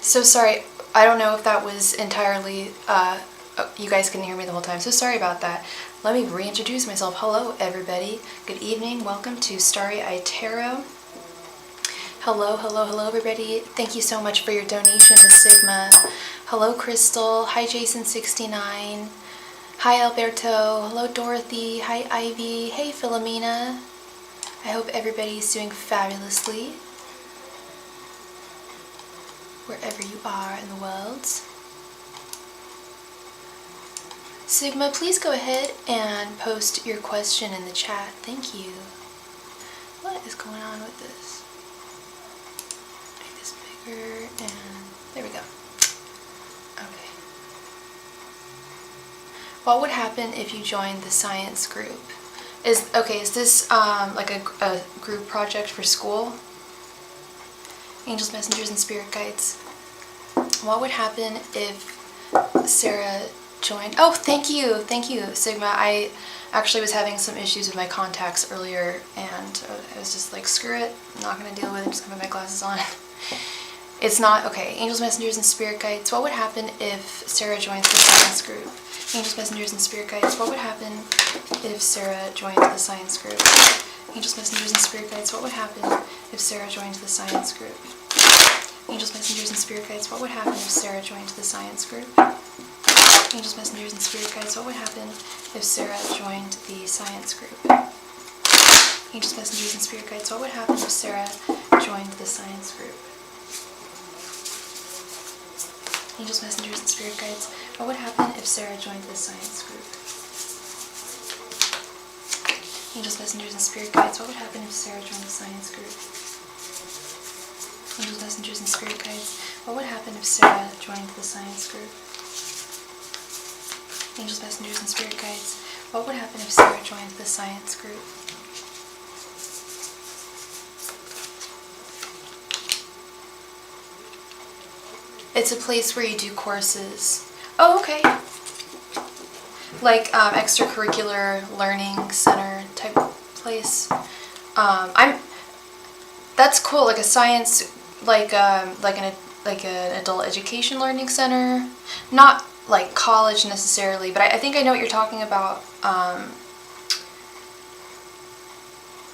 So sorry, I don't know if that was entirely, you guys couldn't hear me the whole time, so sorry about that. Let me reintroduce myself. Hello everybody, good evening, welcome to Starry Tarot. Hello everybody. Thank you so much for your donation, Miss Sigma. Hello Crystal, hi Jason69. Hi Alberto, hello Dorothy, hi Ivy, hey Philomena. I hope everybody's doing fabulously wherever you are in the world. Sigma, please go ahead and post your question in the chat. Thank you. What is going on with this? Make this bigger and there we go. Okay. What would happen if you joined the science group? Is this like a group project for school? Angels, messengers, and spirit guides. What would happen if Sarah joined? Oh, thank you, Sigma. I actually was having some issues with my contacts earlier, and I was just like, screw it, I'm not gonna deal with it, I'm just gonna put my glasses on. It's not, okay, angels, messengers, and spirit guides. What would happen if Sarah joins the science group? Angels, messengers, and spirit guides. What would happen if Sarah joined the science group? Angels, messengers, and spirit guides. What would happen if Sarah joined the science group? Angels, messengers, and spirit guides. What would happen if Sarah joined the science group? Angels, messengers, and spirit guides. What would happen if Sarah joined the science group? Angels, messengers, and spirit guides. What would happen if Sarah joined the science group? Angels, messengers, and spirit guides. What would happen if Sarah joined the science group? Angels, messengers, and spirit guides. What would happen if Sarah joined the science group? Angels, messengers, and spirit guides. What would happen if Sarah joined the science group? Angels, messengers, and spirit guides. What would happen if Sarah joined the science group? It's a place where you do courses. Oh, okay. Like extracurricular learning center type place. That's cool. Like a science, like an adult education learning center. Not like college necessarily, but I think I know what you're talking about.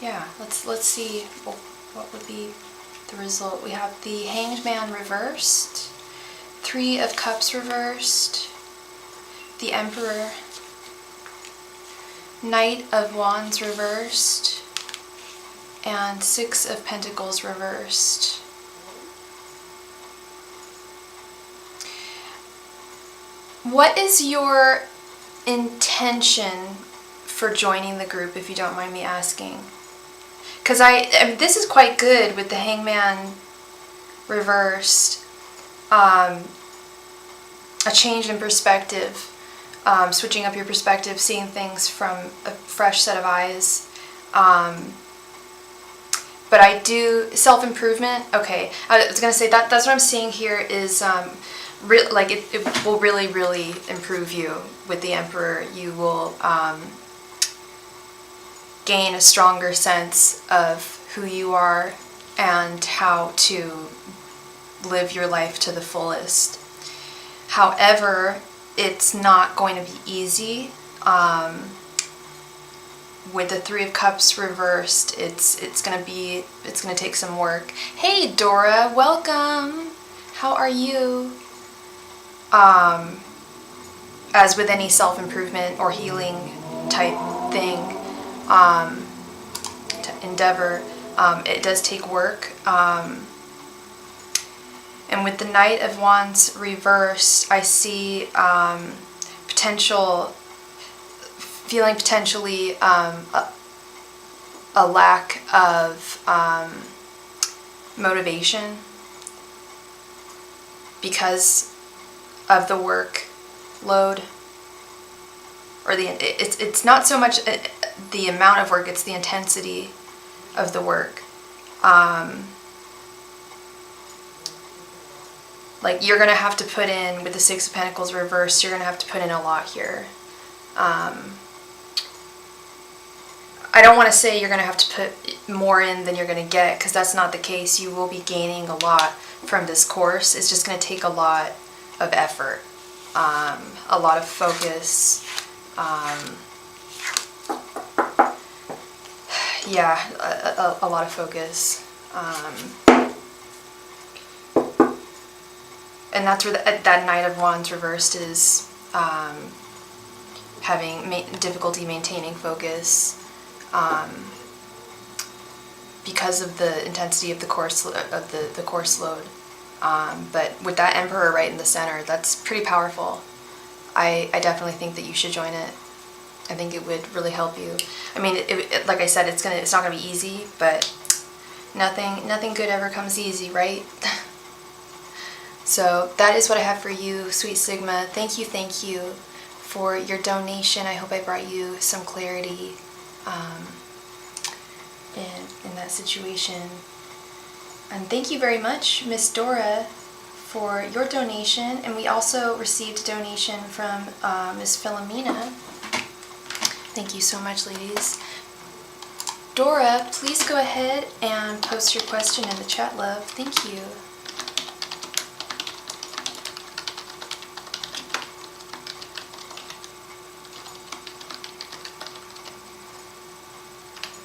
Yeah. Let's see what would be the result. We have the Hanged Man reversed. 3 of Cups reversed, the Emperor, Knight of Wands reversed, and 6 of Pentacles reversed. What is your intention for joining the group, if you don't mind me asking? Because I mean, this is quite good with the Hangman reversed. A change in perspective, switching up your perspective, seeing things from a fresh set of eyes. But I do self-improvement. Okay, I was gonna say that's what I'm seeing here is it will really improve you with the Emperor. You will gain a stronger sense of who you are and how to live your life to the fullest. However, it's not going to be easy. With the 3 of Cups reversed, it's gonna take some work. Hey Dora, welcome. How are you? As with any self-improvement or healing type thing, endeavor, it does take work. And with the Knight of Wands reversed, I see feeling potentially a lack of motivation because of the workload, or it's not so much the amount of work, it's the intensity of the work. Like you're gonna have to put in, with the 6 of Pentacles reversed, you're gonna have to put in a lot here. I don't want to say you're going to have to put more in than you're going to get, because that's not the case. You will be gaining a lot from this course. It's just going to take a lot of effort, a lot of focus. Yeah, a lot of focus. And that's where that Knight of Wands reversed is having difficulty maintaining focus because of the intensity of the course load. But with that Emperor right in the center, that's pretty powerful. I definitely think that you should join it. I think it would really help you. I mean, like I said, it's not gonna be easy, but nothing good ever comes easy, right? So that is what I have for you, Sweet Sigma. Thank you for your donation. I hope I brought you some clarity in that situation. And thank you very much, Miss Dora, for your donation. And we also received a donation from Miss Philomena. Thank you so much, ladies. Dora, please go ahead and post your question in the chat, love. Thank you.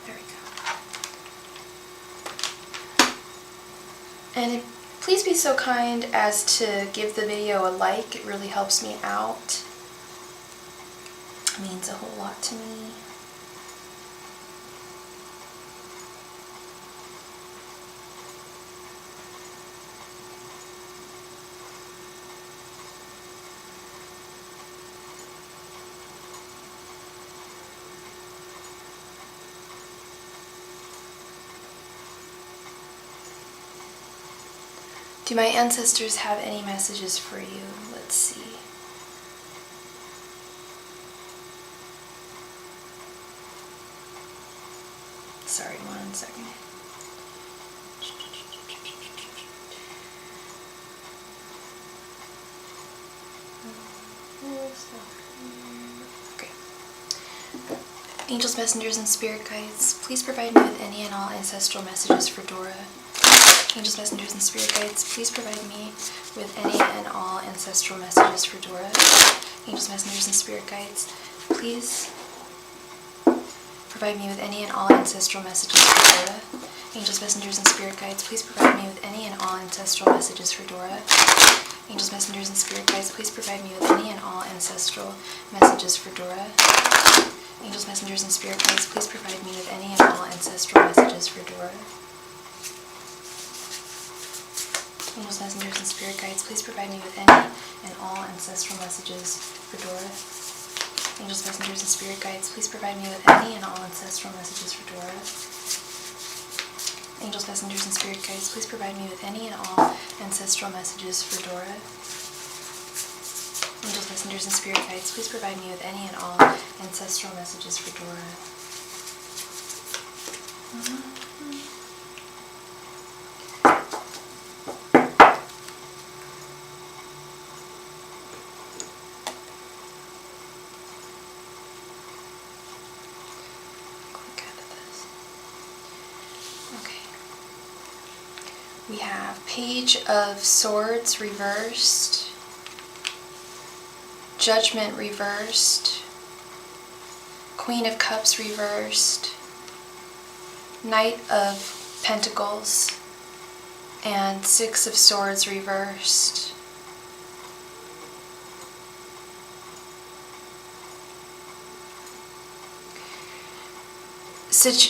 There we go. And please be so kind as to give the video a like. It really helps me out. It means a whole lot to me. Do my ancestors have any messages for you? Let's see. Sorry, 1 second. Okay. Angels, messengers, and spirit guides, please provide me with any and all ancestral messages for Dora. Angels, messengers, and spirit guides, please provide me with any and all ancestral messages for Dora. Angels, messengers, and spirit guides, please provide me with any and all ancestral messages for Dora. Angels, messengers, and spirit guides, please provide me with any and all ancestral messages for Dora. Angels, messengers, and spirit guides, please provide me with any and all ancestral messages for Dora. Angels, messengers, and spirit guides, please provide me with any and all ancestral messages for Dora. Angels, messengers, and spirit guides, please provide me with any and all ancestral messages for Dora. Angels, messengers, and spirit guides, please provide me with any and all ancestral messages for Dora. Angels, messengers, and spirit guides, please provide me with any and all ancestral messages for Dora. Angels, messengers, and spirit guides, please provide me with any and all ancestral messages for Dora. We have Page of Swords reversed, Judgment reversed, Queen of Cups reversed, Knight of Pentacles, and Six of Swords reversed.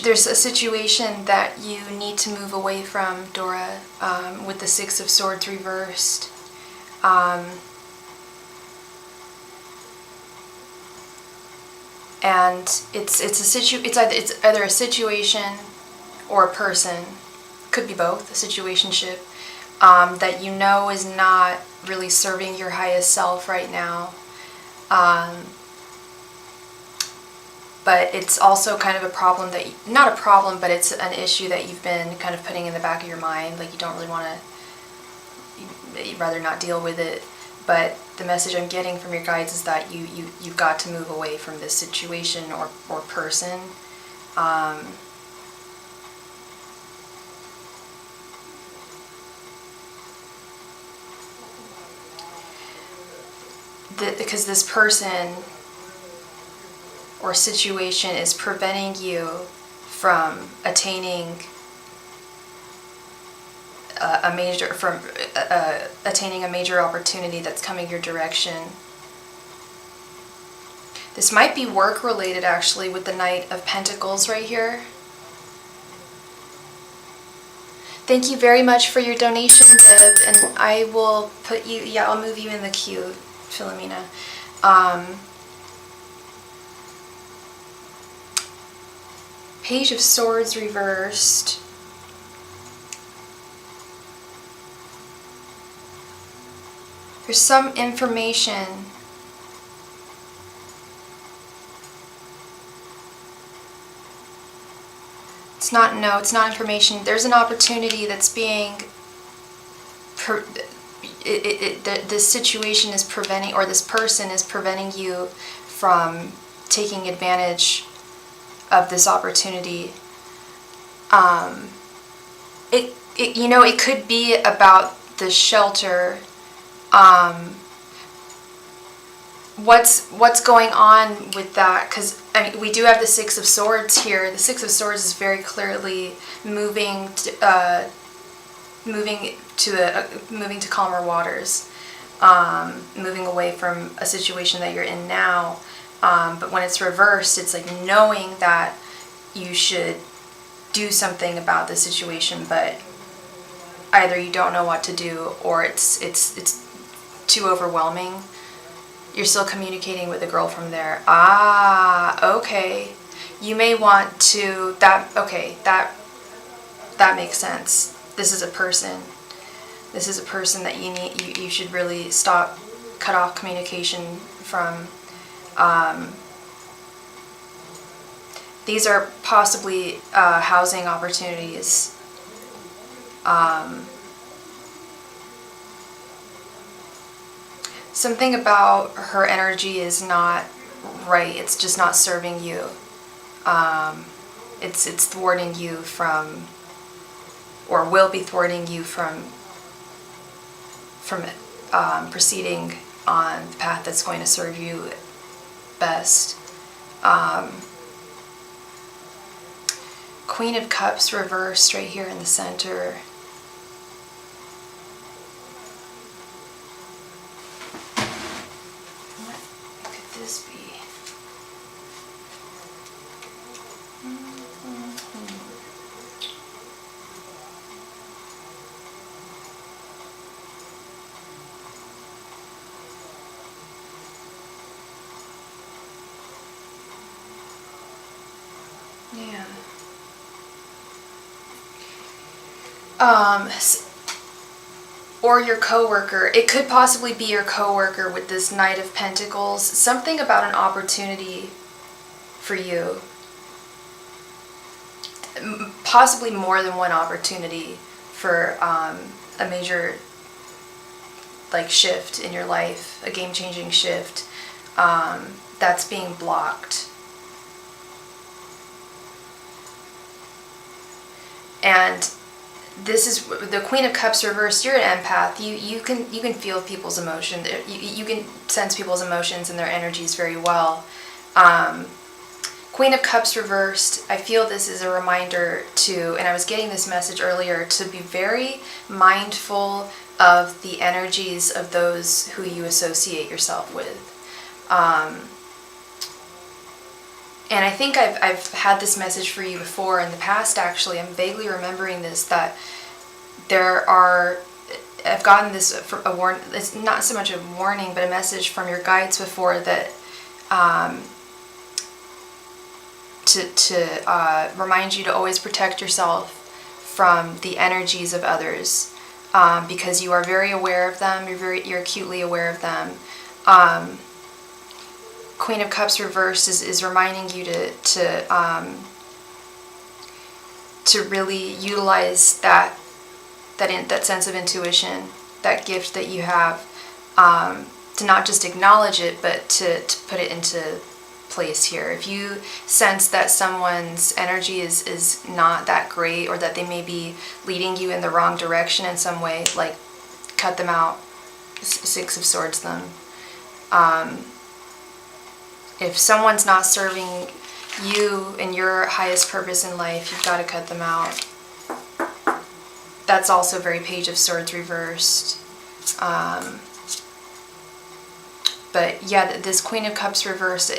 There's a situation that you need to move away from, Dora, with the Six of Swords reversed. And it's either a situation or a person, could be both, a situationship, that you know is not really serving your highest self right now. But it's also kind of a problem that, not a problem, but it's an issue that you've been kind of putting in the back of your mind, like you don't really want to, you'd rather not deal with it. But the message I'm getting from your guides is that you've got to move away from this situation or person, Because this person or situation is preventing you from attaining attaining a major opportunity that's coming your direction. This might be work related, actually, with the Knight of Pentacles right here. Thank you very much for your donation, Deb, and I will put you, I'll move you in the queue, Philomena. Page of Swords reversed. There's some information. It's not information. There's an opportunity that's being, this situation is preventing, or this person is preventing you from taking advantage of this opportunity. It could be about the shelter. What's going on with that? Because we do have the Six of Swords here. The Six of Swords is very clearly moving to calmer waters, moving away from a situation that you're in now. But when it's reversed, it's like knowing that you should do something about the situation, but either you don't know what to do, or it's too overwhelming. You're still communicating with a girl from there. Okay. You may want to, that makes sense. This is a person that you should really cut off communication from. These are possibly housing opportunities. Something about her energy is not right. It's just not serving you. It's thwarting you from, or will be thwarting you from proceeding on the path that's going to serve you best. Queen of Cups reversed right here in the center. What could this be? Yeah. Or your coworker. It could possibly be your coworker with this Knight of Pentacles. Something about an opportunity for you. Possibly more than one opportunity for a major shift in your life, a game-changing shift that's being blocked. And this is the Queen of Cups reversed. You're an empath. You can feel people's emotion. You can sense people's emotions and their energies very well. Queen of Cups reversed. I feel this is a reminder to, and I was getting this message earlier, to be very mindful of the energies of those who you associate yourself with. And I think I've had this message for you before in the past, actually. I'm vaguely remembering this, that I've gotten this, it's not so much a warning, but a message from your guides before that, to remind you to always protect yourself from the energies of others, because you are very aware of them, you're acutely aware of them. Queen of Cups reversed is reminding you to really utilize that sense of intuition, that gift that you have, to not just acknowledge it, but to put it into place here. If you sense that someone's energy is not that great, or that they may be leading you in the wrong direction in some way, like cut them out. Six of Swords them. If someone's not serving you and your highest purpose in life, you've got to cut them out. That's also very Page of Swords reversed. But yeah, this Queen of Cups reversed,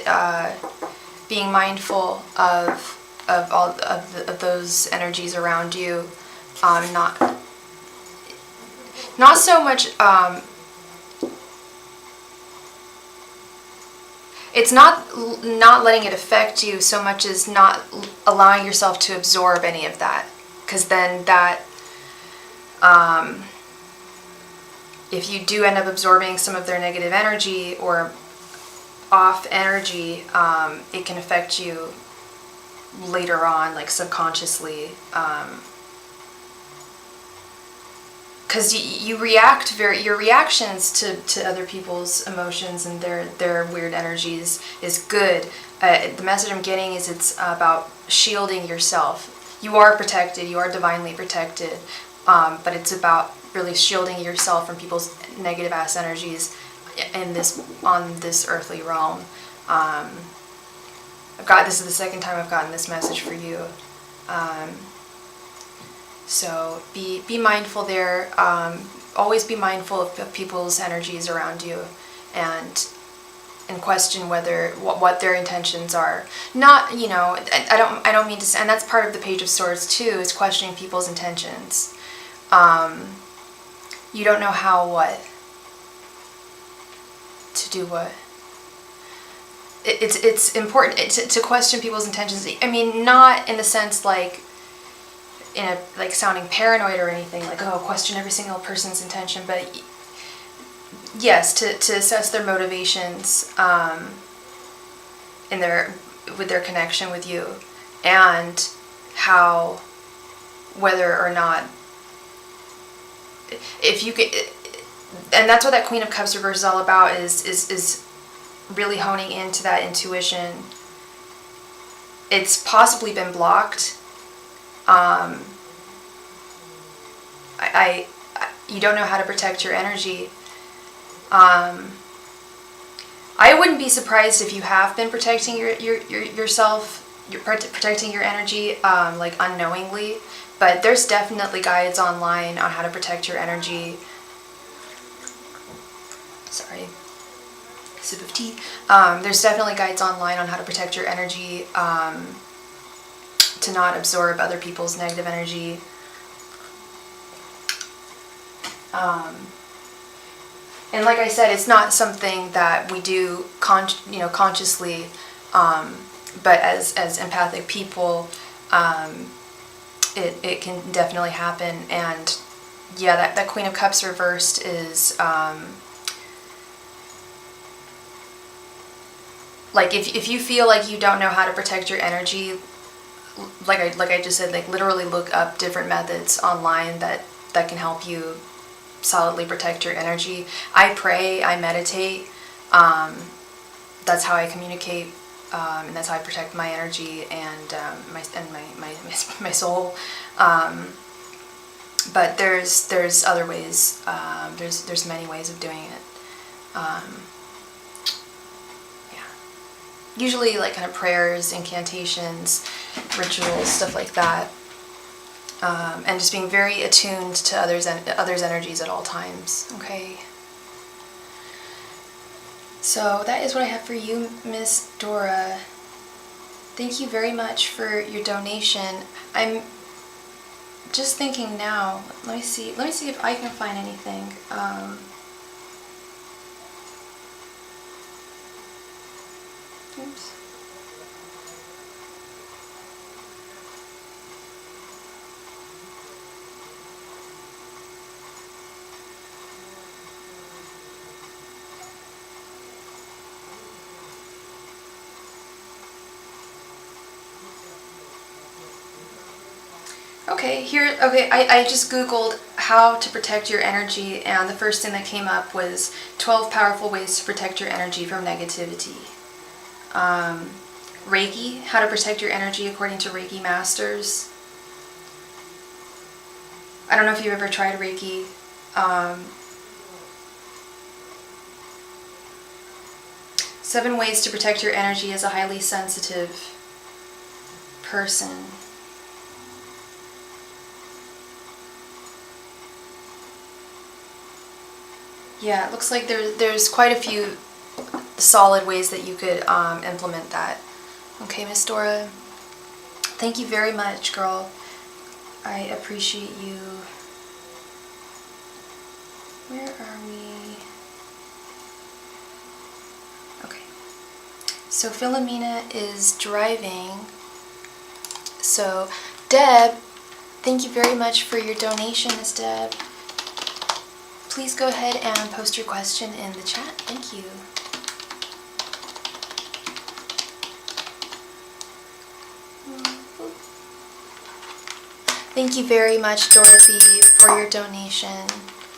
being mindful of all of those energies around you, not so much. It's not letting it affect you so much as not allowing yourself to absorb any of that, because then that. If you do end up absorbing some of their negative energy or off energy, it can affect you later on, like subconsciously. Because you react your reactions to other people's emotions and their weird energies is good. The message I'm getting is it's about shielding yourself. You are protected. You are divinely protected. But it's about really shielding yourself from people's negative ass energies on this earthly realm. This is the second time I've gotten this message for you. So be mindful there. Always be mindful of people's energies around you, and question what their intentions are. Not, I don't mean to say, and that's part of the Page of Swords too, is questioning people's intentions. You don't know to do what. It's important to question people's intentions. I mean, not in the sense like sounding paranoid or anything, like, oh, question every single person's intention, but yes, to assess their motivations with their connection with you, and whether or not, if you could, and that's what that Queen of Cups reverse is all about, is really honing into that intuition. It's possibly been blocked. You don't know how to protect your energy. I wouldn't be surprised if you have been protecting yourself, protecting your energy, like unknowingly. But there's definitely guides online on how to protect your energy. Sorry, sip of tea. There's definitely guides online on how to protect your energy, to not absorb other people's negative energy. And like I said, it's not something that we do consciously, but as empathic people, it can definitely happen. And yeah, that Queen of Cups reversed is like if you feel like you don't know how to protect your energy, like I just said, like literally look up different methods online that can help you solidly protect your energy. I pray, I meditate. That's how I communicate, and that's how I protect my energy and my soul. But there's other ways. There's many ways of doing it. Yeah. Usually like kind of prayers, incantations, rituals, stuff like that. And just being very attuned to others' energies at all times. Okay. So that is what I have for you, Miss Dora. Thank you very much for your donation. I'm just thinking now. Let me see if I can find anything. Oops. Okay, I just Googled how to protect your energy, and the first thing that came up was 12 powerful ways to protect your energy from negativity. Reiki, how to protect your energy according to Reiki masters. I don't know if you've ever tried Reiki. 7 ways to protect your energy as a highly sensitive person. Yeah, it looks like there's quite a few solid ways that you could implement that. Okay, Miss Dora. Thank you very much, girl. I appreciate you. Where are we? Okay. So Philomena is driving. So Deb, thank you very much for your donation, Miss Deb. Please go ahead and post your question in the chat. Thank you. Thank you very much, Dorothy, for your donation.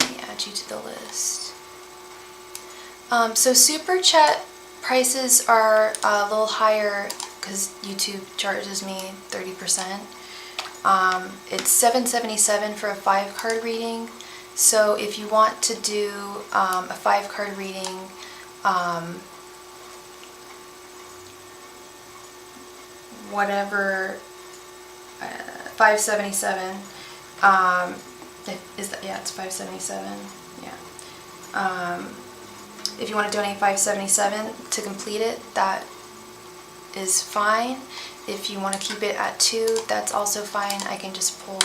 Let me add you to the list. So Super Chat prices are a little higher because YouTube charges me 30%. It's $7.77 for a 5-card reading. So if you want to do a 5-card reading, whatever, $5.77. Is that, yeah, it's $5.77. Yeah. If you want to donate $5.77 to complete it, that is fine. If you want to keep it at 2, that's also fine. I can just pull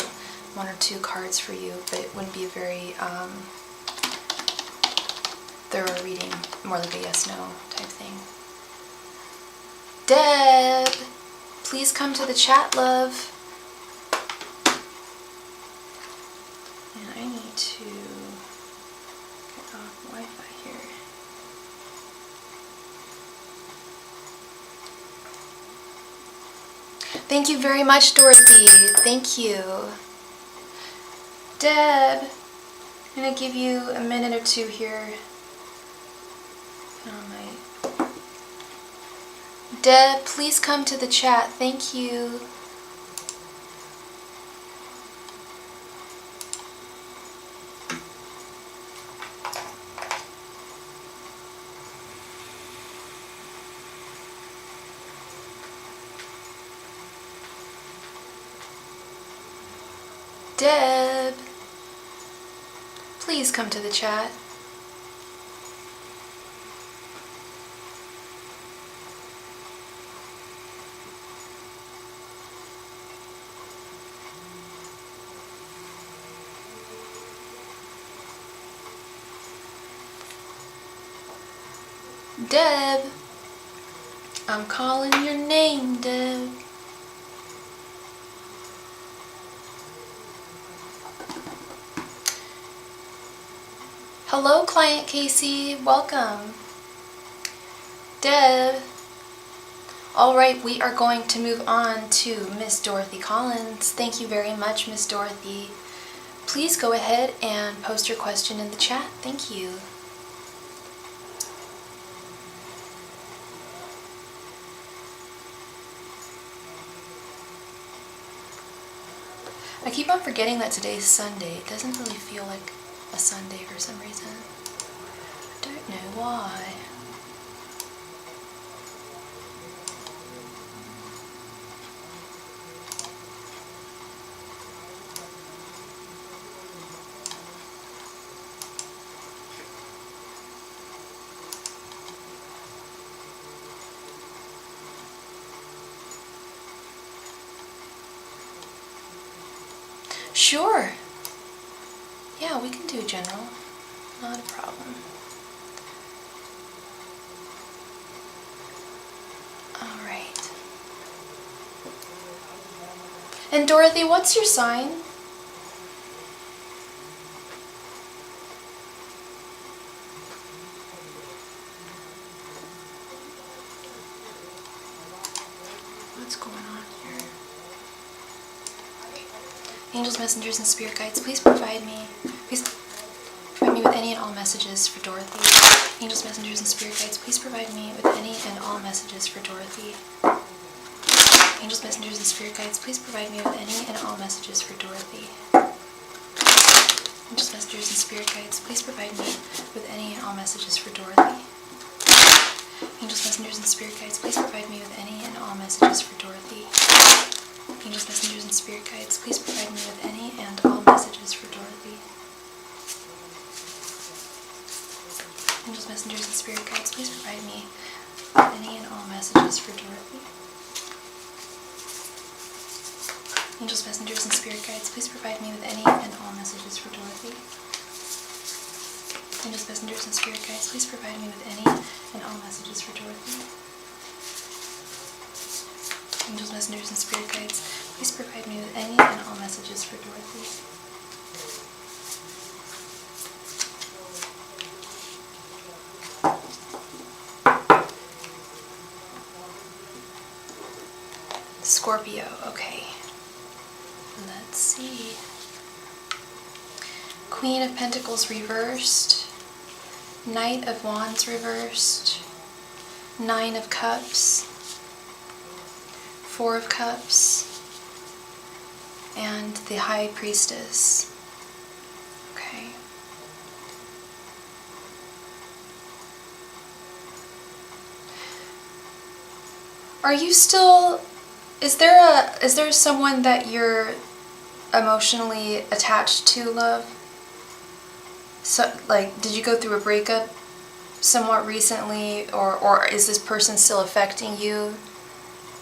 1 or 2 cards for you, but it wouldn't be a very thorough reading, more like a yes/no type thing. Deb, please come to the chat, love. And I need to get off Wi-Fi here. Thank you very much, Dorothy. Thank you. Deb, I'm going to give you a minute or 2 here. Deb, please come to the chat. Thank you. Deb, please come to the chat. Deb, I'm calling your name, Deb. Hello, Client Casey. Welcome. Deb. Alright, we are going to move on to Miss Dorothy Collins. Thank you very much, Miss Dorothy. Please go ahead and post your question in the chat. Thank you. I keep on forgetting that today's Sunday. It doesn't really feel like a Sunday for some reason. I don't know why. Sure. Yeah, we can do general. Not a problem. Alright. And Dorothy, what's your sign? What's going on here? Angels, messengers, and spirit guides, please provide me with any any and all messages for Dorothy. Angels, messengers, and spirit guides, please provide me with any and all messages for Dorothy. Angels, messengers, and spirit guides, please provide me with any and all messages for Dorothy. Angels, messengers, and spirit guides, please provide me with any and all messages for Dorothy. Angels, messengers, and spirit guides, please provide me with any and all messages for Dorothy. Angels, messengers, and spirit guides, please provide me with any and all messages for Dorothy. Angels, messengers, and spirit guides, please provide me with any and all messages for Dorothy. Angels, messengers, and spirit guides, please provide me with any and all messages for Dorothy. Angels, messengers, and spirit guides, please provide me with any and all messages for Dorothy. Angels, messengers, and spirit guides, please provide me with any and all messages for Dorothy. Scorpio, okay. Let's see. Queen of Pentacles reversed. Knight of Wands reversed. Nine of Cups. Four of Cups. And the High Priestess. Okay. Are you still... Is there someone that you're emotionally attached to, love? So, like, did you go through a breakup somewhat recently, or is this person still affecting you,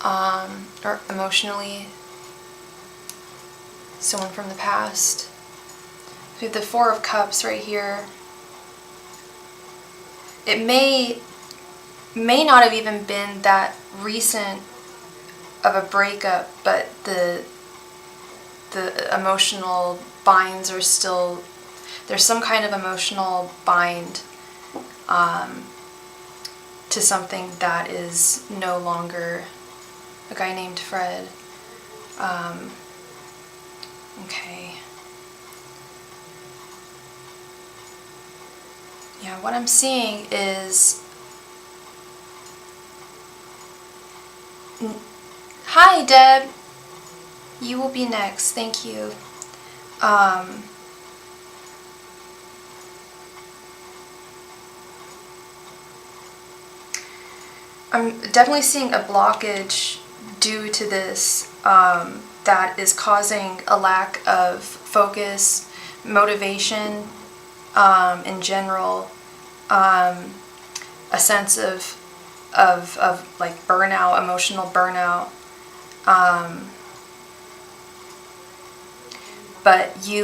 or emotionally? Someone from the past. We have the Four of Cups right here. It may not have even been that recent of a breakup, but the emotional binds are still, there's some kind of emotional bind to something that is no longer a guy named Fred. Okay. Yeah, what I'm seeing is... Hi, Deb. You will be next. Thank you. I'm definitely seeing a blockage due to this that is causing a lack of focus, motivation in general, a sense of like burnout, emotional burnout. But he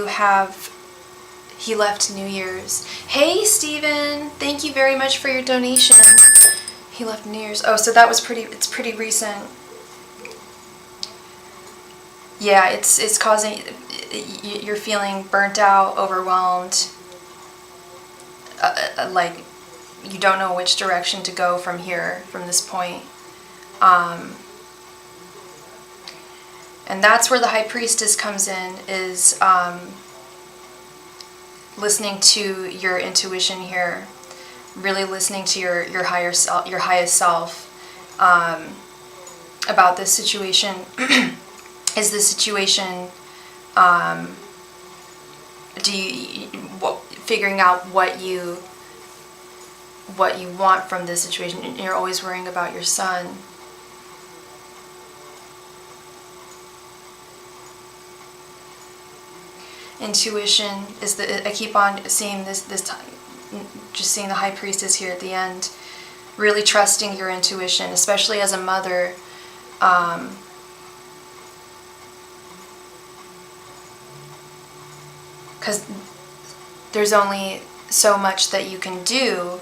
left New Year's. Hey, Steven, thank you very much for your donation. He left New Year's. Oh, so that was it's pretty recent. Yeah, it's causing, you're feeling burnt out, overwhelmed, like you don't know which direction to go from here, from this point. And that's where the High Priestess comes in, is listening to your intuition here, really listening to your higher self, your highest self, about this situation. Is this situation, figuring out what you want from this situation? You're always worrying about your son. Intuition is I keep on seeing this time, just seeing the High Priestess here at the end, really trusting your intuition, especially as a mother. Because there's only so much that you can do.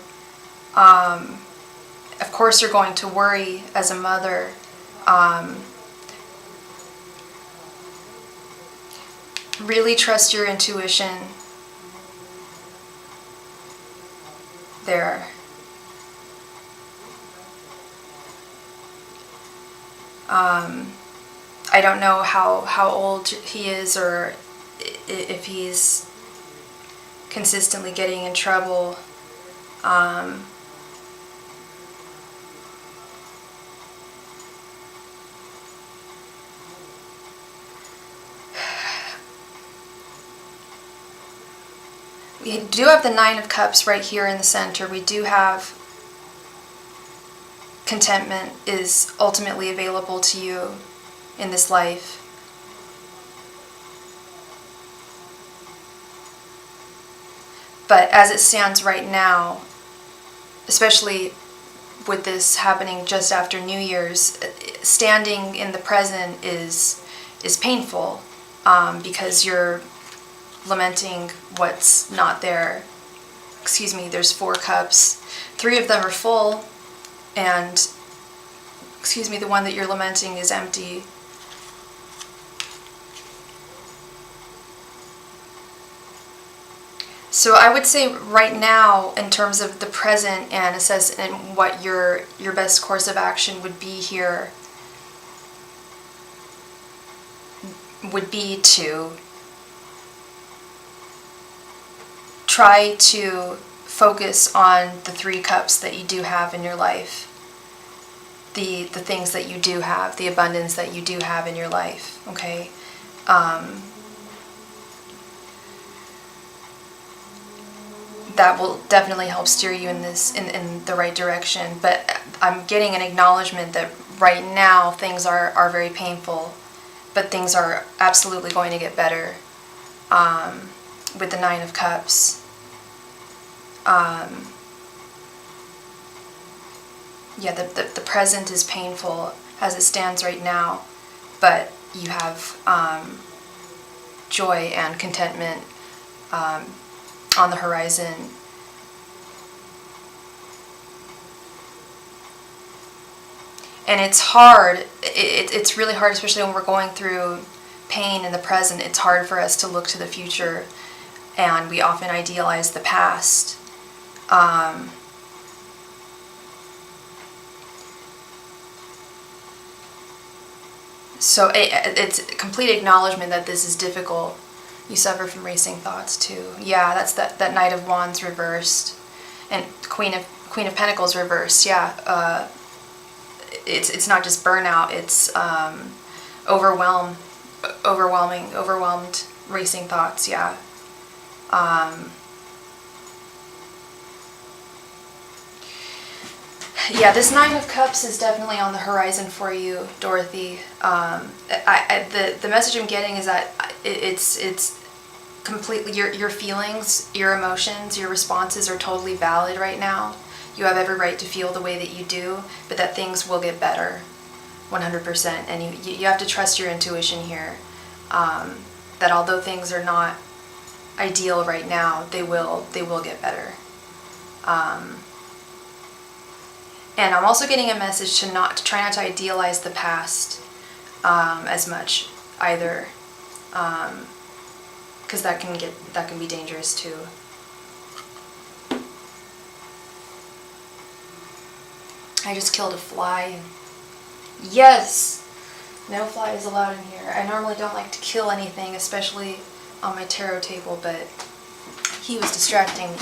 Of course you're going to worry as a mother. Really trust your intuition there. I don't know how old he is, or if he's consistently getting in trouble. We do have the Nine of Cups right here in the center. We do have contentment is ultimately available to you in this life. But as it stands right now, especially with this happening just after New Year's, standing in the present is painful, because you're lamenting what's not there. Excuse me, there's 4 cups. 3 of them are full, and, excuse me, the one that you're lamenting is empty. So I would say right now, in terms of the present and assess and what your best course of action would be here, would be to try to focus on the 3 cups that you do have in your life, the things that you do have, the abundance that you do have in your life. Okay. That will definitely help steer you in the right direction. But I'm getting an acknowledgement that right now things are very painful, but things are absolutely going to get better, with the Nine of Cups. Yeah, the present is painful as it stands right now, but you have joy and contentment on the horizon. And it's hard, it's really hard, especially when we're going through pain in the present. It's hard for us to look to the future, and we often idealize the past. So it's a complete acknowledgement that this is difficult. You suffer from racing thoughts too. Yeah, that's that Knight of Wands reversed, and Queen of Pentacles reversed. Yeah, it's not just burnout. It's overwhelmed racing thoughts. Yeah. Yeah, this Nine of Cups is definitely on the horizon for you, Dorothy. The message I'm getting is that it's completely, your feelings, your emotions, your responses are totally valid right now. You have every right to feel the way that you do, but that things will get better, 100%. And you have to trust your intuition here. That although things are not ideal right now, they will get better. And I'm also getting a message to try not to idealize the past as much either, because that can be dangerous too. I just killed a fly. Yes, no fly is allowed in here. I normally don't like to kill anything, especially on my tarot table, but he was distracting me.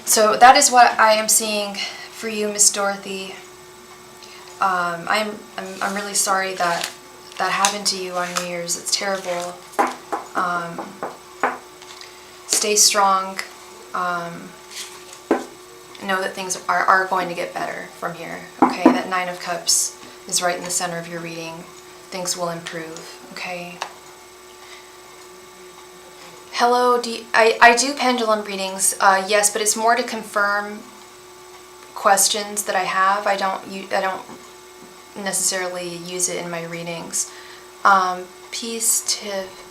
So that is what I am seeing for you, Miss Dorothy. I'm really sorry that happened to you on New Year's. It's terrible. Stay strong. Know that things are going to get better from here. Okay, that Nine of Cups is right in the center of your reading. Things will improve. Okay. Hello, I do pendulum readings, yes, but it's more to confirm questions that I have. I don't necessarily use it in my readings. Peace, Tiff.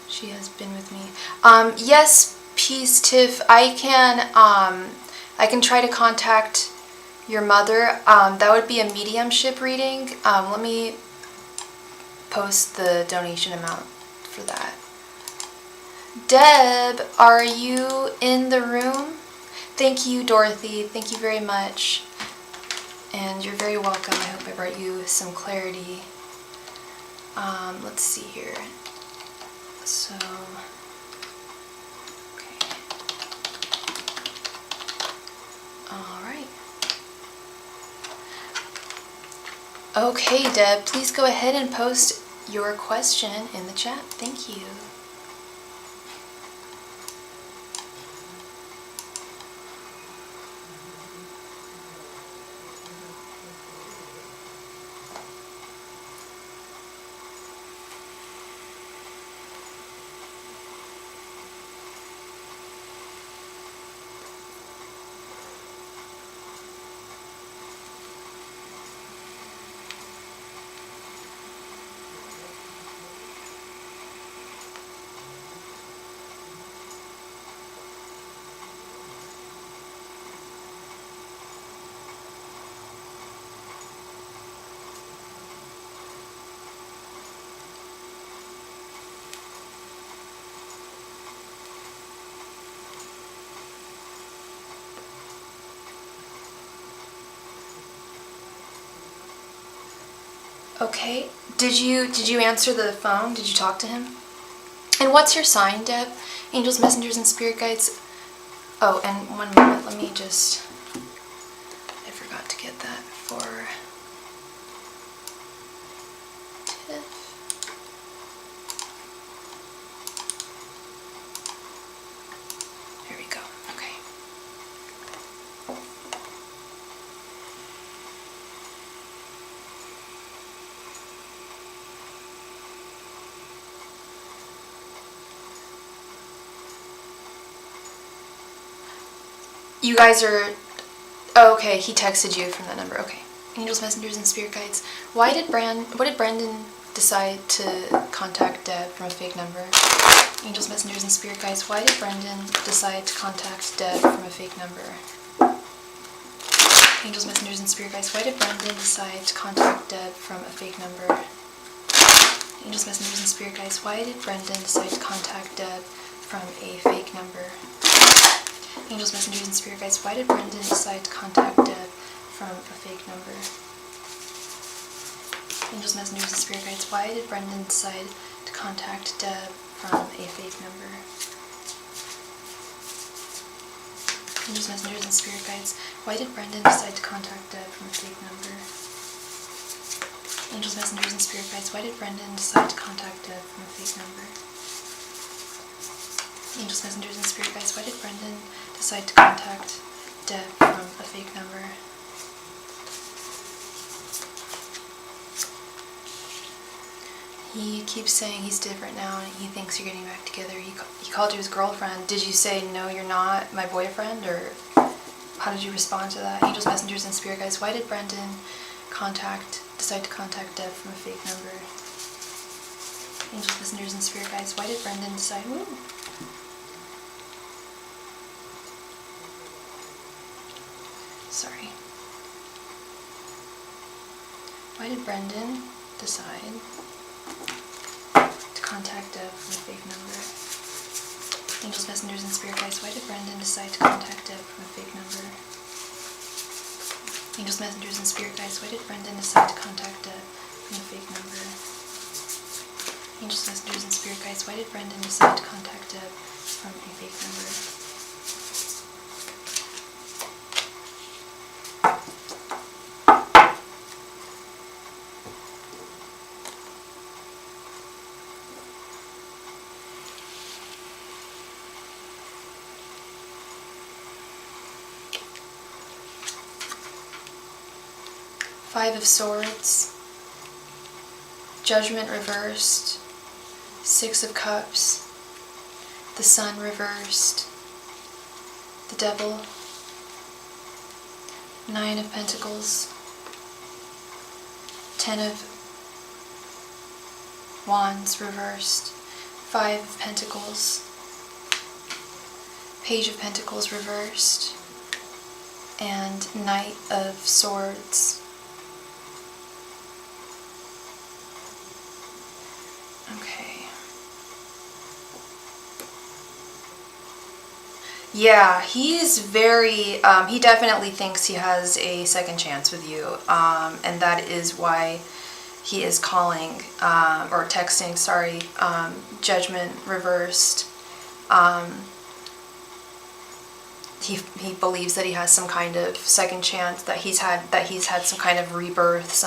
She has been with me. Yes, Peace, Tiff. I can try to contact your mother. That would be a mediumship reading. Let me post the donation amount for that. Deb, are you in the room? Thank you, Dorothy. Thank you very much. And you're very welcome. I hope I brought you some clarity. Let's see here. So, okay. All right. Okay, Deb, please go ahead and post your question in the chat. Thank you. Okay. Did you answer the phone? Did you talk to him? And what's your sign, Deb? Angels, messengers, and spirit guides. Oh, and one moment. Let me just... I forgot to get that for Tiff. There we go. Okay. You guys are... Oh, okay, he texted you from that number. Okay. Angels, messengers, and spirit guides. What did Brandon decide to contact Deb from a fake number? Angels, messengers, and spirit guides. Why did Brendan decide to contact Deb from a fake number? Angels, messengers, and spirit guides. Why did Brendan decide to contact Deb from a fake number? Angels, messengers, and spirit guides. Why did Brendan decide to contact Deb from a fake number? Angels, messengers, and spirit guides. Why did Brendan decide to contact Deb from a fake number? Angels, messengers, and spirit guides. Why did Brendan decide to contact Deb from a fake number? Angels, messengers, and spirit guides. Why did Brendan decide to contact Deb from a fake number? Angels, messengers, and spirit guides. Why did Brendan decide to contact Deb from a fake number? Angels, messengers, and spirit guides. Why did Brendan decide to contact Deb from a fake number? He keeps saying he's different now and he thinks you're getting back together. He called you his girlfriend. Did you say, no, you're not my boyfriend? Or how did you respond to that? Angels, messengers, and spirit guides. Why did Brendan decide to contact Deb from a fake number? Angels, messengers, and spirit guides. Why did Brendan decide... Woo! Sorry. Why did Brendan decide to contact Deb from a fake number? Angels, messengers, and spirit guides. Why did Brendan decide to contact Deb from a fake number? Angels, messengers, and spirit guides. Why did Brendan decide to contact Deb from a fake number? Angels, messengers, and spirit guides. Why did Brendan decide to contact Deb from a fake number? 5 of Swords, Judgment reversed, 6 of Cups, the Sun reversed, the Devil, 9 of Pentacles, 10 of Wands reversed, 5 of Pentacles, Page of Pentacles reversed, and Knight of Swords. Okay. Yeah, he is very, he definitely thinks he has a second chance with you, and that is why he is calling, or texting, sorry, Judgment reversed. He believes that he has some kind of second chance, that he's had some kind of rebirth,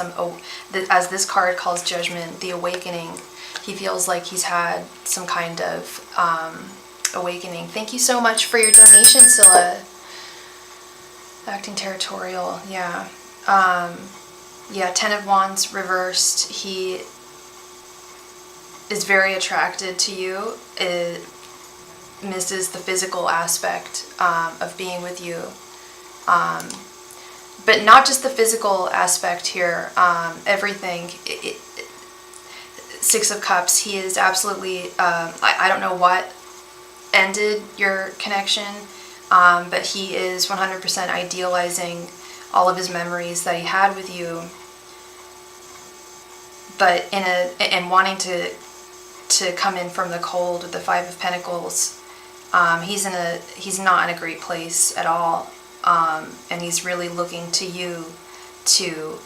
as this card calls Judgment, the awakening. He feels like he's had some kind of awakening. Thank you so much for your donation, Scylla. Acting territorial, yeah. Yeah, Ten of Wands reversed. He is very attracted to you. It misses the physical aspect of being with you. But not just the physical aspect here, everything. Six of Cups, he is absolutely, I don't know what ended your connection, but he is 100% idealizing all of his memories that he had with you, but and wanting to come in from the cold with the Five of Pentacles. He's not in a great place at all, and he's really looking to you to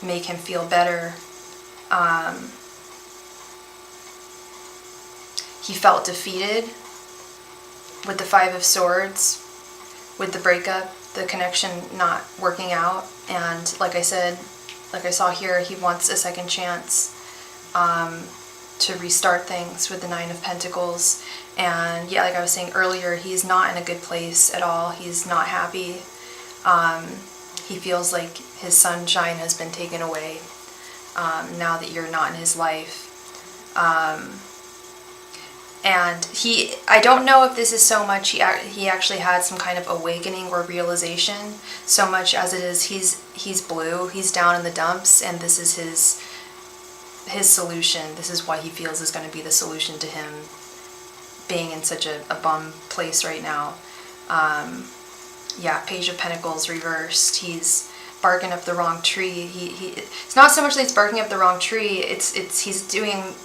make him feel better. He felt defeated with the Five of Swords, with the breakup, the connection not working out, and like I said, like I saw here, he wants a second chance to restart things with the Nine of Pentacles. And yeah, like I was saying earlier, he's not in a good place at all. He's not happy. He feels like his sunshine has been taken away now that you're not in his life. And I don't know if this is so much he actually had some kind of awakening or realization, so much as it is he's blue, he's down in the dumps, and this is his solution. This is what he feels is going to be the solution to him being in such a bum place right now. Yeah, Page of Pentacles reversed. He's barking up the wrong tree. It's not so much that he's barking up the wrong tree, he's doing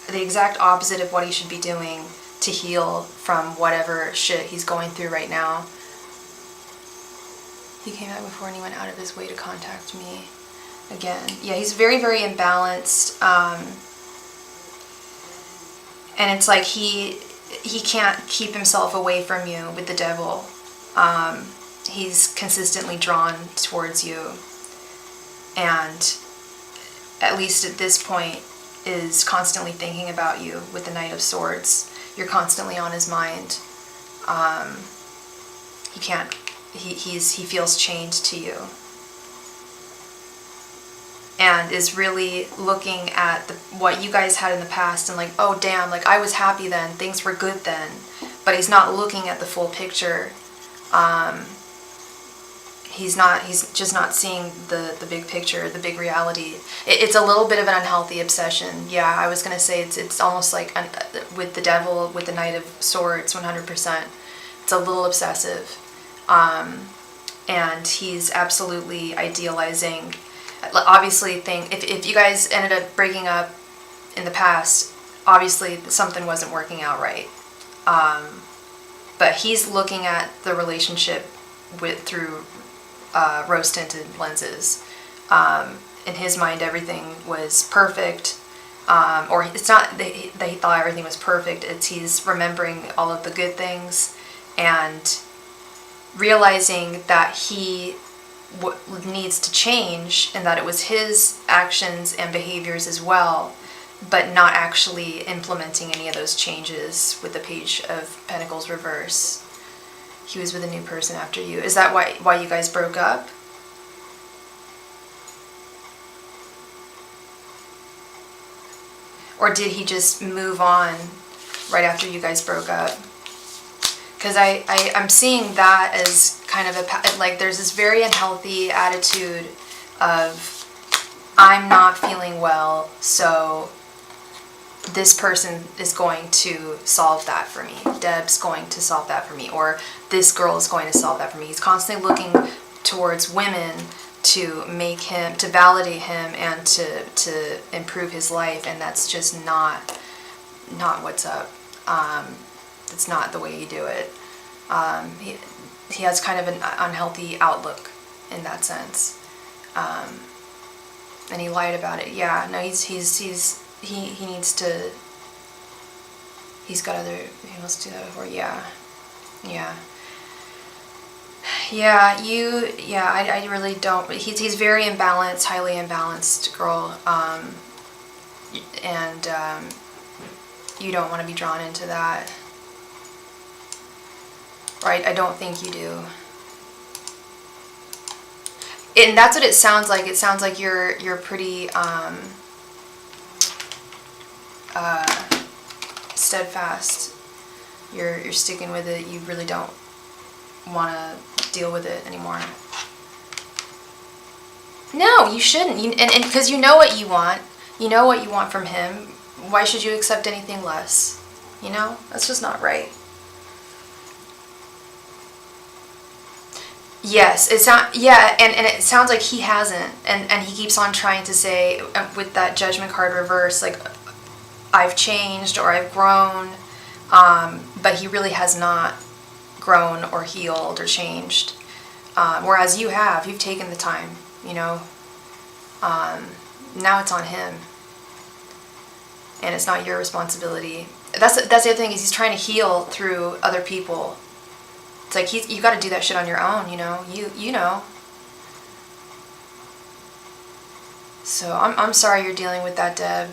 the exact opposite of what he should be doing to heal from whatever shit he's going through right now. He came back before and he went out of his way to contact me again. Yeah, he's very, very imbalanced. And it's like he can't keep himself away from you with the Devil. He's consistently drawn towards you. And at least at this point, is constantly thinking about you with the Knight of Swords. You're constantly on his mind. He feels chained to you. And is really looking at what you guys had in the past and like, oh damn, like I was happy then, things were good then. But he's not looking at the full picture. He's just not seeing the big picture, the big reality. It's a little bit of an unhealthy obsession. Yeah, I was going to say it's almost like with the Devil, with the Knight of Swords, 100%. It's a little obsessive. And he's absolutely idealizing. Obviously, if you guys ended up breaking up in the past, obviously something wasn't working out right. But he's looking at the relationship through rose-tinted lenses. In his mind, everything was perfect. Or it's not that he thought everything was perfect. He's remembering all of the good things and realizing that he needs to change and that it was his actions and behaviors as well, but not actually implementing any of those changes with the Page of Pentacles reverse. He was with a new person after you. Is that why you guys broke up? Or did he just move on right after you guys broke up? Because I'm seeing that as kind of like there's this very unhealthy attitude of I'm not feeling well, so this person is going to solve that for me. Deb's going to solve that for me, or this girl is going to solve that for me. He's constantly looking towards women to validate him and to improve his life, and that's just not what's up. It's not the way you do it. He has kind of an unhealthy outlook in that sense. And he lied about it. Yeah, no, he needs to, he wants to do that before, yeah. I really don't, he's very imbalanced, highly imbalanced girl, and you don't want to be drawn into that. Right, I don't think you do. And that's what it sounds like. It sounds like you're pretty steadfast. You're sticking with it. You really don't want to deal with it anymore. No, you shouldn't. And because you know what you want. You know what you want from him. Why should you accept anything less? You know? That's just not right. Yes, and it sounds like he hasn't, and he keeps on trying to say, with that Judgment card reverse, like, I've changed or I've grown, but he really has not grown or healed or changed, whereas you've taken the time, you know. Now it's on him, and it's not your responsibility. That's the other thing, is he's trying to heal through other people. It's like you got to do that shit on your own, you know. You know. So I'm sorry you're dealing with that, Deb.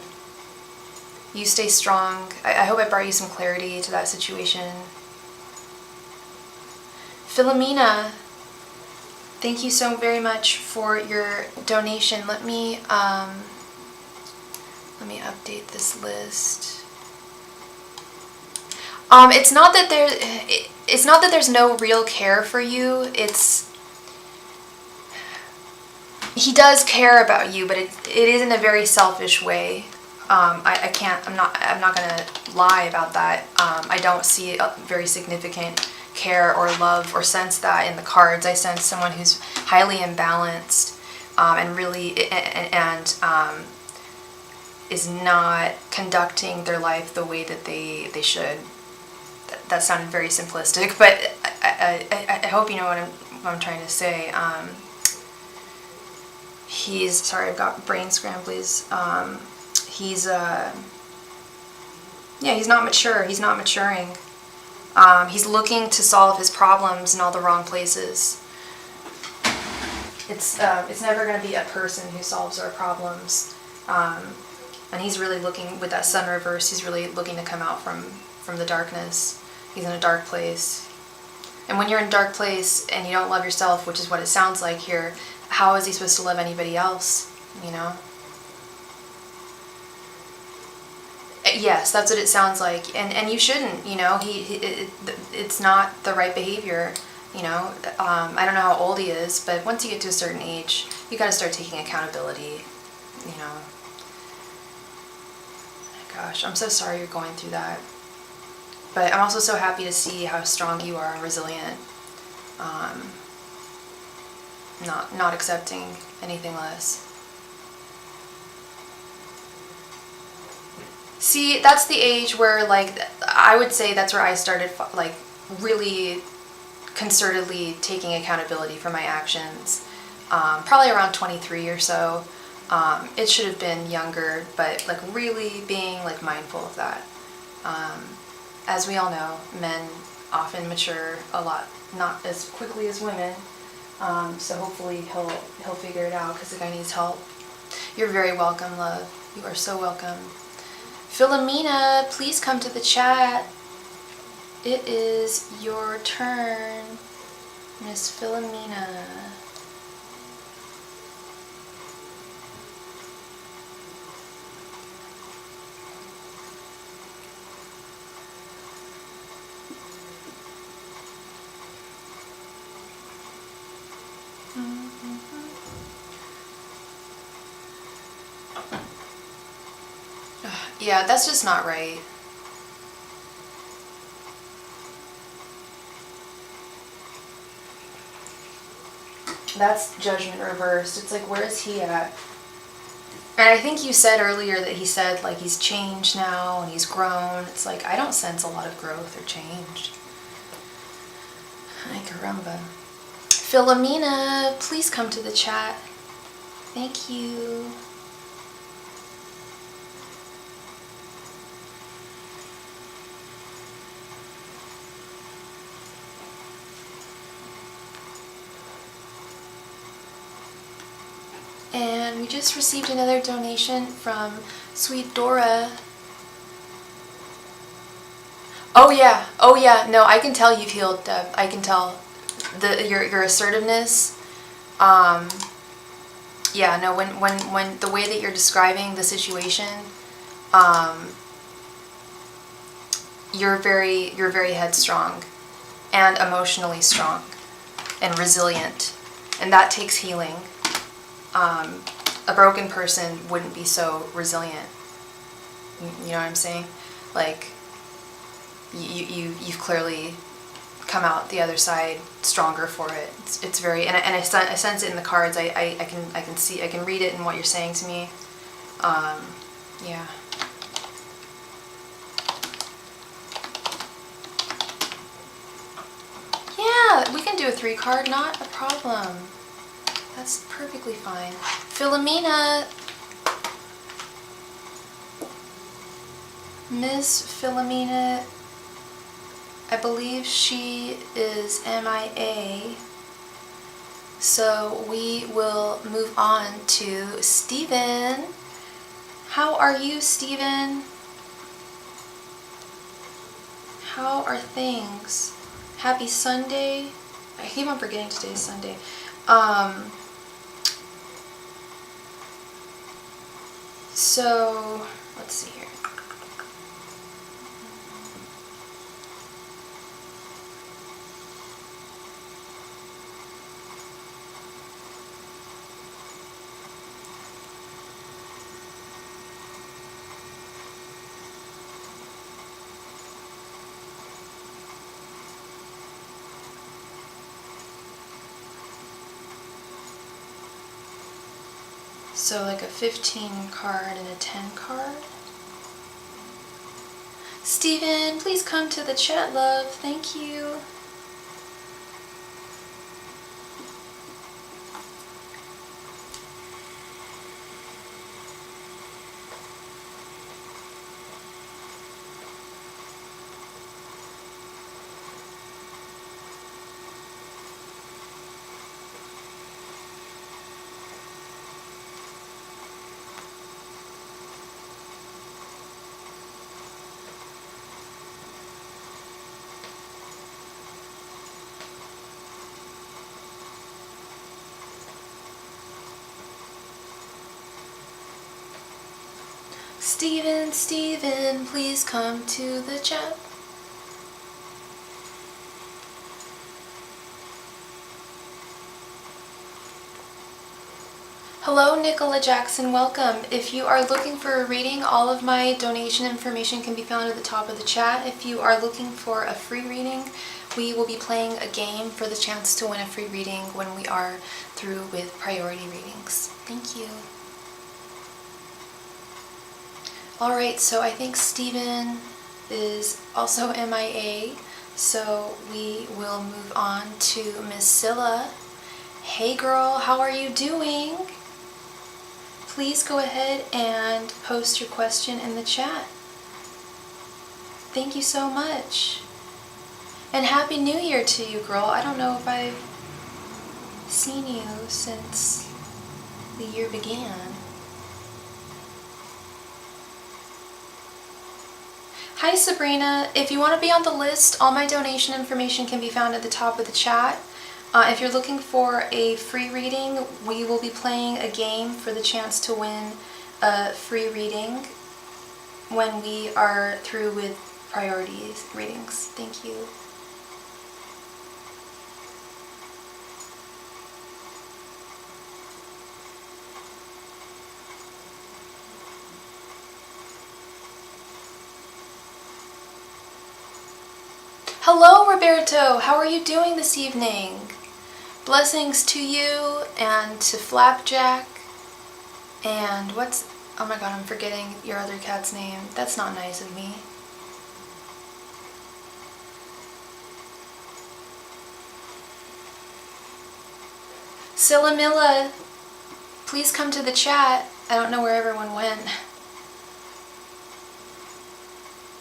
You stay strong. I hope I brought you some clarity to that situation. Philomena, thank you so very much for your donation. Let me update this list. It's not that there's no real care for you. He does care about you, but it is in a very selfish way. I'm not gonna lie about that. I don't see a very significant care or love or sense that in the cards. I sense someone who's highly imbalanced, and really is not conducting their life the way that they should. That sounded very simplistic, but I hope you know what I'm trying to say. Sorry, I've got brain scramblies. He's not mature. He's not maturing. He's looking to solve his problems in all the wrong places. It's never going to be a person who solves our problems. And he's really looking, with that sun reverse, he's really looking to come out from the darkness. He's in a dark place. And when you're in a dark place and you don't love yourself, which is what it sounds like here, how is he supposed to love anybody else, you know? Yes, that's what it sounds like. And you shouldn't, you know, it's not the right behavior, you know. I don't know how old he is, but once you get to a certain age, you got to start taking accountability, you know. Gosh, I'm so sorry you're going through that. But I'm also so happy to see how strong you are and resilient. Not accepting anything less. See, that's the age where, like, I would say that's where I started, like, really concertedly taking accountability for my actions. Probably around 23 or so. It should have been younger, but, like, really being, like, mindful of that. As we all know, men often mature a lot, not as quickly as women. So hopefully he'll figure it out, because the guy needs help. You're very welcome, love. You are so welcome. Philomena, please come to the chat. It is your turn, Miss Philomena. Yeah, that's just not right. That's Judgment reversed. It's like, where is he at? And I think you said earlier that he said, like, he's changed now and he's grown. It's like, I don't sense a lot of growth or change. Ay, caramba. Philomena, please come to the chat. Thank you. And we just received another donation from Sweet Dora. Oh yeah, no, I can tell you've healed, Deb. I can tell your assertiveness. Yeah, no, when the way that you're describing the situation, you're very headstrong and emotionally strong and resilient, and that takes healing. A broken person wouldn't be so resilient. You know what I'm saying? Like, you've clearly come out the other side stronger for it. It's very, and I sense it in the cards. I can see, I can read it in what you're saying to me. Yeah. Yeah, we can do a 3 card, not a problem. That's perfectly fine. Philomena. Miss Philomena, I believe she is MIA. So we will move on to Steven. How are you, Steven? How are things? Happy Sunday. I keep on forgetting today's Sunday. So, let's see here. So like a 15 card and a 10 card. Steven, please come to the chat, love. Thank you. Steven, please come to the chat. Hello, Nicola Jackson, welcome. If you are looking for a reading, all of my donation information can be found at the top of the chat. If you are looking for a free reading, we will be playing a game for the chance to win a free reading when we are through with priority readings. Thank you. Alright, so I think Steven is also MIA, so we will move on to Miss Scylla. Hey girl, how are you doing? Please go ahead and post your question in the chat. Thank you so much. And Happy New Year to you, girl. I don't know if I've seen you since the year began. Hi Sabrina, if you want to be on the list, all my donation information can be found at the top of the chat. If you're looking for a free reading, we will be playing a game for the chance to win a free reading when we are through with priorities readings. Thank you. Hello Roberto, how are you doing this evening? Blessings to you and to Flapjack and what's, oh my god, I'm forgetting your other cat's name. That's not nice of me. Silamilla, please come to the chat. I don't know where everyone went.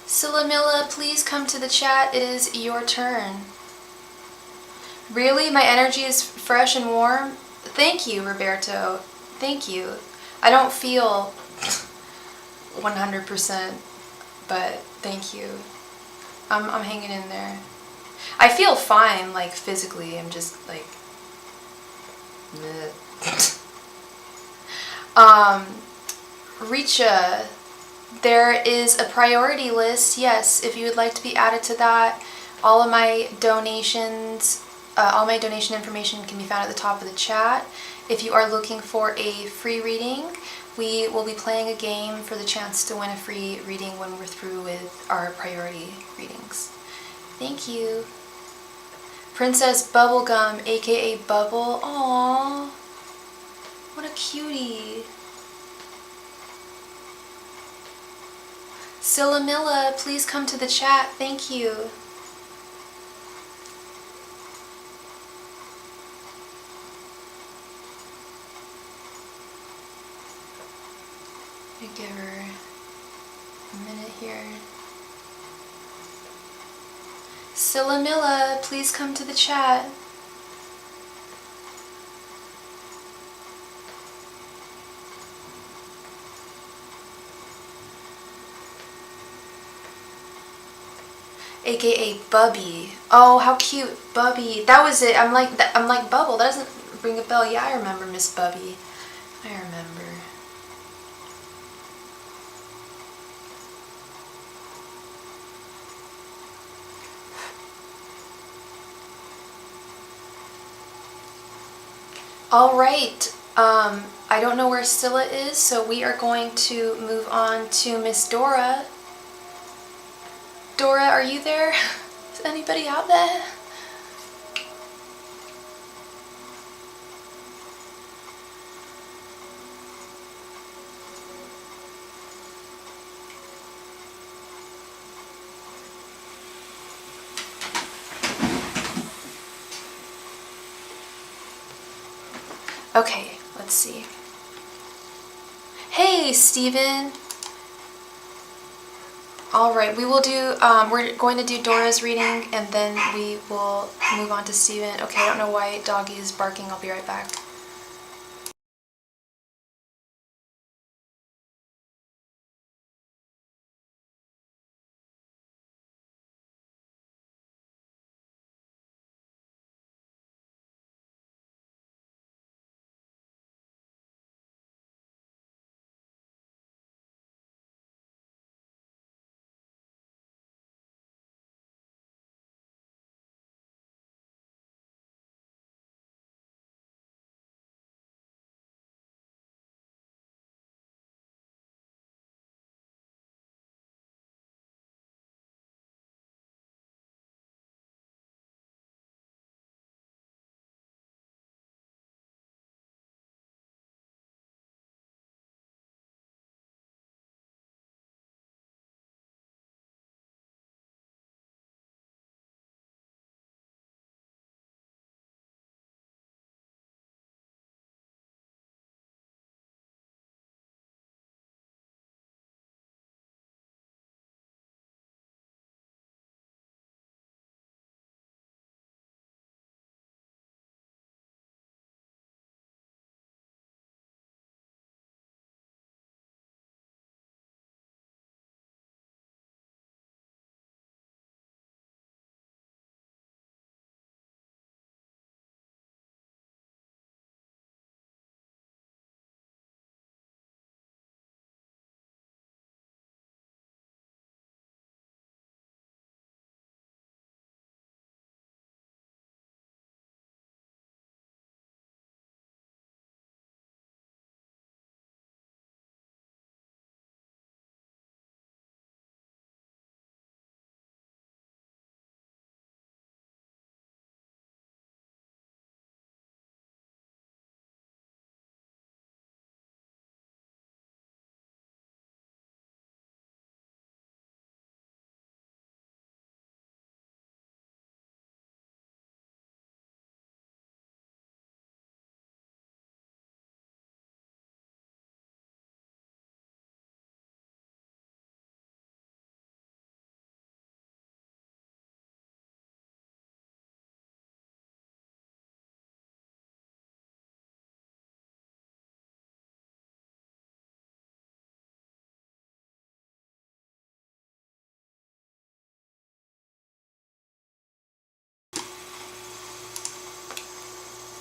Silamilla, please come to the chat. It is your turn. Really? My energy is fresh and warm? Thank you, Roberto. Thank you. I don't feel 100%, but thank you. I'm hanging in there. I feel fine, like, physically. I'm just, like... Richa, there is a priority list. Yes, if you would like to be added to that, all my donation information can be found at the top of the chat. If you are looking for a free reading, we will be playing a game for the chance to win a free reading when we're through with our priority readings. Thank you. Princess Bubblegum, aka Bubble. Aww. What a cutie. Silamilla, please come to the chat. Thank you. I give her a minute here. Silamilla, please come to the chat. AKA Bubby. Oh, how cute, Bubby. That was it. I'm like Bubble. That doesn't ring a bell. Yeah, I remember Miss Bubby. I remember. All right. I don't know where Scylla is, so we are going to move on to Miss Dora. Dora, are you there? Is anybody out there? Okay, let's see. Hey, Steven. All right, we will do, we're going to do Dora's reading and then we will move on to Steven. Okay, I don't know why doggy is barking. I'll be right back.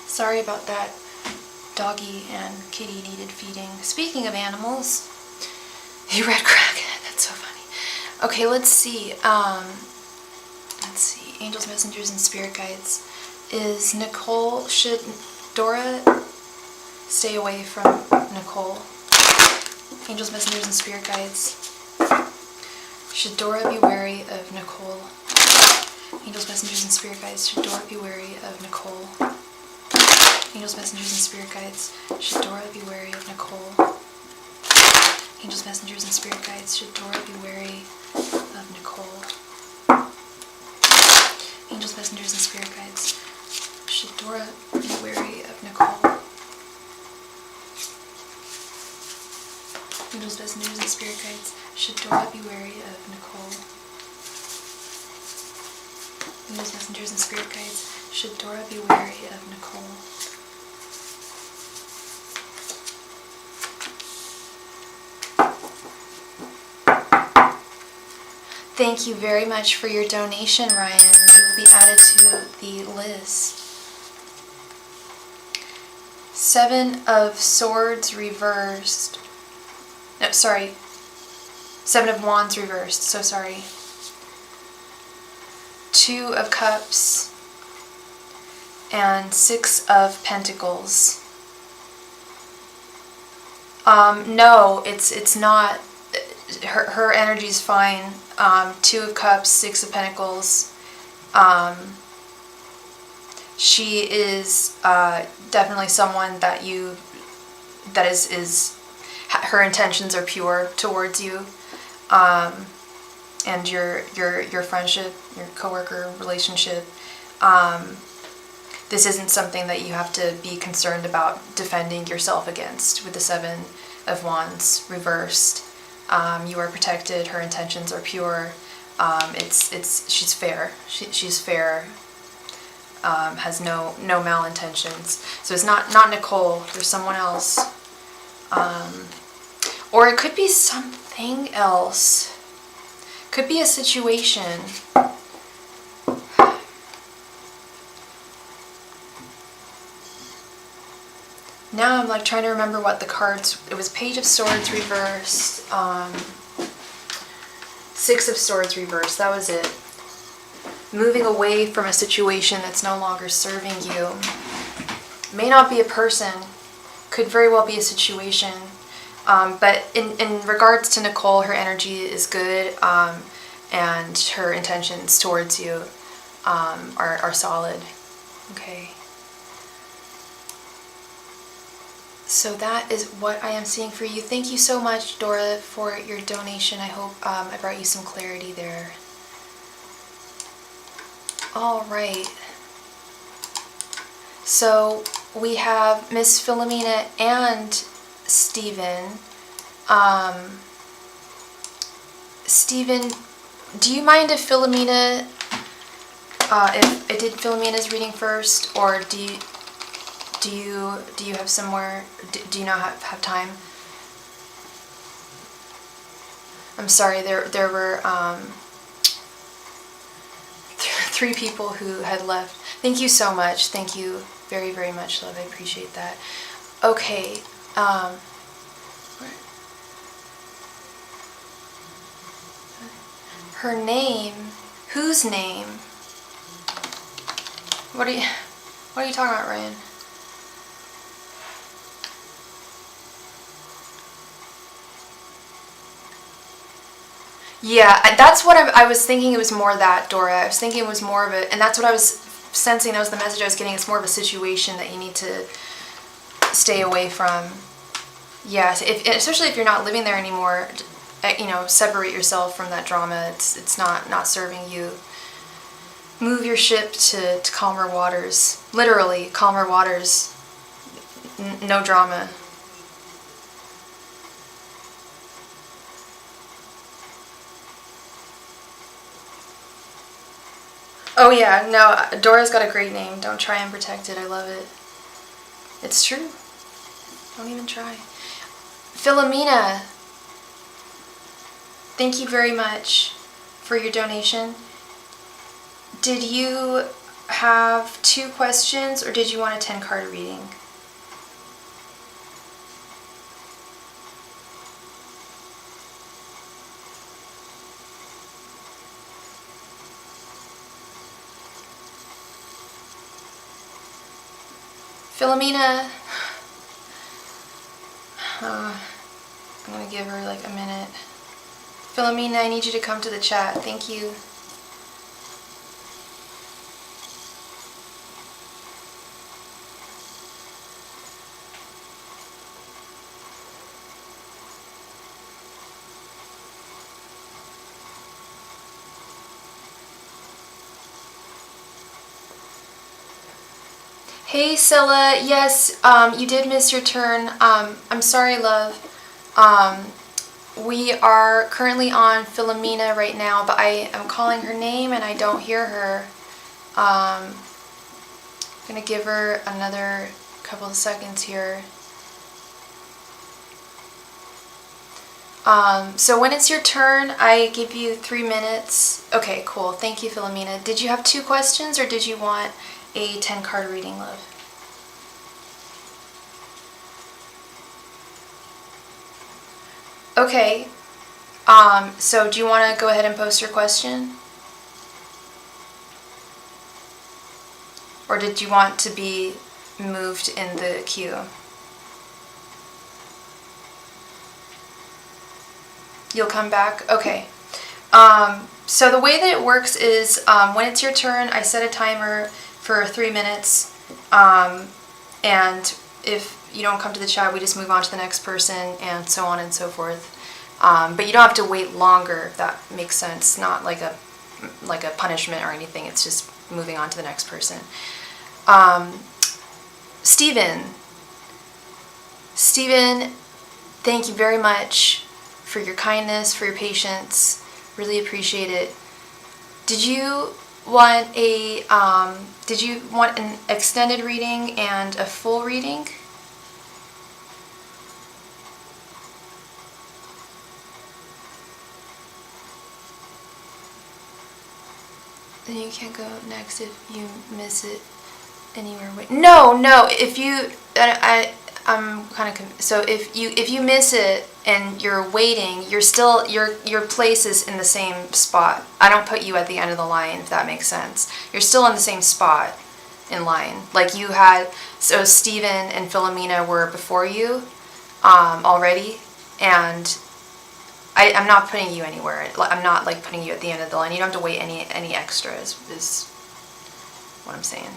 Sorry about that. Doggy and kitty needed feeding. Speaking of animals, you read crackhead. That's so funny. Okay, let's see. Angels, messengers, and spirit guides. Should Dora stay away from Nicole? Angels, messengers, and spirit guides. Should Dora be wary of Nicole? Angels, messengers, and spirit guides. Should Dora be wary of Nicole? Angels, messengers, and spirit guides. Should Dora be wary of Nicole? Angels, messengers, and spirit guides. Should Dora be wary of Nicole? Angels, messengers, and spirit guides. Should Dora be wary of Nicole? Angels, messengers, and spirit guides. Should Dora be wary of Nicole? Angels, messengers, and spirit guides. Should Dora be wary of Nicole? Thank you very much for your donation, Ryan. You will be added to the list. 7 of Swords reversed. No, sorry. 7 of Wands reversed. So sorry. 2 of Cups and 6 of Pentacles. No, it's not. Her energy's fine. 2 of Cups, 6 of Pentacles. She is definitely someone that is her intentions are pure towards you, and your friendship, your coworker relationship. This isn't something that you have to be concerned about defending yourself against with the 7 of Wands reversed. You are protected. Her intentions are pure. She's fair. She's fair. Has no malintentions. So it's not Nicole. There's someone else. Or it could be something else. Could be a situation. Now I'm like trying to remember what the cards. It was Page of Swords reversed. 6 of Swords reversed. That was it. Moving away from a situation that's no longer serving you. May not be a person. Could very well be a situation. But in regards to Nicole, her energy is good, and her intentions towards you are solid. Okay. So that is what I am seeing for you. Thank you so much, Dora, for your donation. I hope I brought you some clarity there. All right. So we have Miss Philomena and Steven. Steven, do you mind if Philomena, if I did Philomena's reading first, or do you have somewhere, do you not have time? I'm sorry, there were 3 people who had left. Thank you so much. Thank you very, very much, love. I appreciate that. Okay. Her name. Whose name? What are you talking about, Ryan? Yeah, that's what I was thinking. It was more that, Dora. I was thinking it was more of a, and that's what I was sensing. That was the message I was getting. It's more of a situation that you need to stay away from. Yeah, especially if you're not living there anymore. Separate yourself from that drama. It's not serving you. Move your ship to calmer waters. Literally, calmer waters. No drama. Oh yeah, no, Dora's got a great name. Don't try and protect it. I love it. It's true. Don't even try. Philomena, thank you very much for your donation. Did you have 2 questions, or did you want a 10-card reading? Philomena, I'm gonna give her like a minute. Philomena, I need you to come to the chat. Thank you. Hey Scylla, yes, you did miss your turn. I'm sorry, love. We are currently on Philomena right now, but I am calling her name and I don't hear her. I'm gonna give her another couple of seconds here. So when it's your turn, I give you 3 minutes. Okay, cool. Thank you, Philomena. Did you have 2 questions, or did you want a 10-card reading, love? Okay. So do you want to go ahead and post your question? Or did you want to be moved in the queue? You'll come back? Okay. So the way that it works is when it's your turn, I set a timer for 3 minutes. And if you don't come to the chat, we just move on to the next person, and so on and so forth. But you don't have to wait longer, if that makes sense. Not like a punishment or anything. It's just moving on to the next person. Steven, thank you very much for your kindness, for your patience. Really appreciate it. Did you want an extended reading and a full reading? Then you can't go next if you miss it anywhere. No. If you, I'm kind of so if you miss it and you're waiting, you're still your place is in the same spot. I don't put you at the end of the line, if that makes sense. You're still in the same spot in line. Like you had, so Stephen and Philomena were before you already, and I'm not putting you anywhere. I'm not like putting you at the end of the line. You don't have to wait any extras. Is what I'm saying.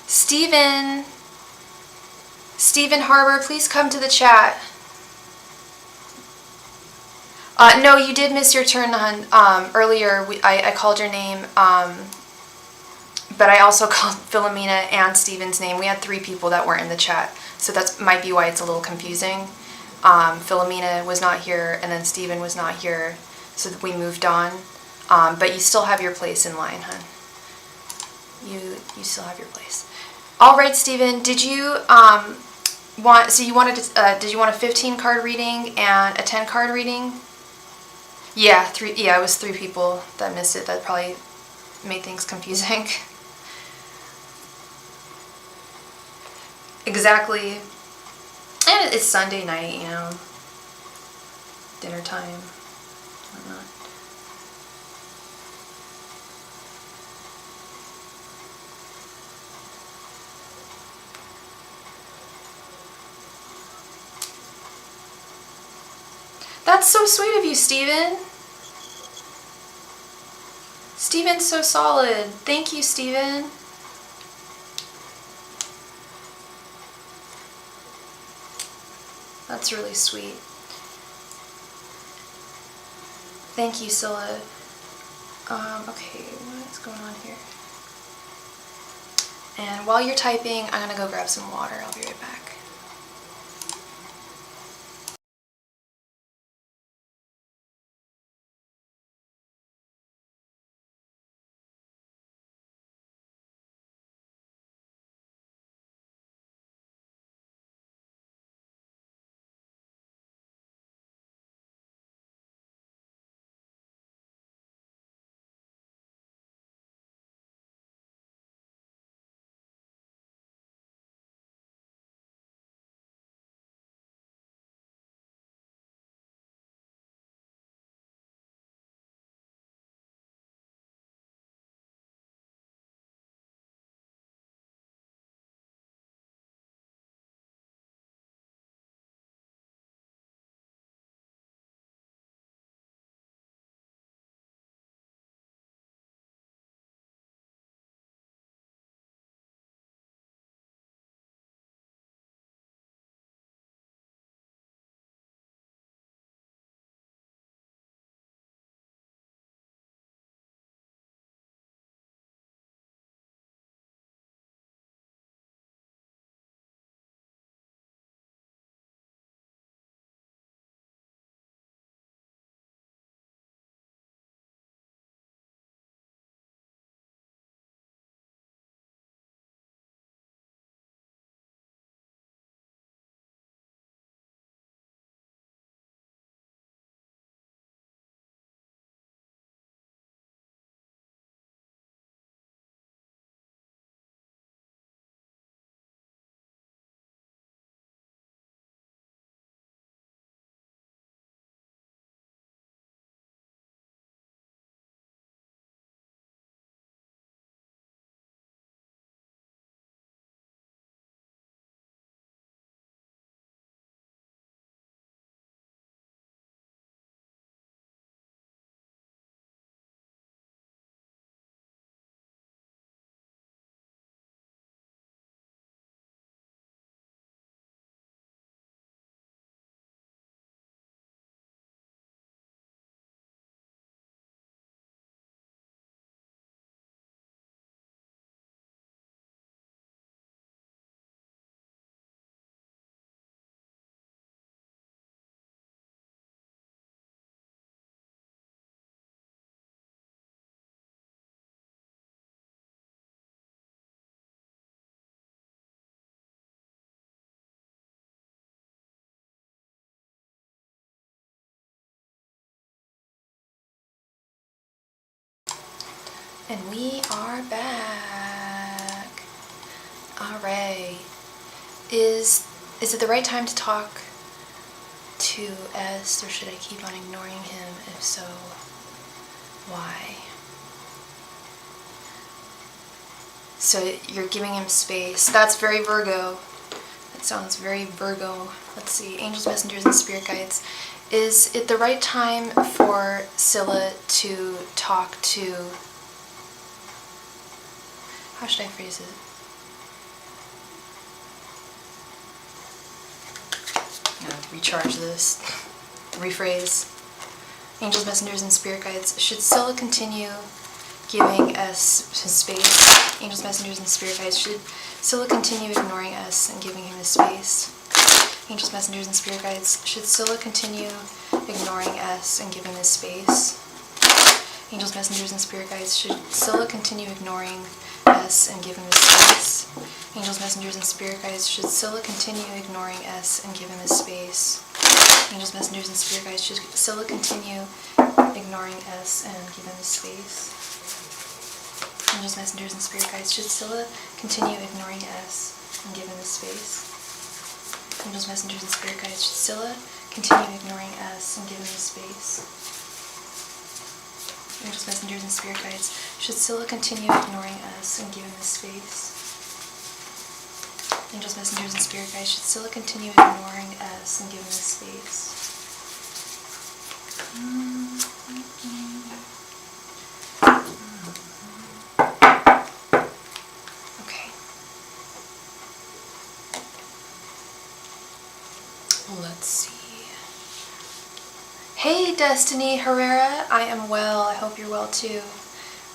Stephen Harbor, please come to the chat. No, you did miss your turn, hon. Earlier, I called your name, but I also called Philomena and Stephen's name. We had 3 people that weren't in the chat, so that might be why it's a little confusing. Philomena was not here, and then Stephen was not here, so we moved on. But you still have your place in line, hon. You still have your place. All right, Stephen. Did you want? So you wanted to? Did you want a 15-card reading and a 10-card reading? Yeah, 3. Yeah, it was 3 people that missed it. That probably made things confusing. Exactly. And it's Sunday night, you know. Dinner time. Whatnot. That's so sweet of you, Steven. Steven's so solid. Thank you, Steven. That's really sweet. Thank you, Scylla. Okay, what is going on here? And while you're typing, I'm gonna go grab some water. I'll be right back. And we are back. Alright. Is it the right time to talk to S, or should I keep on ignoring him? If so, why? So you're giving him space. That's very Virgo. That sounds very Virgo. Let's see. Angels, messengers, and spirit guides. Is it the right time for Scylla to talk to... How should I phrase it? I'm gonna recharge this. Rephrase. Angels, messengers, and spirit guides. Should Scylla continue giving us his space? Angels, messengers, and spirit guides. Should Scylla continue ignoring us and giving him his space? Angels, messengers, and spirit guides. Should Scylla continue ignoring us and giving his space? Angels, messengers, and spirit guides. Should Scylla continue ignoring us and give him his space? Angels, messengers, and spirit guides. Should Scylla continue ignoring us and give him his space? Angels, messengers, and spirit guides. Should Scylla continue ignoring us and give him his space? Angels, messengers, and spirit guides. Should Scylla continue ignoring us and give him his space? Angels, messengers, and spirit guides. Should Scylla continue ignoring us and give him his space? Angels, messengers, and spirit guides. Should Scylla continue ignoring us and give him his space? Angels, messengers, and spirit guides. Should Scylla continue ignoring us and give him his space? Okay. Let's see. Hey Destiny Herrera, I am well. I hope you're well too.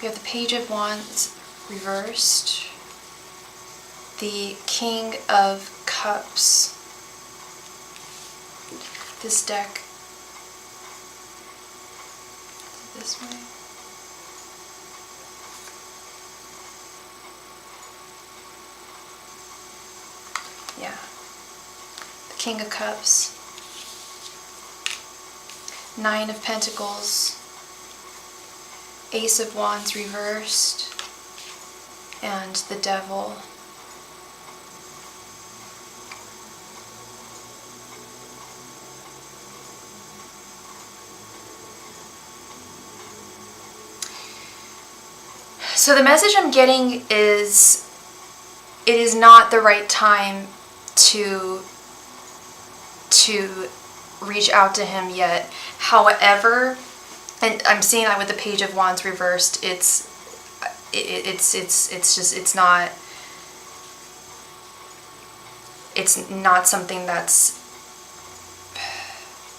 We have the Page of Wands reversed, the King of Cups. This deck, this way. Yeah. The King of Cups. Nine of Pentacles, Ace of Wands reversed, and the Devil. So the message I'm getting is, it is not the right time to reach out to him yet. However, and I'm seeing that with the Page of Wands reversed, it's not something that's,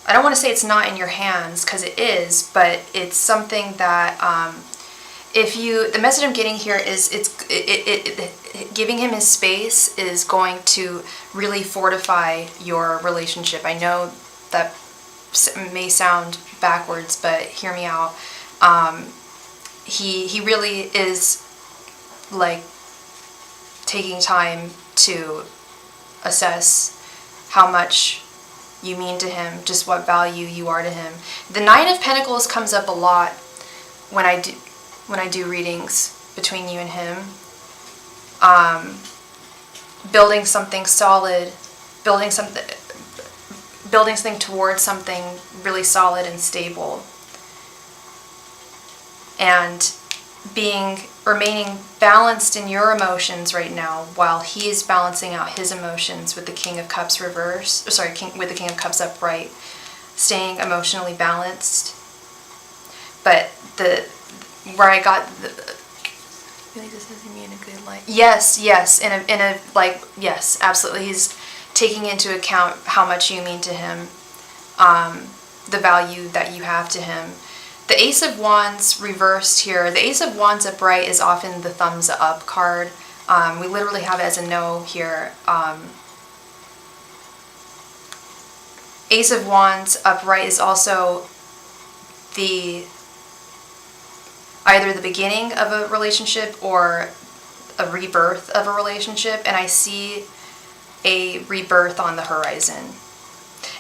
I don't want to say it's not in your hands, because it is, but it's something that the message I'm getting here is giving him his space is going to really fortify your relationship. I know that may sound backwards, but hear me out. He really is like taking time to assess how much you mean to him, just what value you are to him. The Nine of Pentacles comes up a lot when I do readings between you and him. Building something solid, building something towards something really solid and stable, and remaining balanced in your emotions right now while he is balancing out his emotions with the King of Cups reverse, with the King of Cups upright, staying emotionally balanced. But where I got the, I feel like this doesn't mean a good light. Yes, yes, absolutely. He's taking into account how much you mean to him, the value that you have to him. The Ace of Wands reversed here. The Ace of Wands upright is often the thumbs up card. We literally have it as a no here. Ace of Wands upright is also either the beginning of a relationship or a rebirth of a relationship, and I see a rebirth on the horizon.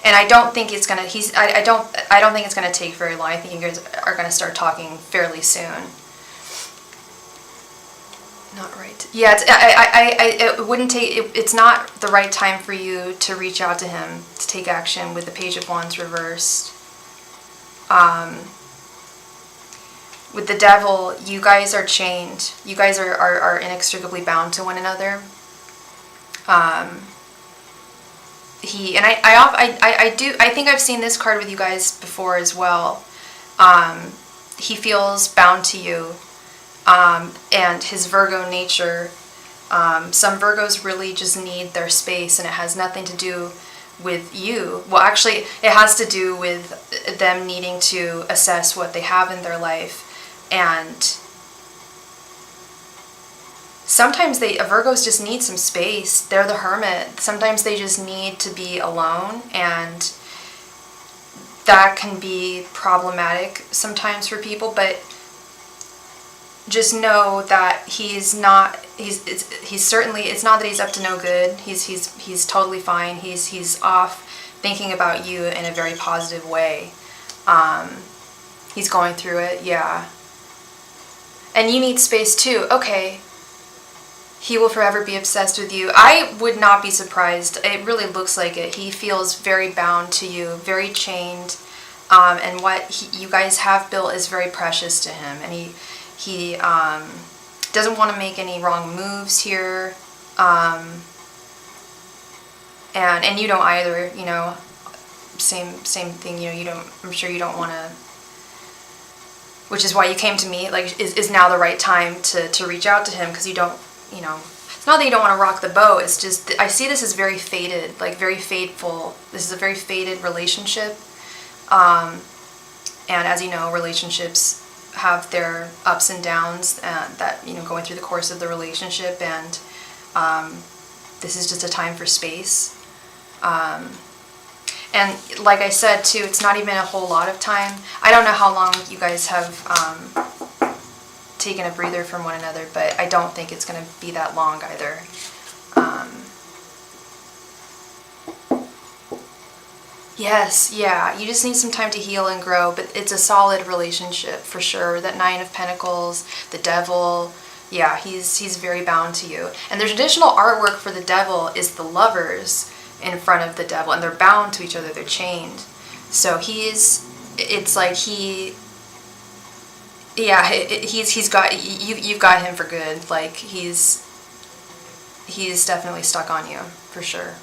And I don't think it's gonna. I don't think it's gonna take very long. I think you guys are gonna start talking fairly soon. Not right. Yeah, it wouldn't take, it's not the right time for you to reach out to him, to take action with the Page of Wands reversed. With the Devil, you guys are chained. You guys are inextricably bound to one another. I think I've seen this card with you guys before as well. He feels bound to you, and his Virgo nature. Some Virgos really just need their space, and it has nothing to do with you. Well, actually, it has to do with them needing to assess what they have in their life. And sometimes Virgos just need some space. They're the hermit. Sometimes they just need to be alone, and that can be problematic sometimes for people, but just know that he's certainly, it's not that he's up to no good. He's totally fine. He's off thinking about you in a very positive way. He's going through it, yeah. And you need space too. Okay. He will forever be obsessed with you. I would not be surprised. It really looks like it. He feels very bound to you, very chained. And what you guys have built is very precious to him. And he doesn't want to make any wrong moves here. And you don't either, you know. Same thing, you know, you don't, I'm sure you don't want to, which is why you came to me, like, is now the right time to reach out to him, because you don't, you know, it's not that you don't want to rock the boat, it's just, I see this as very fated, like very fateful. This is a very fated relationship. And as you know, relationships have their ups and downs that, you know, going through the course of the relationship, and this is just a time for space. And like I said too, it's not even a whole lot of time. I don't know how long you guys have taken a breather from one another, but I don't think it's going to be that long either. Yes, yeah, you just need some time to heal and grow, but it's a solid relationship for sure. That Nine of Pentacles, the Devil, yeah, he's very bound to you. And the traditional artwork for the Devil is the Lovers in front of the Devil, and they're bound to each other, they're chained. So it's like he's got, you've got him for good. Like he's definitely stuck on you, for sure.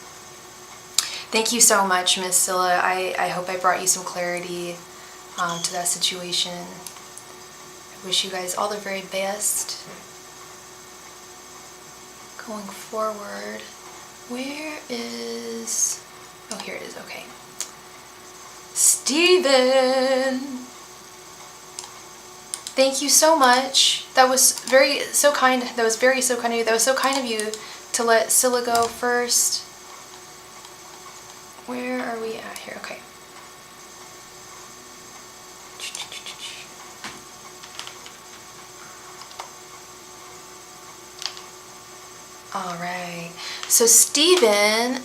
Thank you so much, Miss Scylla. I hope I brought you some clarity to that situation. I wish you guys all the very best going forward. Where is... Oh, here it is. Okay. Steven! Thank you so much. That was so kind of you. That was so kind of you to let Scylla go first. Where are we at here? Okay. All right. So Steven,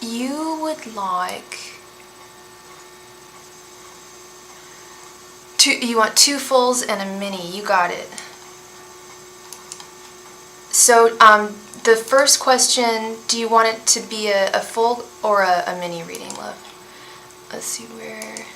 you would like you want 2 fulls and a mini. You got it. So the first question, do you want it to be a full or a mini reading, love? Let's see where...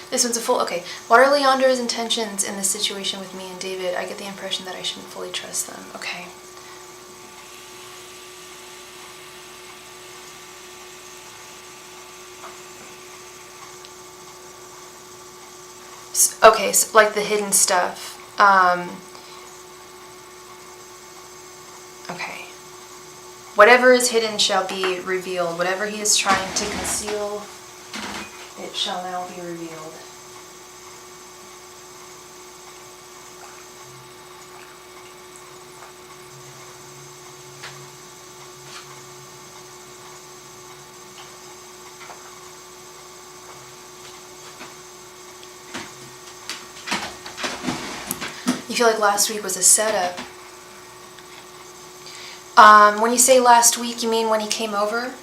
This one's a full... Okay. What are Leandra's intentions in this situation with me and David? I get the impression that I shouldn't fully trust them. Okay. Okay, so like the hidden stuff. Okay. Whatever is hidden shall be revealed. Whatever he is trying to conceal, it shall now be revealed. You feel like last week was a setup. When you say last week, you mean when he came over?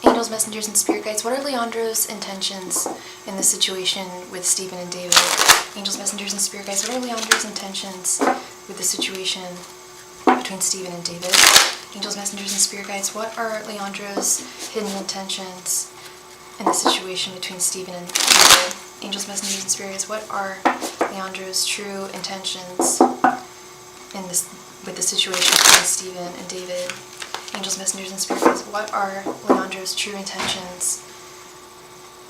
Angels, messengers, and spirit guides, what are Leandro's intentions in this situation with Stephen and David? Angels, messengers, and spirit guides, what are Leandro's intentions with the situation between Stephen and David? Angels, messengers, and spirit guides, what are Leandro's hidden intentions in the situation between Stephen and David? Angels, messengers, and spirit guides, what are Leandro's true intentions in this with the situation between Stephen and David? Angels, messengers, and spirit guides, what are Leandro's true intentions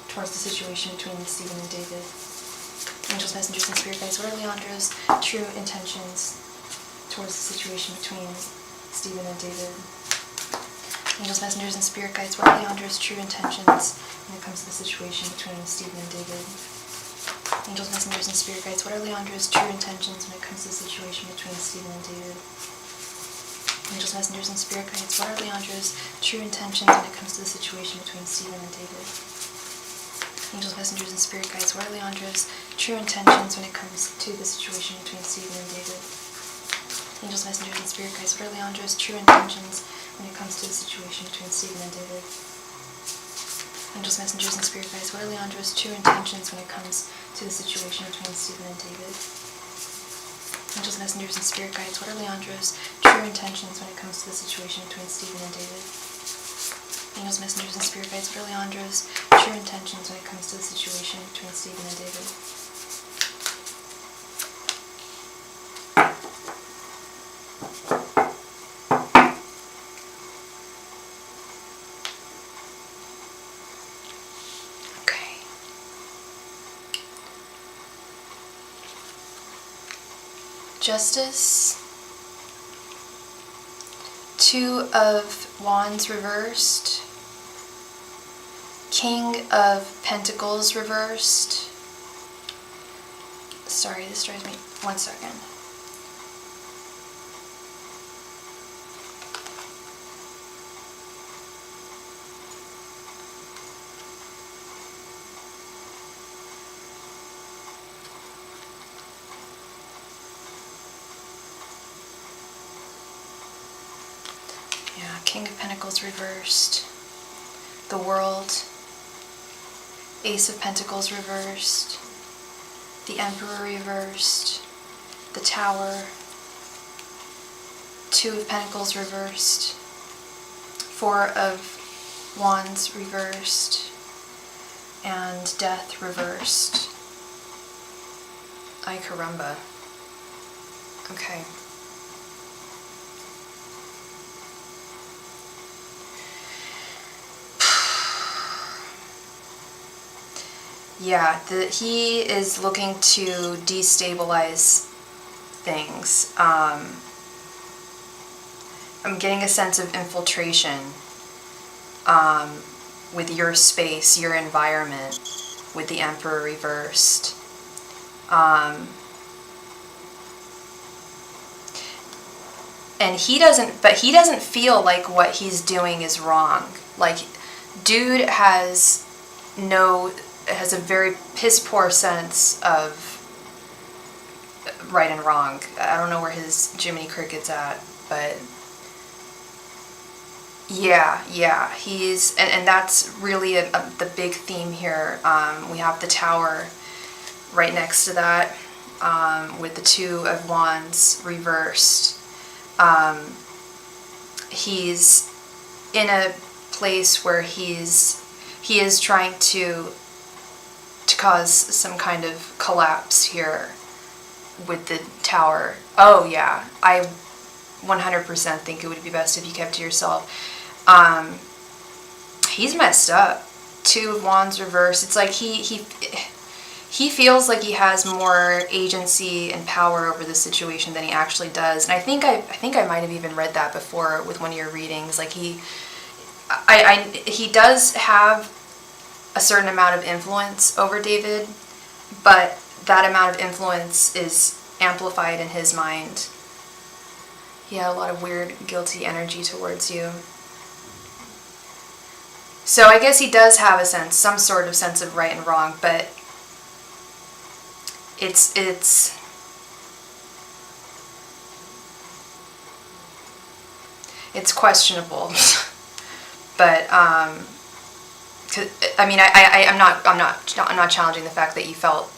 towards the situation between Stephen and David? Angels, messengers, and spirit guides, what are Leandro's true intentions towards the situation between Stephen and David? Angels, messengers, and spirit guides, what are Leandro's true intentions when it comes to the situation between Stephen and David? Angels, messengers, and spirit guides, what are Leandro's true intentions when it comes to the situation between Stephen and David? Angels, messengers, and spirit guides, what are Leandro's true intentions when it comes to the situation between Stephen and David? Angels, messengers, and spirit guides, what are Leandro's true intentions when it comes to the situation between Stephen and David? Angels, messengers, and spirit guides, what are Leandro's true intentions when it comes to the situation between Stephen and David? Angels, messengers, and spirit guides, what are Leandro's true intentions when it comes to the situation between Stephen and David? Angels, messengers, and spirit guides, what are Leandro's true intentions when it comes to the situation between Stephen and David? Angels, messengers, and spirit guides, what are Leandro's true intentions when it comes to the situation between Stephen and David? Okay. Justice, Two of Wands reversed, King of Pentacles reversed. Sorry, this drives me. 1 second. Yeah, King of Pentacles reversed, the World, Ace of Pentacles reversed, the Emperor reversed, the Tower, Two of Pentacles reversed, Four of Wands reversed, and Death reversed. Ay caramba. Okay. Yeah, he is looking to destabilize things. I'm getting a sense of infiltration with your space, your environment, with the Emperor reversed. And he doesn't feel like what he's doing is wrong. Like, dude has a very piss poor sense of right and wrong. I don't know where his Jiminy Cricket's at, but yeah, he's, and that's really the big theme here. We have the Tower right next to that, with the Two of Wands reversed. He's in a place where he is trying to cause some kind of collapse here with the Tower. Oh yeah, I 100% think it would be best if you kept to yourself. He's messed up. Two of Wands reversed. It's like he feels like he has more agency and power over the situation than he actually does. And I think I might have even read that before with one of your readings. Like he does have a certain amount of influence over David, but that amount of influence is amplified in his mind. He had a lot of weird, guilty energy towards you. So I guess he does have a sense, some sort of sense of right and wrong, but it's questionable. But I mean, I'm not challenging the fact that you felt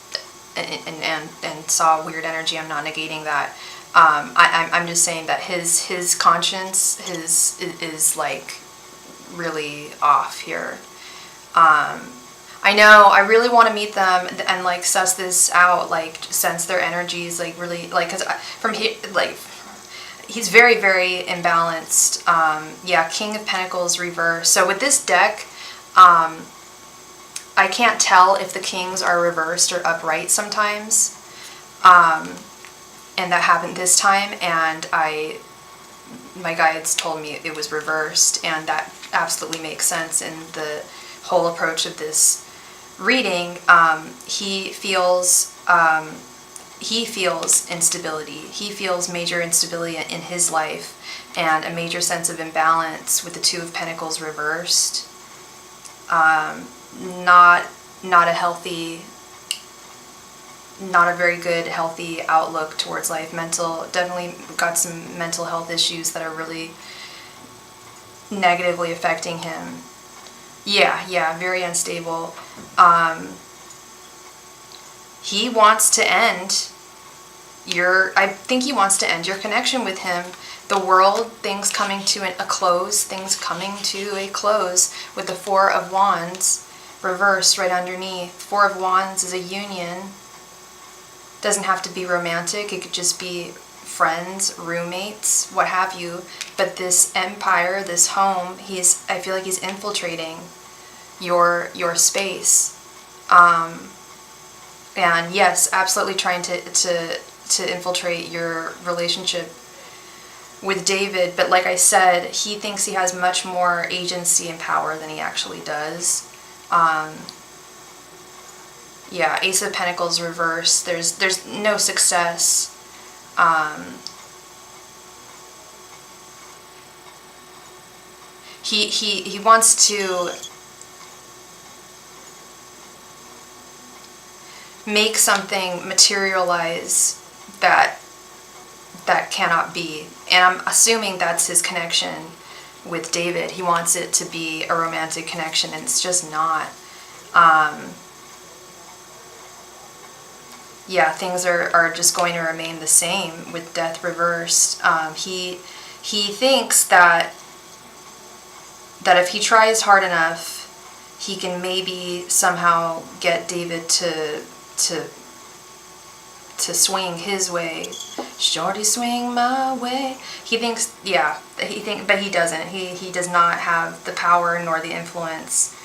and saw weird energy. I'm not negating that. I'm just saying that his conscience is like really off here. I know I really want to meet them and like suss this out, like sense their energies, like really, like, because from here, like, he's very, very imbalanced. Yeah, King of Pentacles reverse. So with this deck, I can't tell if the kings are reversed or upright sometimes. And that happened this time, and my guides told me it was reversed, and that absolutely makes sense in the whole approach of this reading. He feels instability. He feels major instability in his life and a major sense of imbalance with the Two of Pentacles reversed. Not a healthy, not a very good healthy outlook towards life. Definitely got some mental health issues that are really negatively affecting him. Yeah, very unstable. He wants to end I think he wants to end your connection with him. The world, things coming to a close with the Four of Wands reversed right underneath. Four of Wands is a union. Doesn't have to be romantic. It could just be friends, roommates, what have you. But this empire, this home, I feel like he's infiltrating your space. And yes, absolutely trying to infiltrate your relationship with David. But like I said, he thinks he has much more agency and power than he actually does. Yeah, Ace of Pentacles reversed. There's no success. He wants to make something materialize that cannot be. And I'm assuming that's his connection with David. He wants it to be a romantic connection, and it's just not. Yeah, things are just going to remain the same with Death reversed. He thinks that if he tries hard enough, he can maybe somehow get David to swing his way. Shorty, swing my way. He thinks, but he doesn't. He does not have the power nor the influence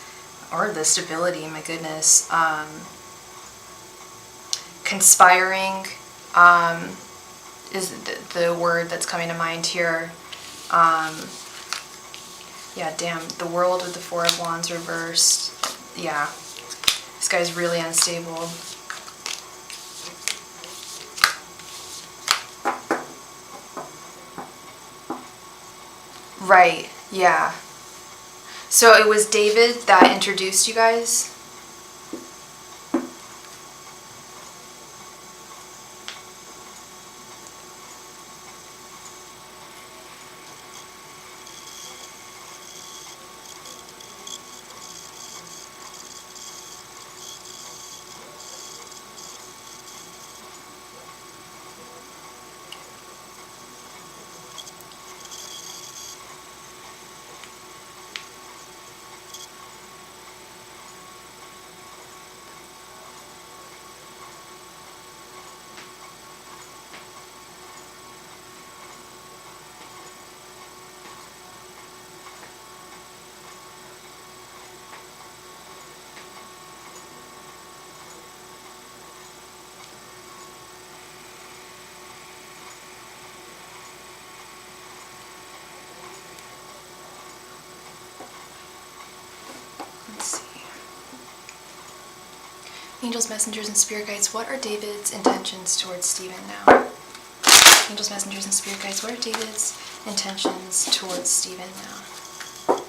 or the stability. My goodness. Conspiring is the word that's coming to mind here. Yeah, damn, the World with the Four of Wands reversed. Yeah, this guy's really unstable. Right, yeah. So it was David that introduced you guys? Angels, messengers, and spirit guides, what are David's intentions towards Stephen now? Angels, messengers, and spirit guides, what are David's intentions towards Stephen now?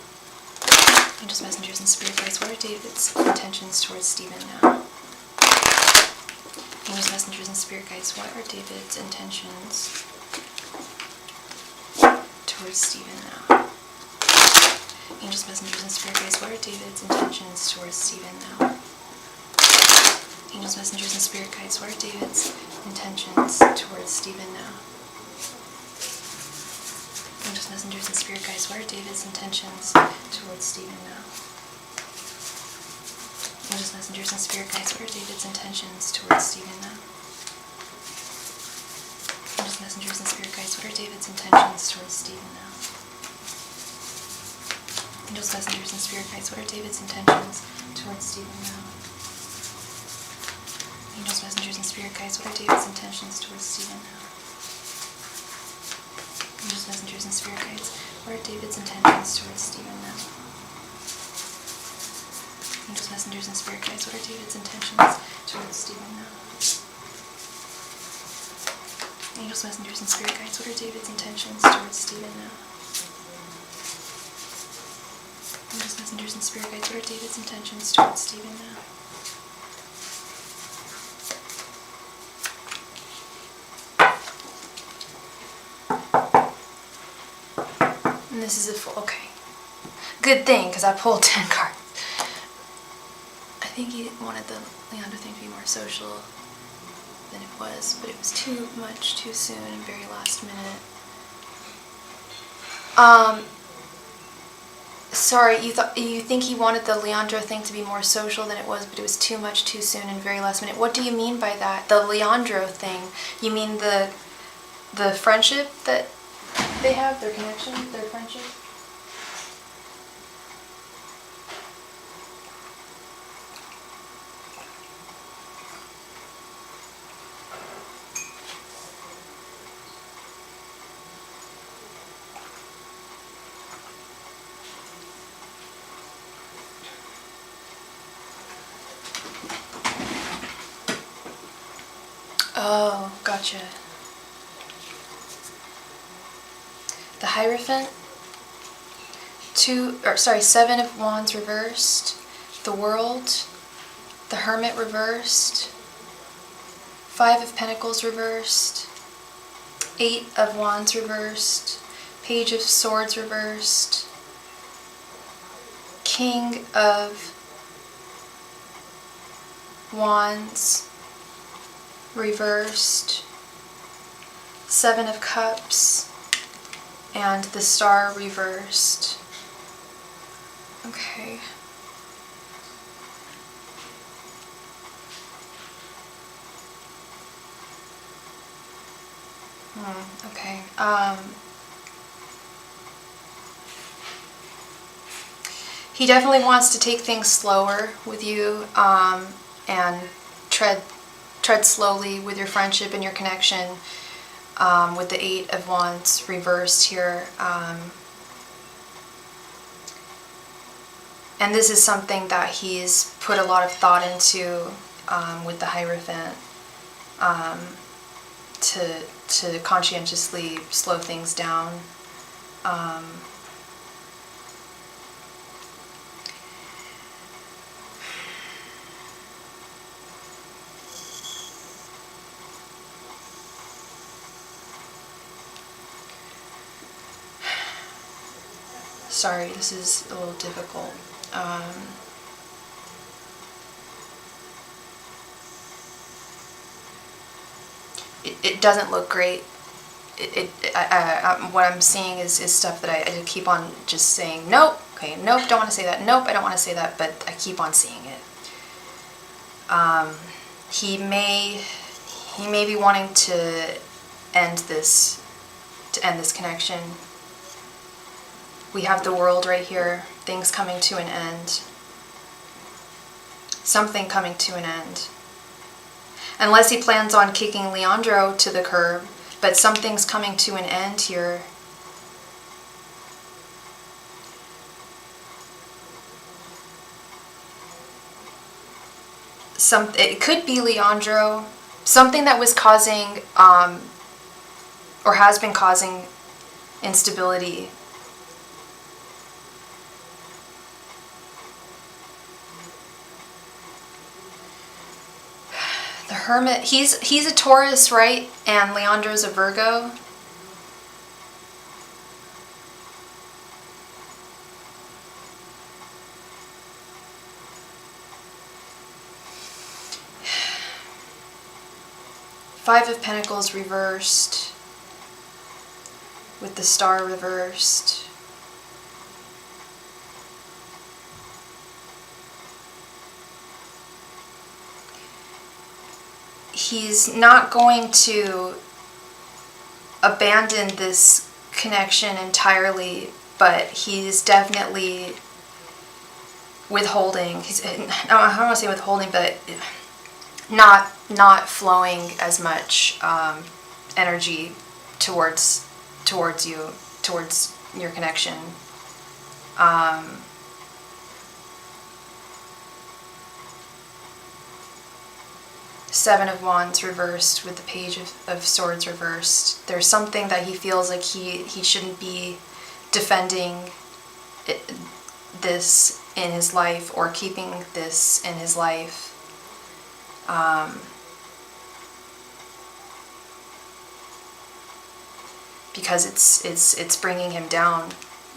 Angels, messengers, and spirit guides, what are David's intentions towards Stephen now? Angels, messengers, and spirit guides, what are David's intentions towards Stephen now? Angels, messengers, and spirit guides, what are David's intentions towards Stephen now? Angels, messengers, and spirit guides, what are David's intentions towards Stephen now? Angels, messengers, and spirit guides, what are David's intentions towards Stephen now? Angels, messengers, and spirit guides, what are David's intentions towards Stephen now? Angels, messengers, and spirit guides, what are David's intentions towards Stephen now? Angels, messengers, and spirit guides, what are David's intentions towards Stephen now? Angels, messengers, and spirit guides, what are David's intentions towards Stephen now? Angels, messengers, and spirit guides, what are David's intentions towards Stephen now? Angels, messengers, and spirit guides, what are David's intentions towards Stephen now? Angels, messengers, and spirit guides, what are David's intentions towards Stephen now? Angels, messengers, and spirit guides, what are David's intentions towards Stephen now? And this is a full, okay. Good thing, because I pulled 10 cards. I think he wanted the Leandro thing to be more social than it was, but it was too much, too soon, and very last minute. Sorry, you think he wanted the Leandro thing to be more social than it was, but it was too much, too soon, and very last minute. What do you mean by that? The Leandro thing? You mean the friendship that they have, their connection, their friendship? Oh, gotcha. The Hierophant, 7 of Wands reversed, the World, the Hermit reversed, 5 of Pentacles reversed, 8 of Wands reversed, Page of Swords reversed, King of Wands reversed, 7 of Cups, and the Star reversed. Okay. Okay. He definitely wants to take things slower with you, and tread slowly with your friendship and your connection, with the 8 of Wands reversed here. And this is something that he's put a lot of thought into, with the Hierophant, to conscientiously slow things down. Sorry, this is a little difficult. It doesn't look great. What I'm seeing is stuff that I keep on just saying, nope, okay, nope, don't want to say that, nope, I don't want to say that, but I keep on seeing it. He may be wanting to end this connection. We have the World right here, things coming to an end. Something coming to an end. Unless he plans on kicking Leandro to the curb, but something's coming to an end here. It could be Leandro, something that was causing, or has been causing instability. The Hermit, he's a Taurus, right? And Leandro's a Virgo. Five of Pentacles reversed, with the Star reversed. He's not going to abandon this connection entirely, but he's definitely withholding. I don't want to say withholding, but not flowing as much energy towards you, towards your connection. Seven of Wands reversed with the Page of Swords reversed. There's something that he feels like he shouldn't be defending this in his life, or keeping this in his life. Because it's bringing him down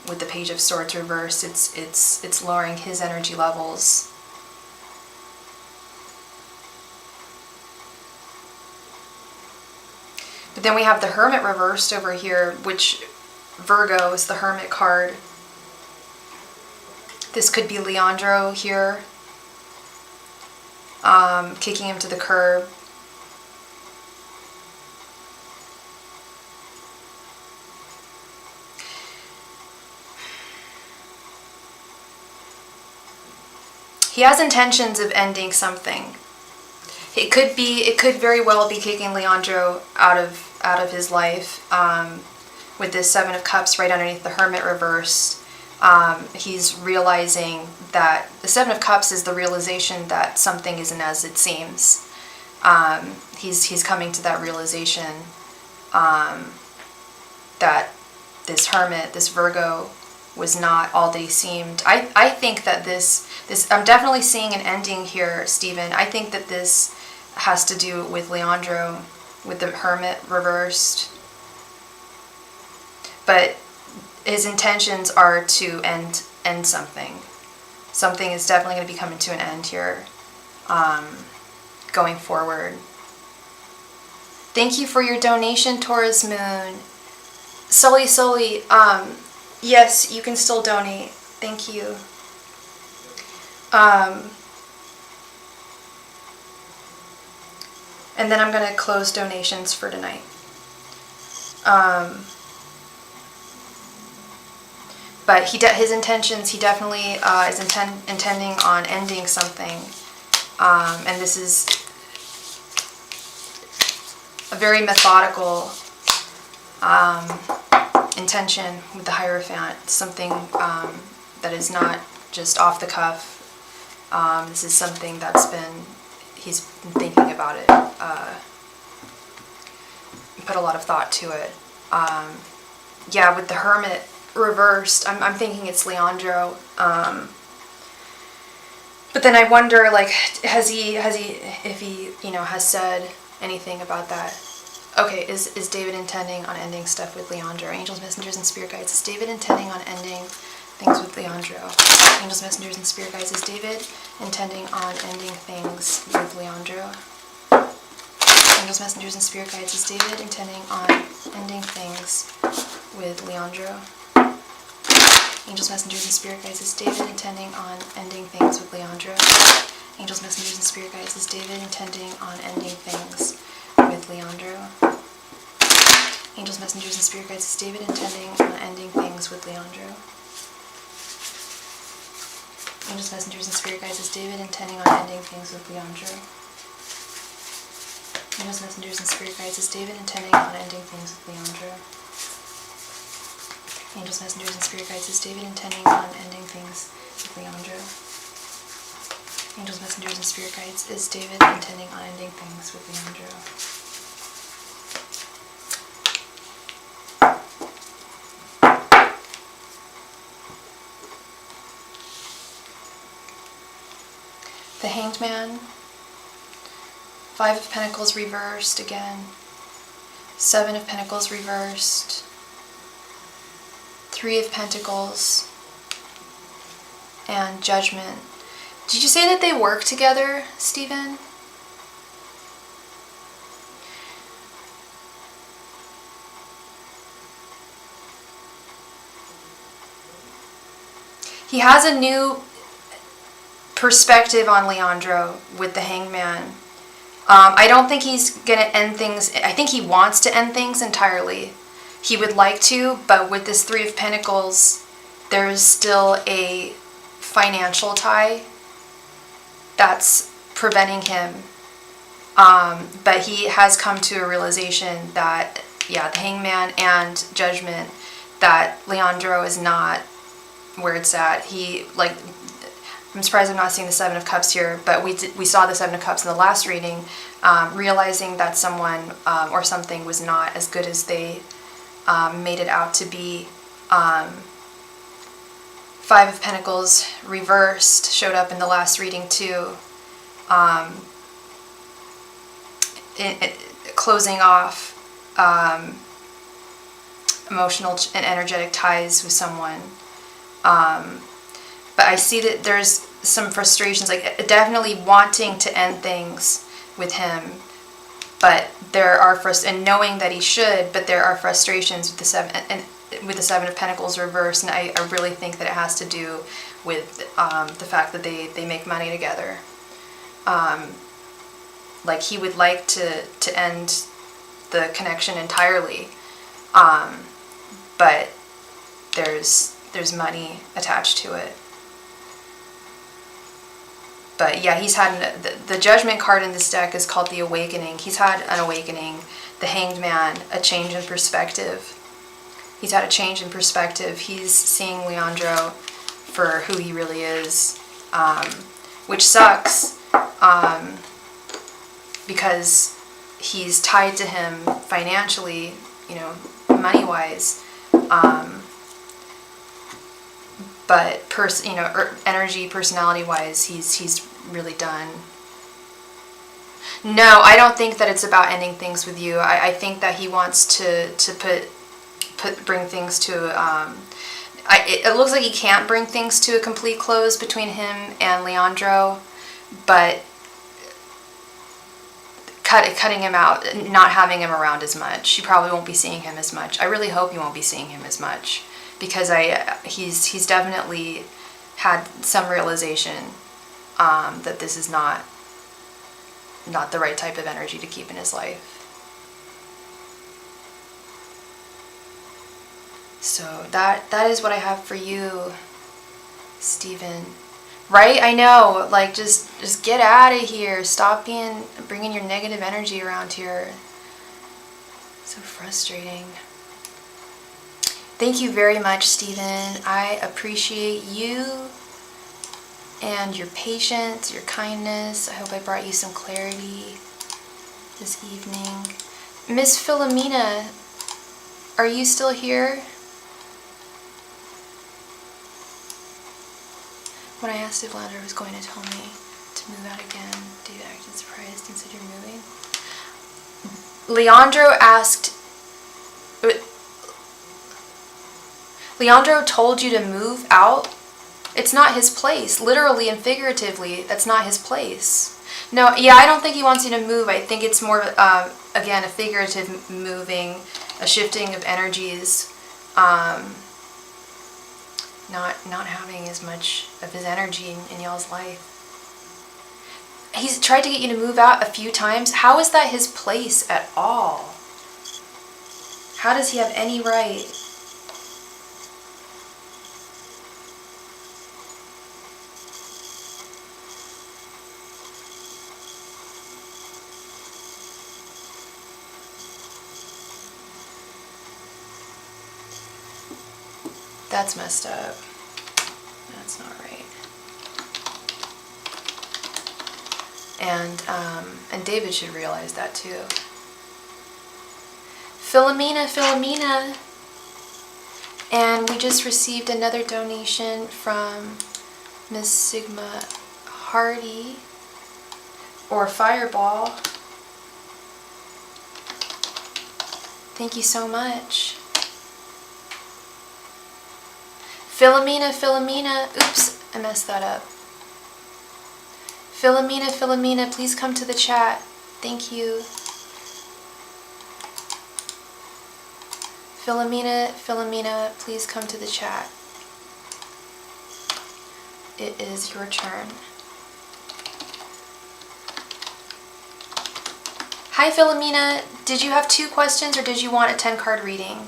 with the Page of Swords reversed. It's lowering his energy levels. But then we have the Hermit reversed over here, which Virgo is the Hermit card. This could be Leandro here, kicking him to the curb. He has intentions of ending something. It could very well be kicking Leandro out of his life, with this Seven of Cups right underneath the Hermit reversed. He's realizing that the Seven of Cups is the realization that something isn't as it seems. He's coming to that realization that this Hermit, this Virgo, was not all that he seemed. I think that this I'm definitely seeing an ending here, Stephen. I think that this has to do with Leandro, with the Hermit reversed. But his intentions are to end something. Something is definitely going to be coming to an end here, going forward. Thank you for your donation, Taurus Moon. Sully, yes, you can still donate. Thank you. And then I'm going to close donations for tonight. But his intentions, he definitely is intending on ending something. And this is a very methodical intention with the Hierophant. Something that is not just off the cuff. This is something he's been thinking about it. Put a lot of thought to it. Yeah, with the Hermit reversed, I'm thinking it's Leandro. But then I wonder, like, if he has said anything about that. Okay, is David intending on ending stuff with Leandro? Angels, messengers, and spirit guides. Is David intending on ending things with Leandro? Angels, messengers, and spirit guides. Is David intending on ending things with Leandro? Angels, messengers, and spirit guides. Is David intending on ending things with Leandro? Angels, messengers, and spirit guides. Is David intending on ending things with Leandro? Angels, messengers, and spirit guides. Is David intending on ending things with Leandro? Angels, messengers, and spirit guides. Is David intending on ending things with Leandro? Angels, messengers, and spirit guides. Is David intending on ending things with Leandro? Angels, messengers, and spirit guides. Is David intending on ending things with Leandro? Angels, messengers, and spirit guides. Is David intending on ending things with Leandro? Angels, messengers, and spirit guides. Is David intending on ending things with Leandro? The Hanged Man, Five of Pentacles reversed again. Seven of Pentacles reversed. Three of Pentacles. And Judgment. Did you say that they work together, Stephen? He has a new perspective on Leandro with the Hangman. I don't think he's going to end things. I think he wants to end things entirely. He would like to, but with this Three of Pentacles, there's still a financial tie that's preventing him. But he has come to a realization that, yeah, the Hangman and Judgment, that Leandro is not where it's at. I'm surprised I'm not seeing the Seven of Cups here, but we saw the Seven of Cups in the last reading, realizing that someone or something was not as good as they made it out to be. Five of Pentacles reversed showed up in the last reading too. Closing off emotional and energetic ties with someone. But I see that there's some frustrations, like definitely wanting to end things with him, but there are and knowing that he should, but there are frustrations with the Seven of Pentacles reversed, and I really think that it has to do with the fact that they make money together. Like he would like to end the connection entirely, but there's money attached to it. But yeah, he's had the Judgment card in this deck is called the Awakening. He's had an awakening. The Hanged Man, a change in perspective. He's had a change in perspective. He's seeing Leandro for who he really is, which sucks, because he's tied to him financially, money-wise. But energy, personality-wise, he's really done. No, I don't think that it's about ending things with you. I think that he wants to bring things to. It looks like he can't bring things to a complete close between him and Leandro, but cutting him out, not having him around as much. You probably won't be seeing him as much. I really hope you won't be seeing him as much, because he's definitely had some realization that this is not the right type of energy to keep in his life. So that is what I have for you, Stephen. Right? I know. Like, just get out of here. Stop bringing your negative energy around here. So frustrating. Thank you very much, Stephen. I appreciate you and your patience, your kindness. I hope I brought you some clarity this evening. Miss Philomena, are you still here? When I asked if Leandro was going to tell me to move out again, David acted surprised and said, "You're moving?" Leandro told you to move out? It's not his place. Literally and figuratively, that's not his place. No, yeah, I don't think he wants you to move. I think it's more, again, a figurative moving, a shifting of energies, not having as much of his energy in y'all's life. He's tried to get you to move out a few times. How is that his place at all? How does he have any right? That's messed up. That's not right. And David should realize that too. Philomena. And we just received another donation from Miss Sigma Hardy, or Fireball. Thank you so much. Philomena, oops, I messed that up. Philomena, please come to the chat. Thank you. Philomena, please come to the chat. It is your turn. Hi Philomena, did you have 2 questions or did you want a 10-card reading?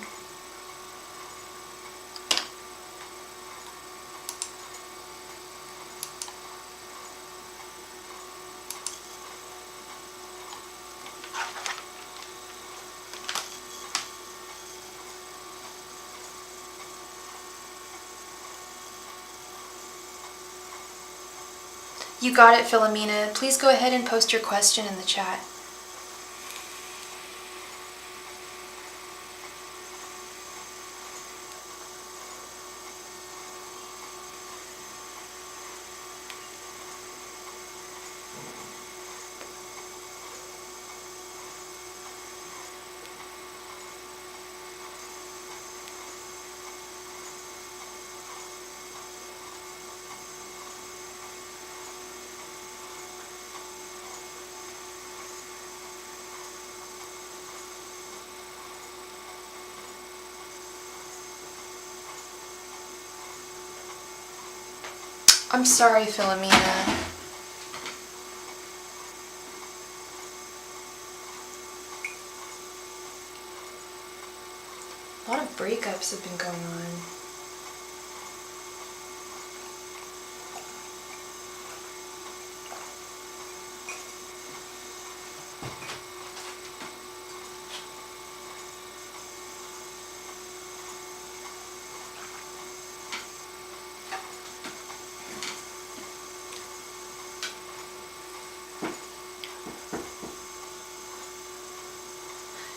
You got it, Philomena. Please go ahead and post your question in the chat. I'm sorry, Philomena. A lot of breakups have been going on.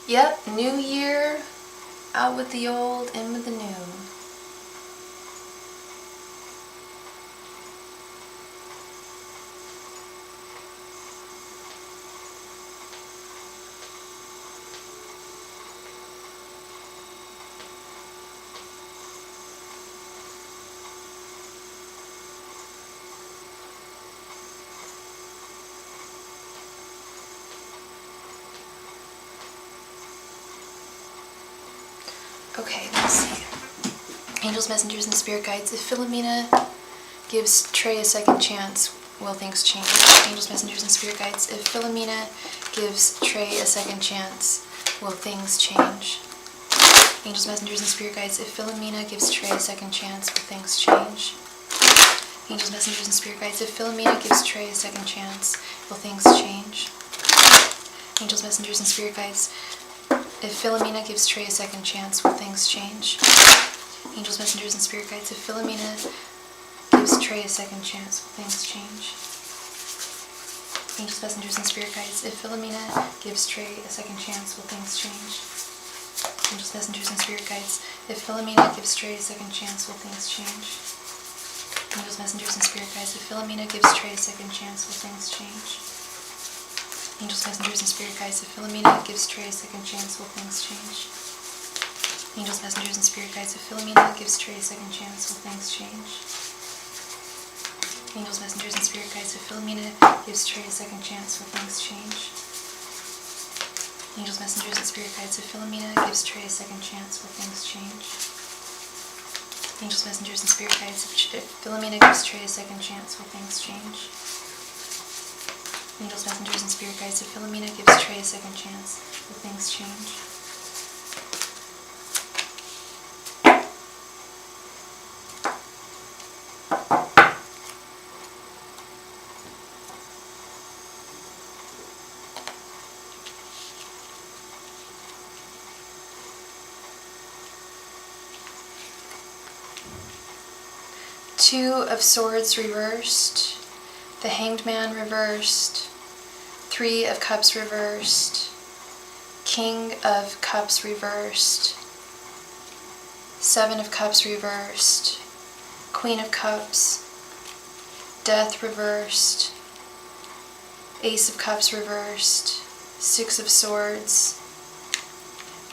Yep, new year, out with the old, in with the new. Okay, let's see. Angels, messengers, and spirit guides. If Philomena gives Trey a second chance, will things change? Angels, messengers, and spirit guides. If Philomena gives Trey a second chance, will things change? Angels, messengers, and spirit guides. If Philomena gives Trey a second chance, will things change? Angels, messengers, and spirit guides. If Philomena gives Trey a second chance, will things change? Angels, messengers, and spirit guides. If Philomena gives Trey a second chance, will things change? Angels, messengers, and spirit guides. If Philomena gives Trey a second chance, will things change? Angels, messengers, and spirit guides. If Philomena gives Trey a second chance, will things change? Angels, messengers, and spirit guides. If Philomena gives Trey a second chance, will things change? Angels, messengers, and spirit guides. If Philomena gives Trey a second chance, will things change? Angels, messengers, and spirit guides. If Philomena gives Trey a second chance, will things change? Angels, messengers, and spirit guides. If Philomena gives Trey a second chance, will things change? Angels, messengers, and spirit guides. If Philomena gives Trey a second chance, will things change? Angels, messengers, and spirit guides. If Philomena gives Trey a second chance, will things change? Angels, messengers, and spirit guides. If Philomena gives Trey a second chance, will things change? Angels, messengers, and spirit guides. If Philomena gives Trey a second chance, will things change? 2 of Swords reversed, the Hanged Man reversed, 3 of Cups reversed, King of Cups reversed, 7 of Cups reversed, Queen of Cups, Death reversed, Ace of Cups reversed, 6 of Swords,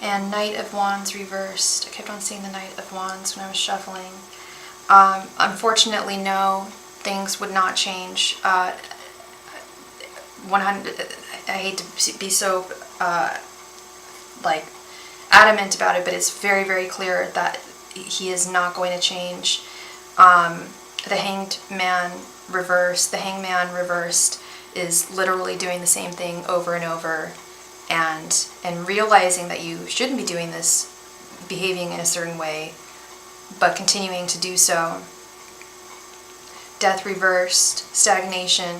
And Knight of Wands reversed. I kept on seeing the Knight of Wands when I was shuffling. Unfortunately, no, things would not change. 100. I hate to be so like adamant about it, but it's very, very clear that he is not going to change. The Hanged Man reversed. The Hangman reversed is literally doing the same thing over and over, and realizing that you shouldn't be doing this, behaving in a certain way, but continuing to do so. Death reversed, stagnation,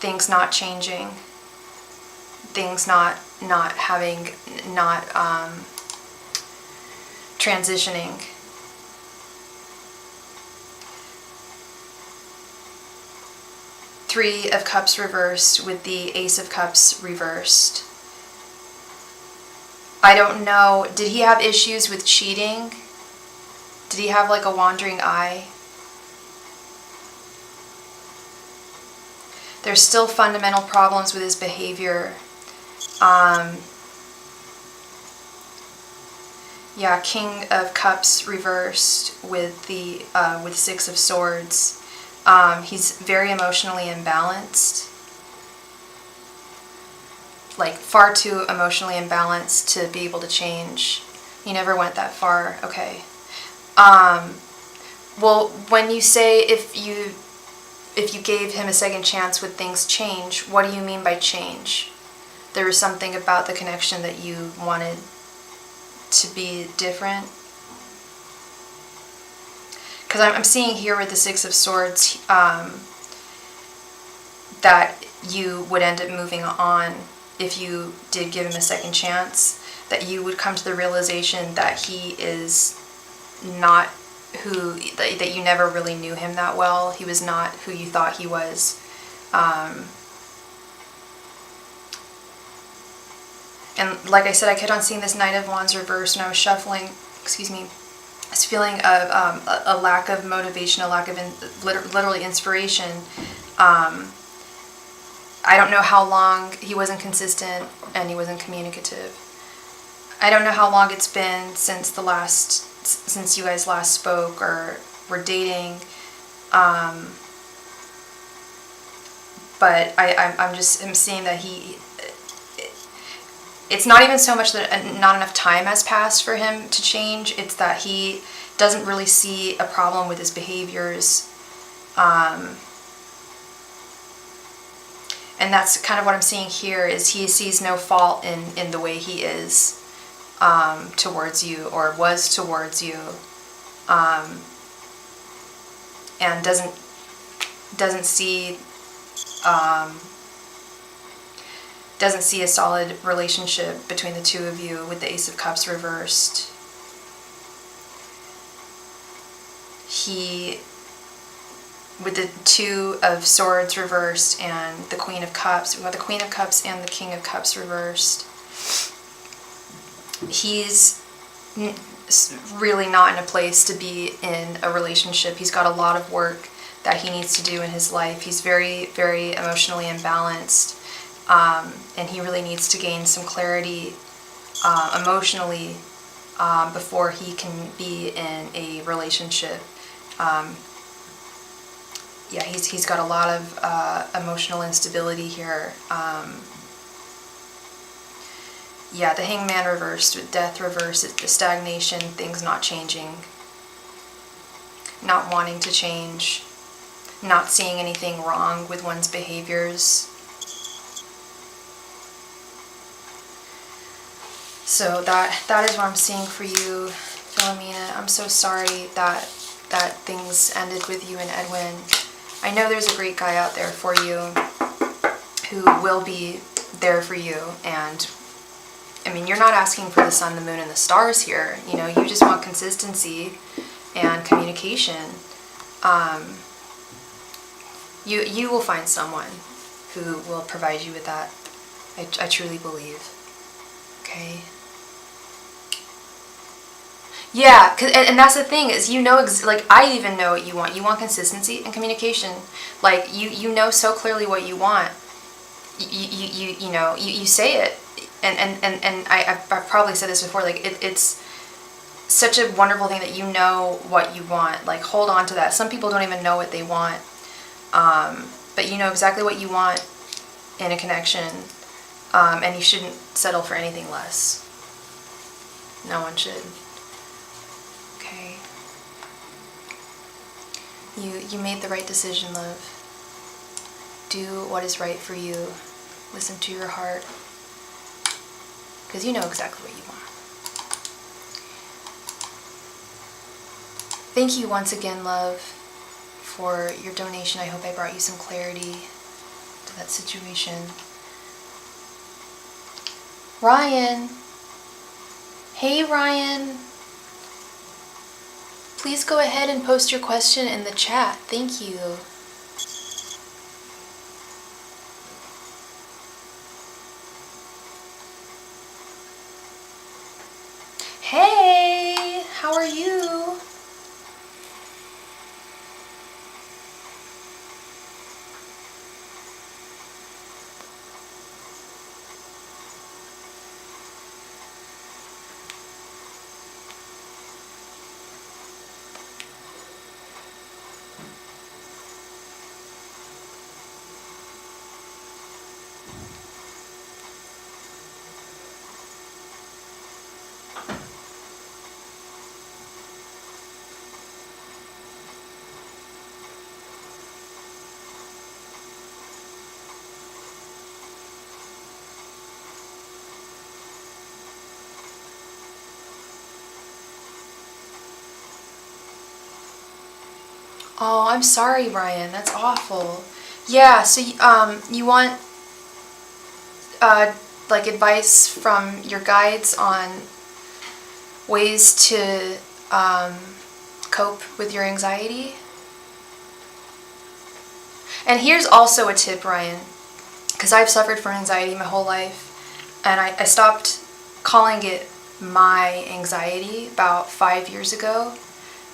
things not changing, things not transitioning. Three of Cups reversed with the Ace of Cups reversed. I don't know, did he have issues with cheating? Did he have like a wandering eye? There's still fundamental problems with his behavior. Yeah, King of Cups reversed with the with Six of Swords. He's very emotionally imbalanced. Like far too emotionally imbalanced to be able to change. He never went that far. Okay. Well, when you say if you gave him a second chance, would things change? What do you mean by change? There was something about the connection that you wanted to be different? Because I'm seeing here with the Six of Swords that you would end up moving on if you did give him a second chance, that you would come to the realization that he is not who, that you never really knew him that well. He was not who you thought he was. And like I said, I kept on seeing this Knight of Wands reversed when I was shuffling. Excuse me. This feeling of a lack of motivation, a lack of literally inspiration. I don't know how long he wasn't consistent and he wasn't communicative. I don't know how long it's been since since you guys last spoke or were dating. But I'm seeing that it's not even so much that not enough time has passed for him to change, it's that he doesn't really see a problem with his behaviors. And that's kind of what I'm seeing here, is he sees no fault in the way he is towards you, or was towards you, and doesn't see a solid relationship between the two of you with the Ace of Cups reversed. He, with the Two of Swords reversed and the Queen of Cups, we got the Queen of Cups and the King of Cups reversed. He's really not in a place to be in a relationship. He's got a lot of work that he needs to do in his life. He's very, very emotionally imbalanced. And he really needs to gain some clarity emotionally before he can be in a relationship. Yeah, he's got a lot of emotional instability here. Yeah, the Hangman reversed with Death reversed, the stagnation, things not changing, not wanting to change, not seeing anything wrong with one's behaviors. So that is what I'm seeing for you, Philomena. I'm so sorry that things ended with you and Edwin. I know there's a great guy out there for you who will be there for you, and I mean, you're not asking for the sun, the moon, and the stars here. You know, you just want consistency and communication. You will find someone who will provide you with that. I truly believe. Okay. Yeah, and that's the thing, is you know, like, I even know what you want. You want consistency and communication. Like, you know so clearly what you want. You know, you say it, and I've probably said this before, like it's such a wonderful thing that you know what you want. Like, hold on to that. Some people don't even know what they want, but you know exactly what you want in a connection, and you shouldn't settle for anything less. No one should. Okay. You made the right decision, love. Do what is right for you. Listen to your heart, because you know exactly what you want. Thank you once again, love, for your donation. I hope I brought you some clarity to that situation. Ryan. Hey, Ryan. Please go ahead and post your question in the chat. Thank you. Hey, how are you? Oh, I'm sorry, Ryan. That's awful. Yeah, so you want like advice from your guides on ways to cope with your anxiety? And here's also a tip, Ryan, because I've suffered from anxiety my whole life, and I stopped calling it my anxiety about 5 years ago.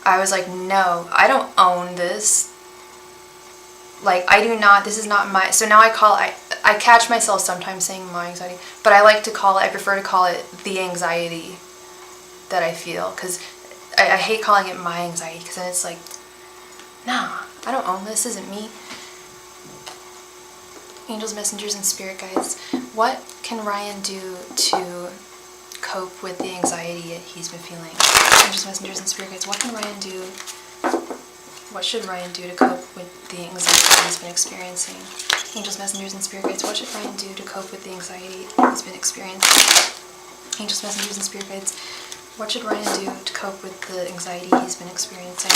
I was like, no, I don't own this. Like, I do not, this is not my, so now I catch myself sometimes saying my anxiety, but I prefer to call it the anxiety that I feel, because I hate calling it my anxiety, because then it's like, nah, I don't own this, isn't me. Angels, messengers, and spirit guides, what can Ryan do to cope with the anxiety he's been feeling? Angels, messengers, and spirit guides, what should Ryan do to cope with the anxiety he's been experiencing? Angels, messengers, and spirit guides, what should Ryan do to cope with the anxiety he's been experiencing? Angels, messengers, and spirit guides, what should Ryan do to cope with the anxiety he's been experiencing?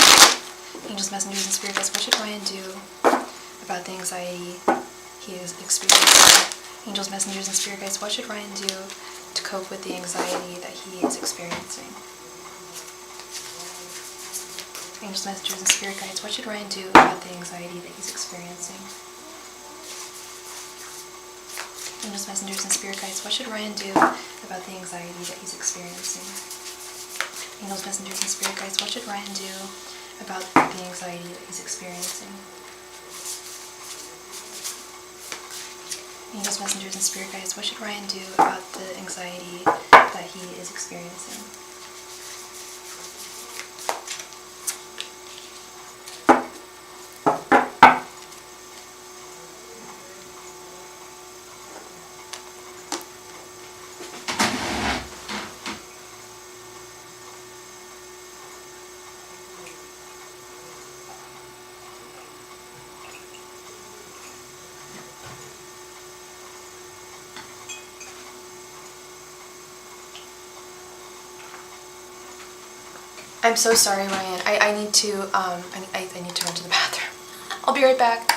Angels, messengers, and spirit guides, what should Ryan do about the anxiety he is experiencing? Angels, messengers, and spirit guides, what should Ryan do to cope with the anxiety that he is experiencing? Angels, messengers, and spirit guides, what should Ryan do about the anxiety that he's experiencing? Angels, messengers, and spirit guides, what should Ryan do about the anxiety that he's experiencing? Angels, messengers, and spirit guides, what should Ryan do about the anxiety that he's experiencing? Angels, messengers, and spirit guides, what should Ryan do about the anxiety that he is experiencing? I'm so sorry, Ryan. I need to I need to run to the bathroom. I'll be right back.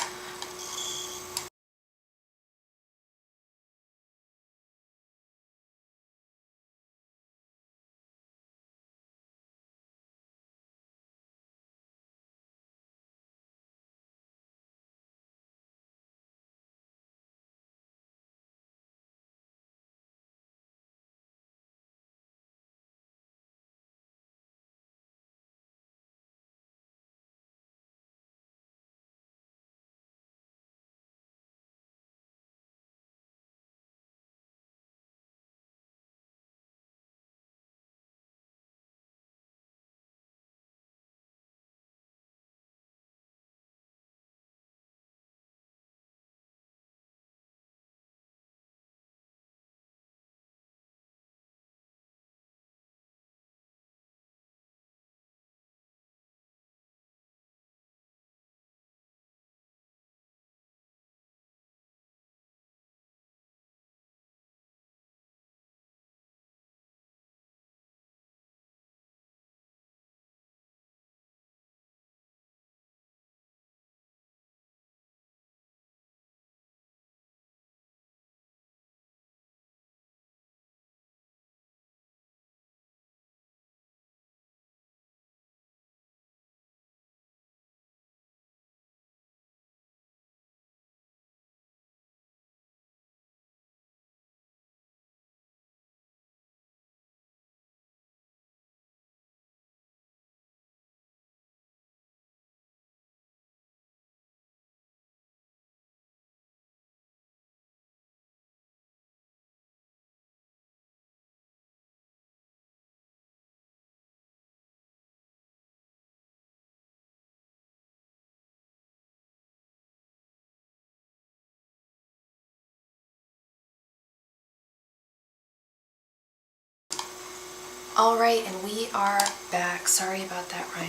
Alright, and we are back. Sorry about that, Ryan.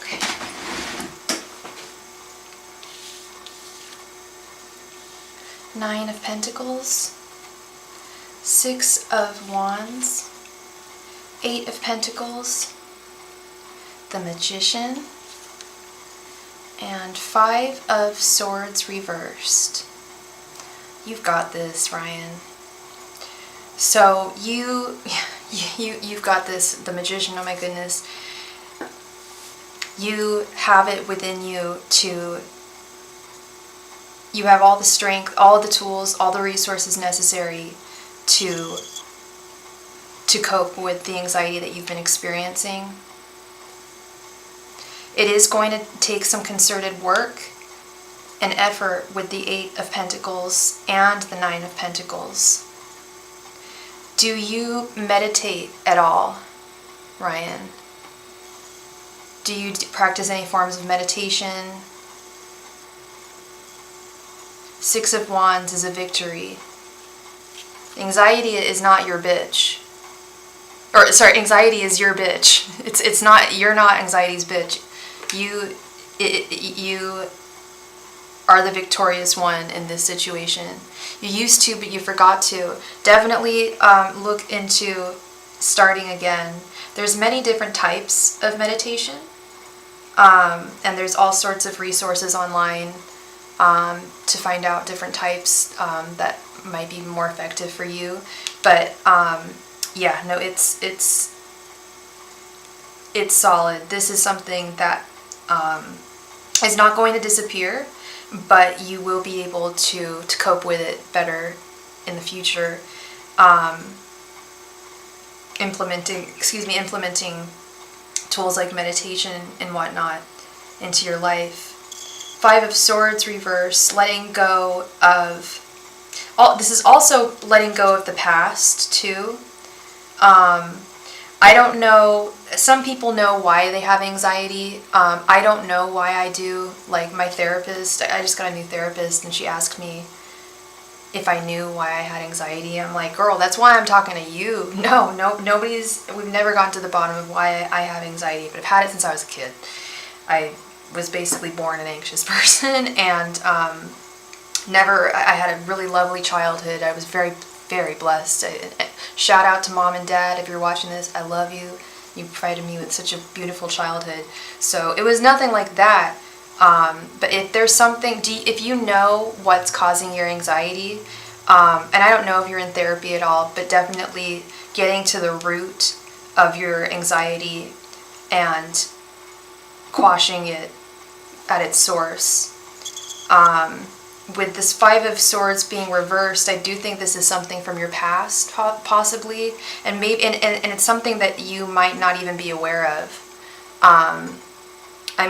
Okay. Nine of Pentacles, Six of Wands, Eight of Pentacles, the Magician, and Five of Swords reversed. You've got this, Ryan. So you've got this, the Magician, oh my goodness. You have it within you to, you have all the strength, all the tools, all the resources necessary to cope with the anxiety that you've been experiencing. It is going to take some concerted work and effort with the Eight of Pentacles and the Nine of Pentacles. Do you meditate at all, Ryan? Do you practice any forms of meditation? Six of Wands is a victory. Anxiety is not your bitch. Or sorry, anxiety is your bitch. It's not, you're not anxiety's bitch. You are the victorious one in this situation. You used to, but you forgot to. Definitely look into starting again. There's many different types of meditation, and there's all sorts of resources online to find out different types that might be more effective for you. But yeah, no, it's solid. This is something that is not going to disappear, but you will be able to cope with it better in the future. Implementing tools like meditation and whatnot into your life. Five of Swords reverse, letting go of, this is also letting go of the past too. I don't know, some people know why they have anxiety. I don't know why I do. Like my therapist, I just got a new therapist and she asked me if I knew why I had anxiety. I'm like, girl, that's why I'm talking to you. No, we've never gotten to the bottom of why I have anxiety, but I've had it since I was a kid. I was basically born an anxious person, and I had a really lovely childhood. I was very, very blessed. Shout out to Mom and Dad if you're watching this. I love you. You provided me with such a beautiful childhood. So it was nothing like that. But if there's something, if you know what's causing your anxiety, and I don't know if you're in therapy at all, but definitely getting to the root of your anxiety and quashing it at its source. With this Five of Swords being reversed, I do think this is something from your past, possibly, and maybe, and it's something that you might not even be aware of. I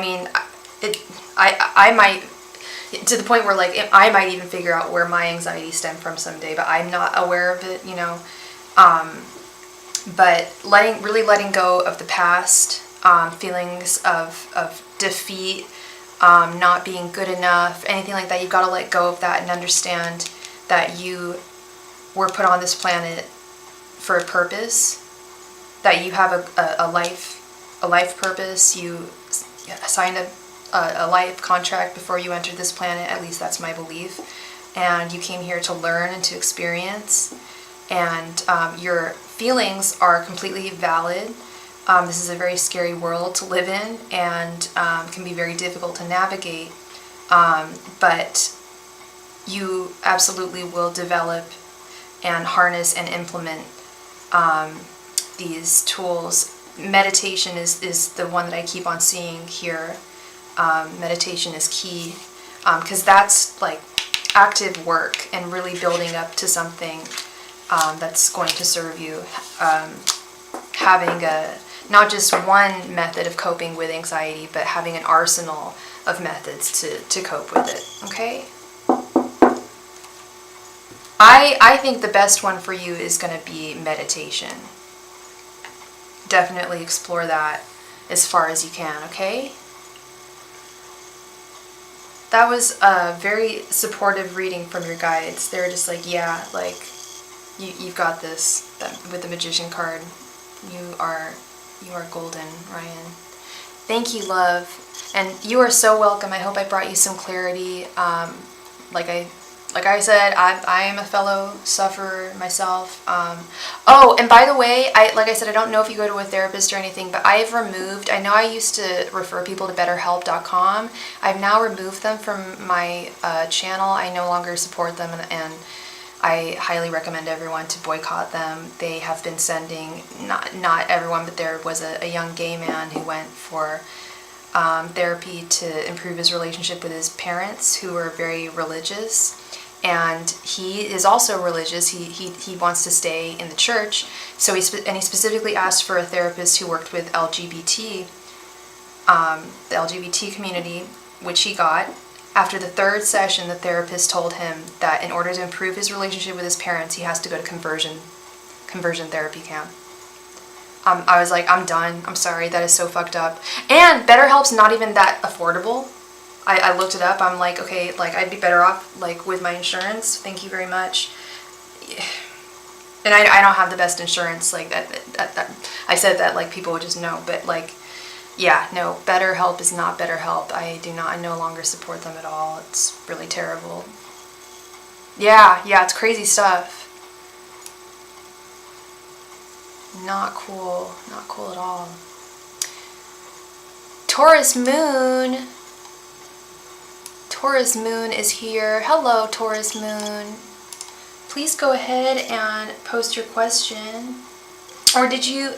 mean, I might, to the point where like I might even figure out where my anxiety stemmed from someday, but I'm not aware of it, you know. But really letting go of the past, feelings of defeat, not being good enough, anything like that. You've got to let go of that and understand that you were put on this planet for a purpose, that you have a life purpose. You signed a life contract before you entered this planet, at least that's my belief, and you came here to learn and to experience, and your feelings are completely valid. This is a very scary world to live in, and can be very difficult to navigate, but you absolutely will develop and harness and implement these tools. Meditation is the one that I keep on seeing here. Meditation is key, because that's like active work and really building up to something that's going to serve you. Having not just one method of coping with anxiety, but having an arsenal of methods to cope with it, okay? I think the best one for you is going to be meditation. Definitely explore that as far as you can, okay? That was a very supportive reading from your guides. They were just like, yeah, like, You've got this with the Magician card. You are golden, Ryan. Thank you, love. And you are so welcome. I hope I brought you some clarity. Like I said, I am a fellow sufferer myself. Oh, and by the way, like I said, I don't know if you go to a therapist or anything, but I've removed, I know I used to refer people to betterhelp.com. I've now removed them from my channel. I no longer support them, and I highly recommend everyone to boycott them. They have been sending, not everyone, but there was a young gay man who went for therapy to improve his relationship with his parents, who are very religious. And he is also religious. He wants to stay in the church. So he specifically asked for a therapist who worked with the LGBT community, which he got. After the third session, the therapist told him that in order to improve his relationship with his parents, he has to go to conversion therapy camp. I was like, I'm done. I'm sorry. That is so fucked up. And BetterHelp's not even that affordable. I looked it up. I'm like, okay, like I'd be better off like with my insurance. Thank you very much. And I don't have the best insurance. Like that I said that like people would just know. But like, yeah, no, BetterHelp is not BetterHelp. I no longer support them at all. It's really terrible. Yeah, it's crazy stuff. Not cool at all. Taurus Moon is here. Hello, Taurus Moon. Please go ahead and post your question. Or did you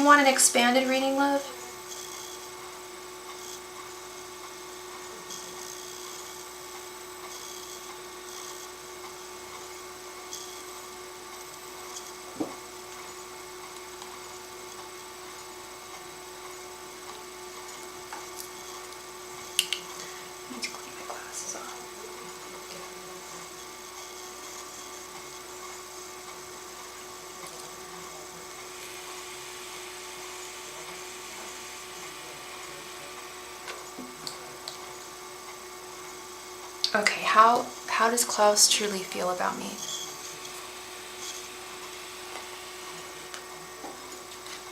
want an expanded reading, love? Okay, how does Klaus truly feel about me?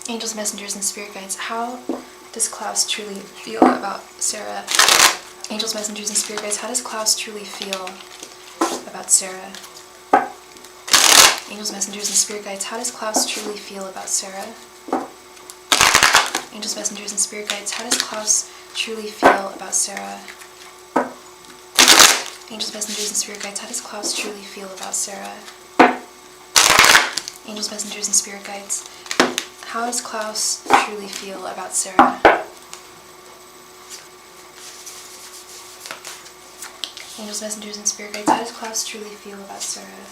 Angels, messengers, and spirit guides, how does Klaus truly feel about Sarah? Angels, messengers, and spirit guides, how does Klaus truly feel about Sarah? Angels, messengers, and spirit guides, how does Klaus truly feel about Sarah? Angels, messengers, and spirit guides, how does Klaus truly feel about Sarah? Angels, messengers, and spirit guides, how does Klaus truly feel about Sarah? Angels, messengers, and spirit guides, how does Klaus truly feel about Sarah? Angels, messengers, and spirit guides, how does Klaus truly feel about Sarah?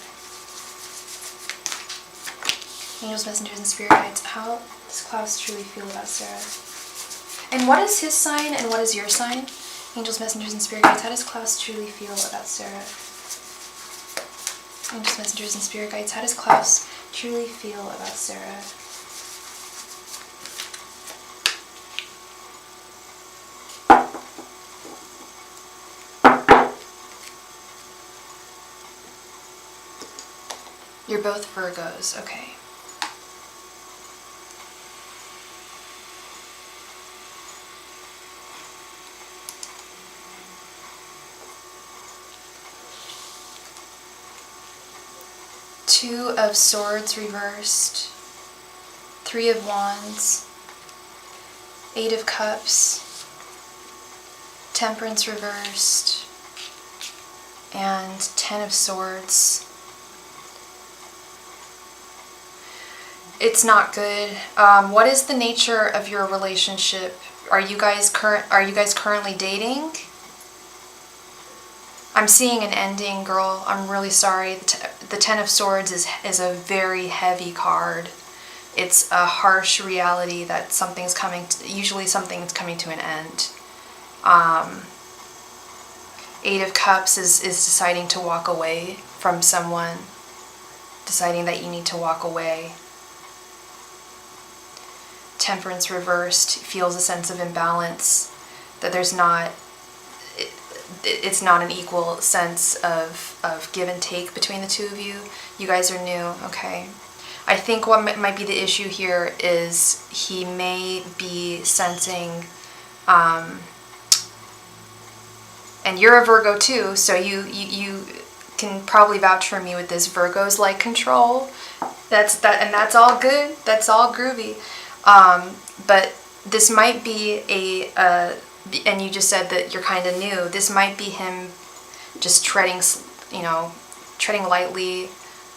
Angels, messengers, and spirit guides, how does Klaus truly feel about Sarah? And what is his sign and what is your sign? Angels, messengers, and spirit guides, how does Klaus truly feel about Sarah? Angels, messengers, and spirit guides, how does Klaus truly feel about Sarah? You're both Virgos, okay. Two of Swords reversed, Three of Wands, Eight of Cups, Temperance reversed, and Ten of Swords. It's not good. What is the nature of your relationship? Are you guys currently dating? I'm seeing an ending, girl. I'm really sorry. The Ten of Swords is a very heavy card. It's a harsh reality that usually something's coming to an end. Eight of Cups is deciding to walk away from someone, deciding that you need to walk away. Temperance reversed feels a sense of imbalance, that there's not, it's not an equal sense of give and take between the two of you. You guys are new, okay? I think what might be the issue here is he may be sensing, and you're a Virgo too, so you can probably vouch for me with this. Virgos like control. And that's all good. That's all groovy. But this might be and you just said that you're kind of new. This might be him just treading lightly.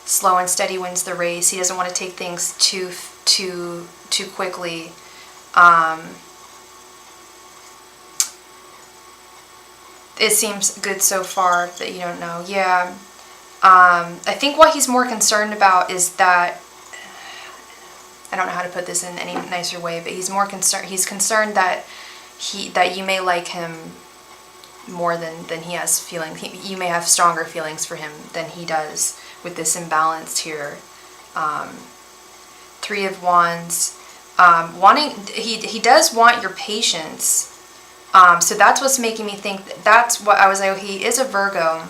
Slow and steady wins the race. He doesn't want to take things too quickly. It seems good so far that you don't know. Yeah. I think what he's more concerned about is that, I don't know how to put this in any nicer way, but he's concerned that you may like him more than he has feelings. You may have stronger feelings for him than he does with this imbalance here. Three of Wands, he does want your patience. So that's what's making me think that's what I was like. He is a Virgo.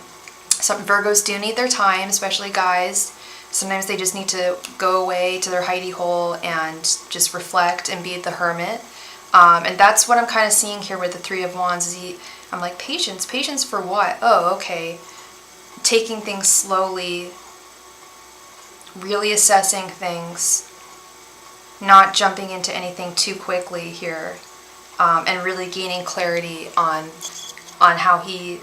Some Virgos do need their time, especially guys. Sometimes they just need to go away to their hidey hole and just reflect and be the hermit. And that's what I'm kind of seeing here with the Three of Wands. I'm like, patience for what? Oh, okay. Taking things slowly, really assessing things, not jumping into anything too quickly here, and really gaining clarity on how he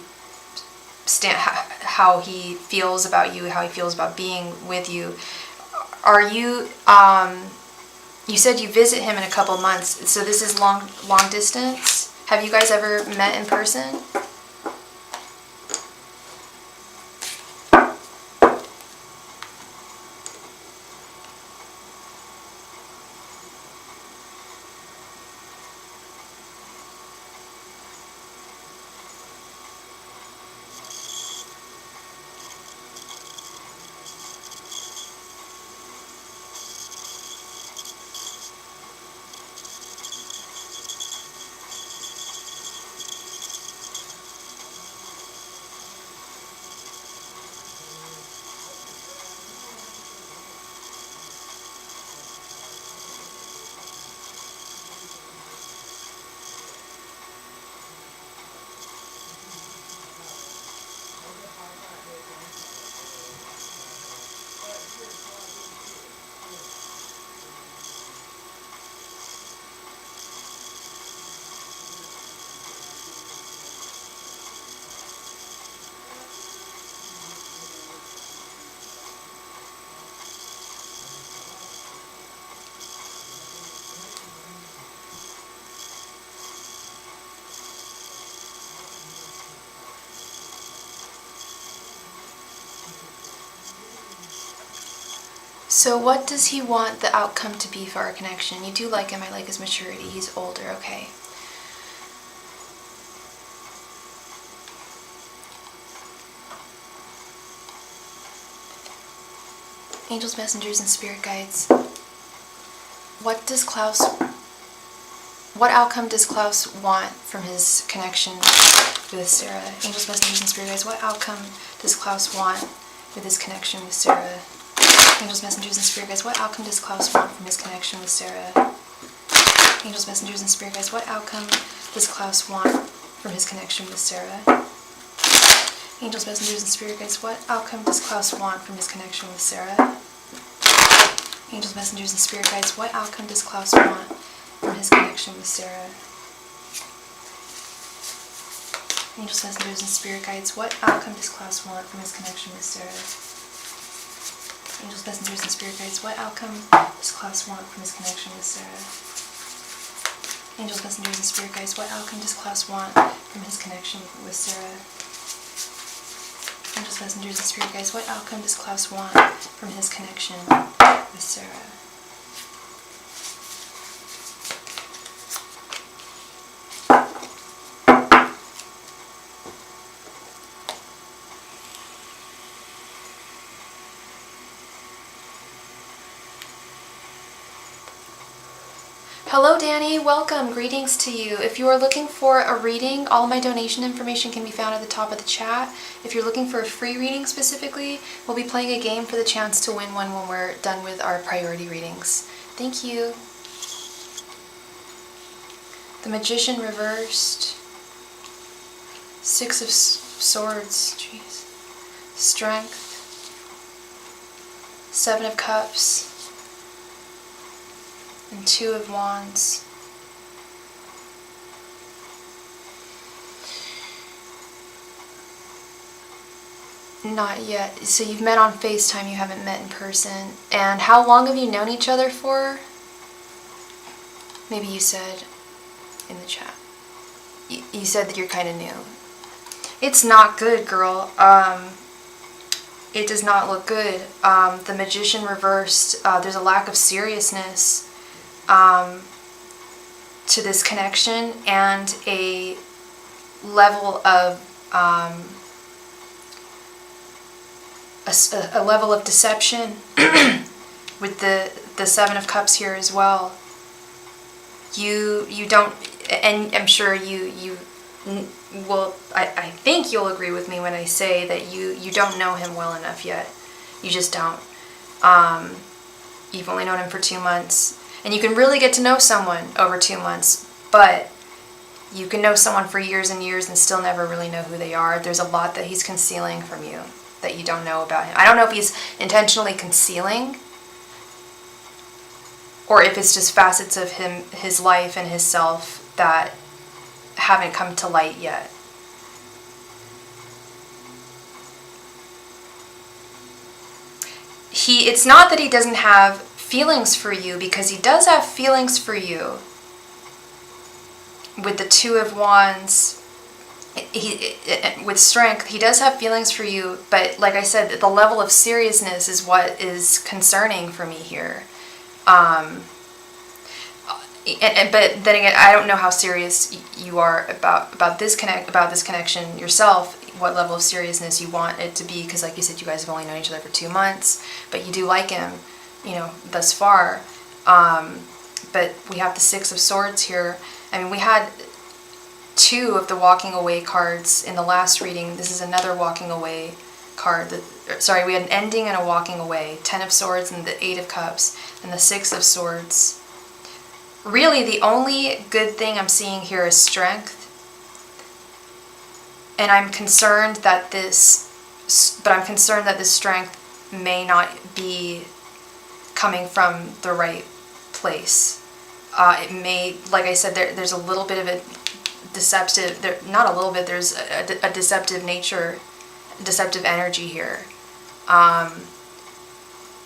feels about you, how he feels about being with you. Are you, you said you visit him in a couple months, so this is long distance? Have you guys ever met in person? So what does he want the outcome to be for our connection? You do like him. I like his maturity. He's older. Okay. Angels, messengers, and spirit guides. What outcome does Klaus want from his connection with Sarah? Angels, messengers, and spirit guides. What outcome does Klaus want with his connection with Sarah? Angels, messengers, and spirit guides, what outcome does Klaus want from his connection with Sarah? Angels, messengers, and spirit guides, what outcome does Klaus want from his connection with Sarah? Angels, messengers, and spirit guides, what outcome does Klaus want from his connection with Sarah? Angels, messengers, and spirit guides, what outcome does Klaus want from his connection with Sarah? Angels, messengers, and spirit guides, what outcome does Klaus want from his connection with Sarah? Angels, messengers, and spirit guides, what outcome does Klaus want from his connection with Sarah? Angels, messengers, and spirit guides, what outcome does Klaus want from his connection with Sarah? Angels, messengers, and spirit guides, what outcome does Klaus want from his connection with Sarah? Hello Danny, welcome, greetings to you. If you are looking for a reading, all my donation information can be found at the top of the chat. If you're looking for a free reading specifically, we'll be playing a game for the chance to win one when we're done with our priority readings. Thank you. The Magician reversed. Six of Swords, jeez. Strength. Seven of Cups. And Two of Wands. Not yet. So you've met on FaceTime, you haven't met in person. And how long have you known each other for? Maybe you said in the chat. You said that you're kind of new. It's not good, girl. It does not look good. The Magician reversed. There's a lack of seriousness to this connection, and a level of a level of deception with the Seven of Cups here as well. You don't, and I'm sure you will. I think you'll agree with me when I say that you don't know him well enough yet. You just don't. You've only known him for 2 months. And you can really get to know someone over 2 months, but you can know someone for years and years and still never really know who they are. There's a lot that he's concealing from you that you don't know about him. I don't know if he's intentionally concealing or if it's just facets of him, his life and his self that haven't come to light yet. It's not that he doesn't have feelings for you, because he does have feelings for you. With the Two of Wands, with Strength, he does have feelings for you, but like I said, the level of seriousness is what is concerning for me here. But then again, I don't know how serious you are about this connection yourself. What level of seriousness you want it to be, because like you said, you guys have only known each other for 2 months, but you do like him, you know, thus far. But we have the Six of Swords here. I mean, we had 2 of the walking away cards in the last reading. This is another walking away card. Sorry, we had an ending and a walking away. 10 of Swords and the 8 of Cups and the 6 of Swords. Really, the only good thing I'm seeing here is Strength. And I'm concerned that this strength may not be coming from the right place. It may, like I said, there's a little bit of a deceptive, not a little bit, there's a deceptive nature, deceptive energy here.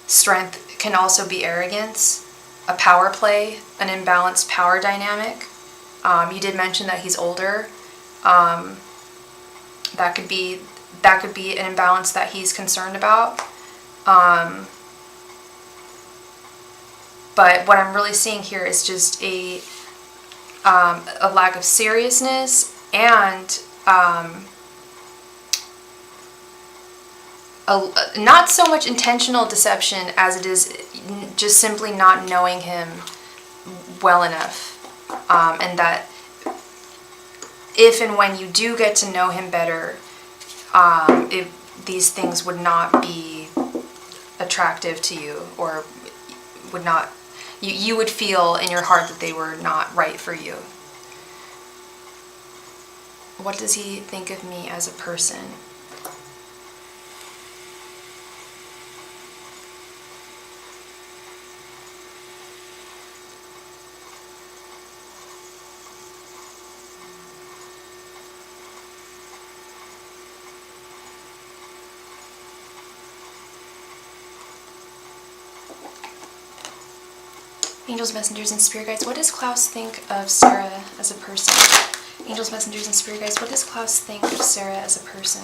Strength can also be arrogance, a power play, an imbalanced power dynamic. You did mention that he's older. That could be an imbalance that he's concerned about. But what I'm really seeing here is just a lack of seriousness and not so much intentional deception as it is just simply not knowing him well enough. And that if and when you do get to know him better, these things would not be attractive to you, or would not, you would feel in your heart that they were not right for you. What does he think of me as a person? Angels, messengers, and spirit guides, what does Klaus think of Sarah as a person? Angels, messengers, and spirit guides, what does Klaus think of Sarah as a person?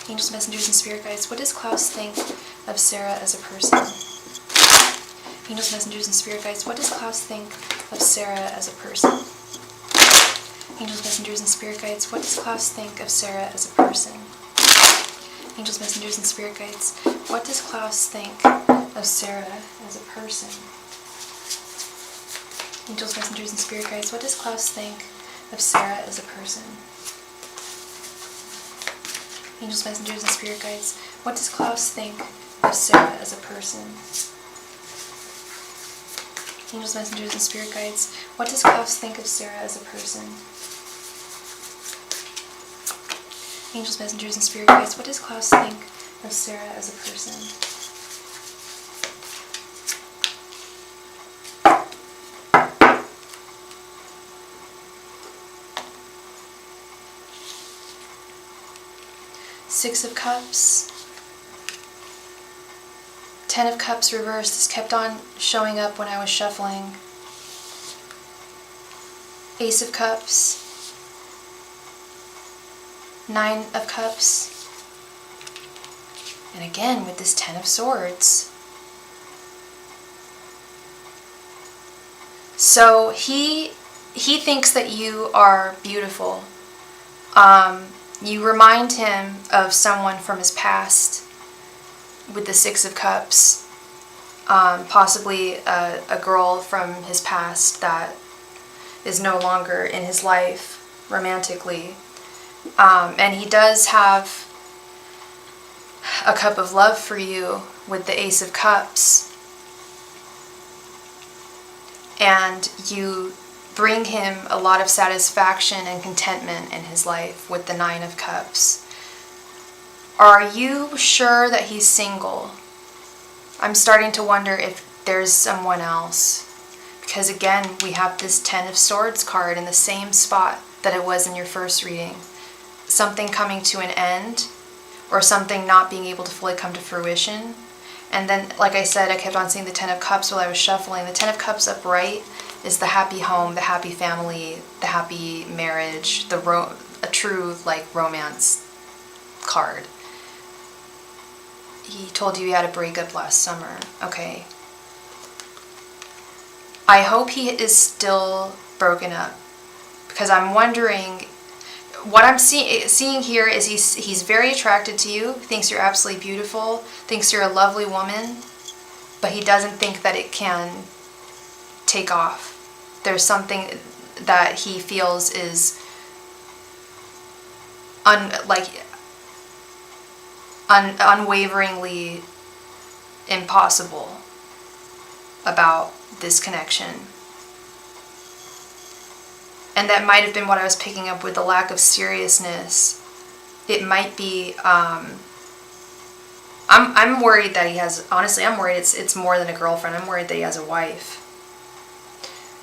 Angels, messengers, and spirit guides, what does Klaus think of Sarah as a person? Angels, messengers, and spirit guides, what does Klaus think of Sarah as a person? Angels, messengers, and spirit guides, what does Klaus think of Sarah as a person? Angels, messengers, and spirit guides, what does Klaus think of Sarah as a person? Angels, messengers, and spirit guides, what does Klaus think of Sarah as a person? Angels, messengers, and spirit guides, what does Klaus think of Sarah as a person? Angels, messengers, and spirit guides, what does Klaus think of Sarah as a person? Angels, messengers, and spirit guides, what does Klaus think of Sarah as a person? Six of Cups, Ten of Cups reversed. This kept on showing up when I was shuffling. Ace of Cups, Nine of Cups, and again with this Ten of Swords. So he thinks that you are beautiful. You remind him of someone from his past with the Six of Cups, possibly a girl from his past that is no longer in his life romantically. And he does have a cup of love for you with the Ace of Cups. And you bring him a lot of satisfaction and contentment in his life with the Nine of Cups. Are you sure that he's single? I'm starting to wonder if there's someone else. Because again, we have this Ten of Swords card in the same spot that it was in your first reading. Something coming to an end, or something not being able to fully come to fruition. And then, like I said, I kept on seeing the Ten of Cups while I was shuffling. The Ten of Cups upright is the happy home, the happy family, the happy marriage, a true romance card. He told you he had a breakup last summer. Okay. I hope he is still broken up, because I'm wondering, what I'm seeing here is he's very attracted to you, thinks you're absolutely beautiful, thinks you're a lovely woman, but he doesn't think that it can take off. There's something that he feels is unwaveringly impossible about this connection. And that might have been what I was picking up with the lack of seriousness. It might be, I'm worried that he has, honestly, I'm worried it's more than a girlfriend. I'm worried that he has a wife.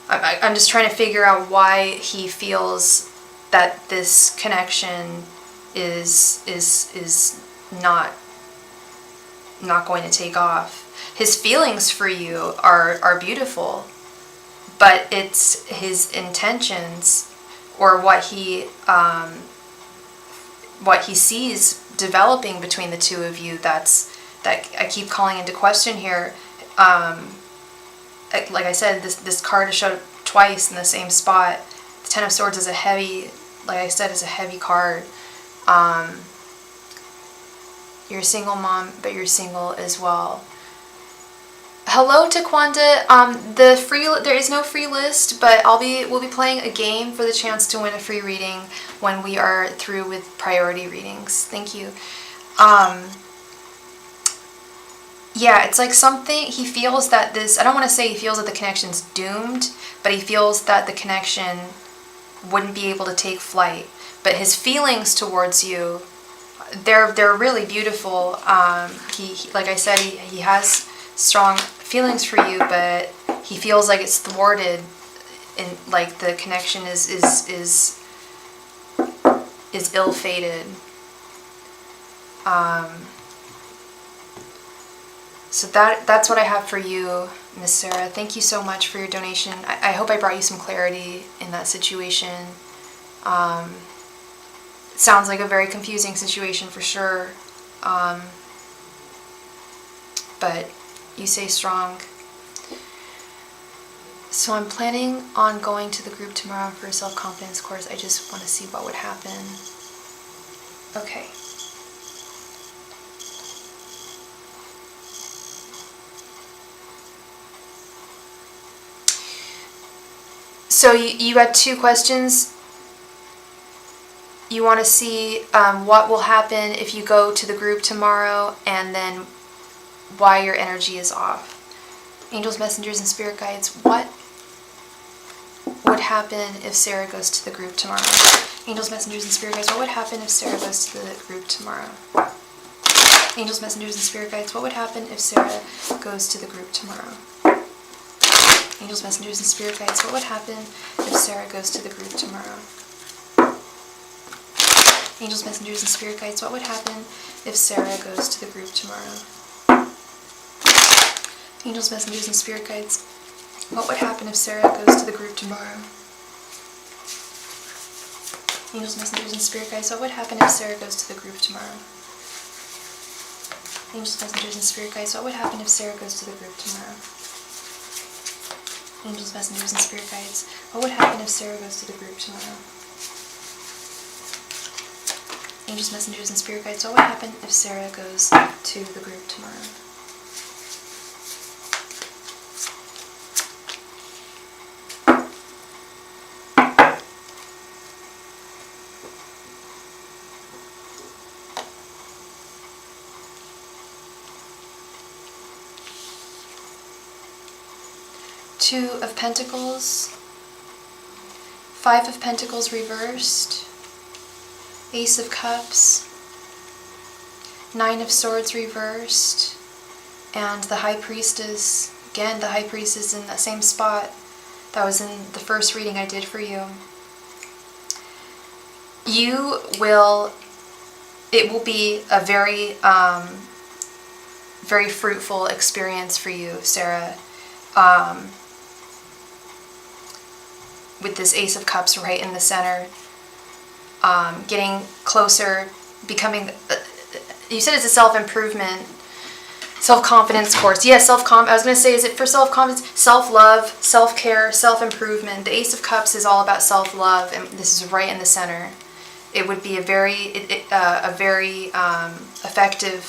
I'm just trying to figure out why he feels that this connection is not going to take off. His feelings for you are beautiful, but it's his intentions, or what he sees developing between the two of you that I keep calling into question here. Like I said, this card has showed up twice in the same spot. The Ten of Swords is a heavy, like I said, is a heavy card. You're a single mom, but you're single as well. Hello, Taquanda. There is no free list, but we'll be playing a game for the chance to win a free reading when we are through with priority readings. Thank you. Yeah, it's like something, he feels that this, I don't want to say he feels that the connection's doomed, but he feels that the connection wouldn't be able to take flight. But his feelings towards you, they're really beautiful. He like I said, he has strong feelings for you, but he feels like it's thwarted, and like the connection is ill-fated. So that's what I have for you, Miss Sarah. Thank you so much for your donation. I hope I brought you some clarity in that situation. It sounds like a very confusing situation for sure. But you stay strong. So I'm planning on going to the group tomorrow for a self-confidence course. I just want to see what would happen. Okay. So you had two questions. You want to see what will happen if you go to the group tomorrow, and then why your energy is off. Angels, messengers, and spirit guides, what would happen if Sarah goes to the group tomorrow? Angels, messengers, and spirit guides, what would happen if Sarah goes to the group tomorrow? Angels, messengers, and spirit guides, what would happen if Sarah goes to the group tomorrow? Angels, messengers, and spirit guides, what would happen if Sarah goes to the group tomorrow? Angels, messengers, and spirit guides, what would happen if Sarah goes to the group tomorrow? Angels, messengers, and spirit guides, what would happen if Sarah goes to the group tomorrow? Angels, messengers, and spirit guides, what would happen if Sarah goes to the group tomorrow? Angels, messengers, and spirit guides, what would happen if Sarah goes to the group tomorrow? Angels, messengers, and spirit guides, what would happen if Sarah goes to the group tomorrow? Angels, messengers, and spirit guides, what would happen if Sarah goes to the group tomorrow? Two of Pentacles, Five of Pentacles reversed, Ace of Cups, Nine of Swords reversed, and the High Priestess. Again, the High Priestess in that same spot that was in the first reading I did for you. It will be a very, very fruitful experience for you, Sarah. With this Ace of Cups right in the center, getting closer, becoming, you said it's a self-improvement, self-confidence course. Yeah, I was going to say, is it for self-confidence, self-love, self-care, self-improvement? The Ace of Cups is all about self-love, and this is right in the center. It would be a very effective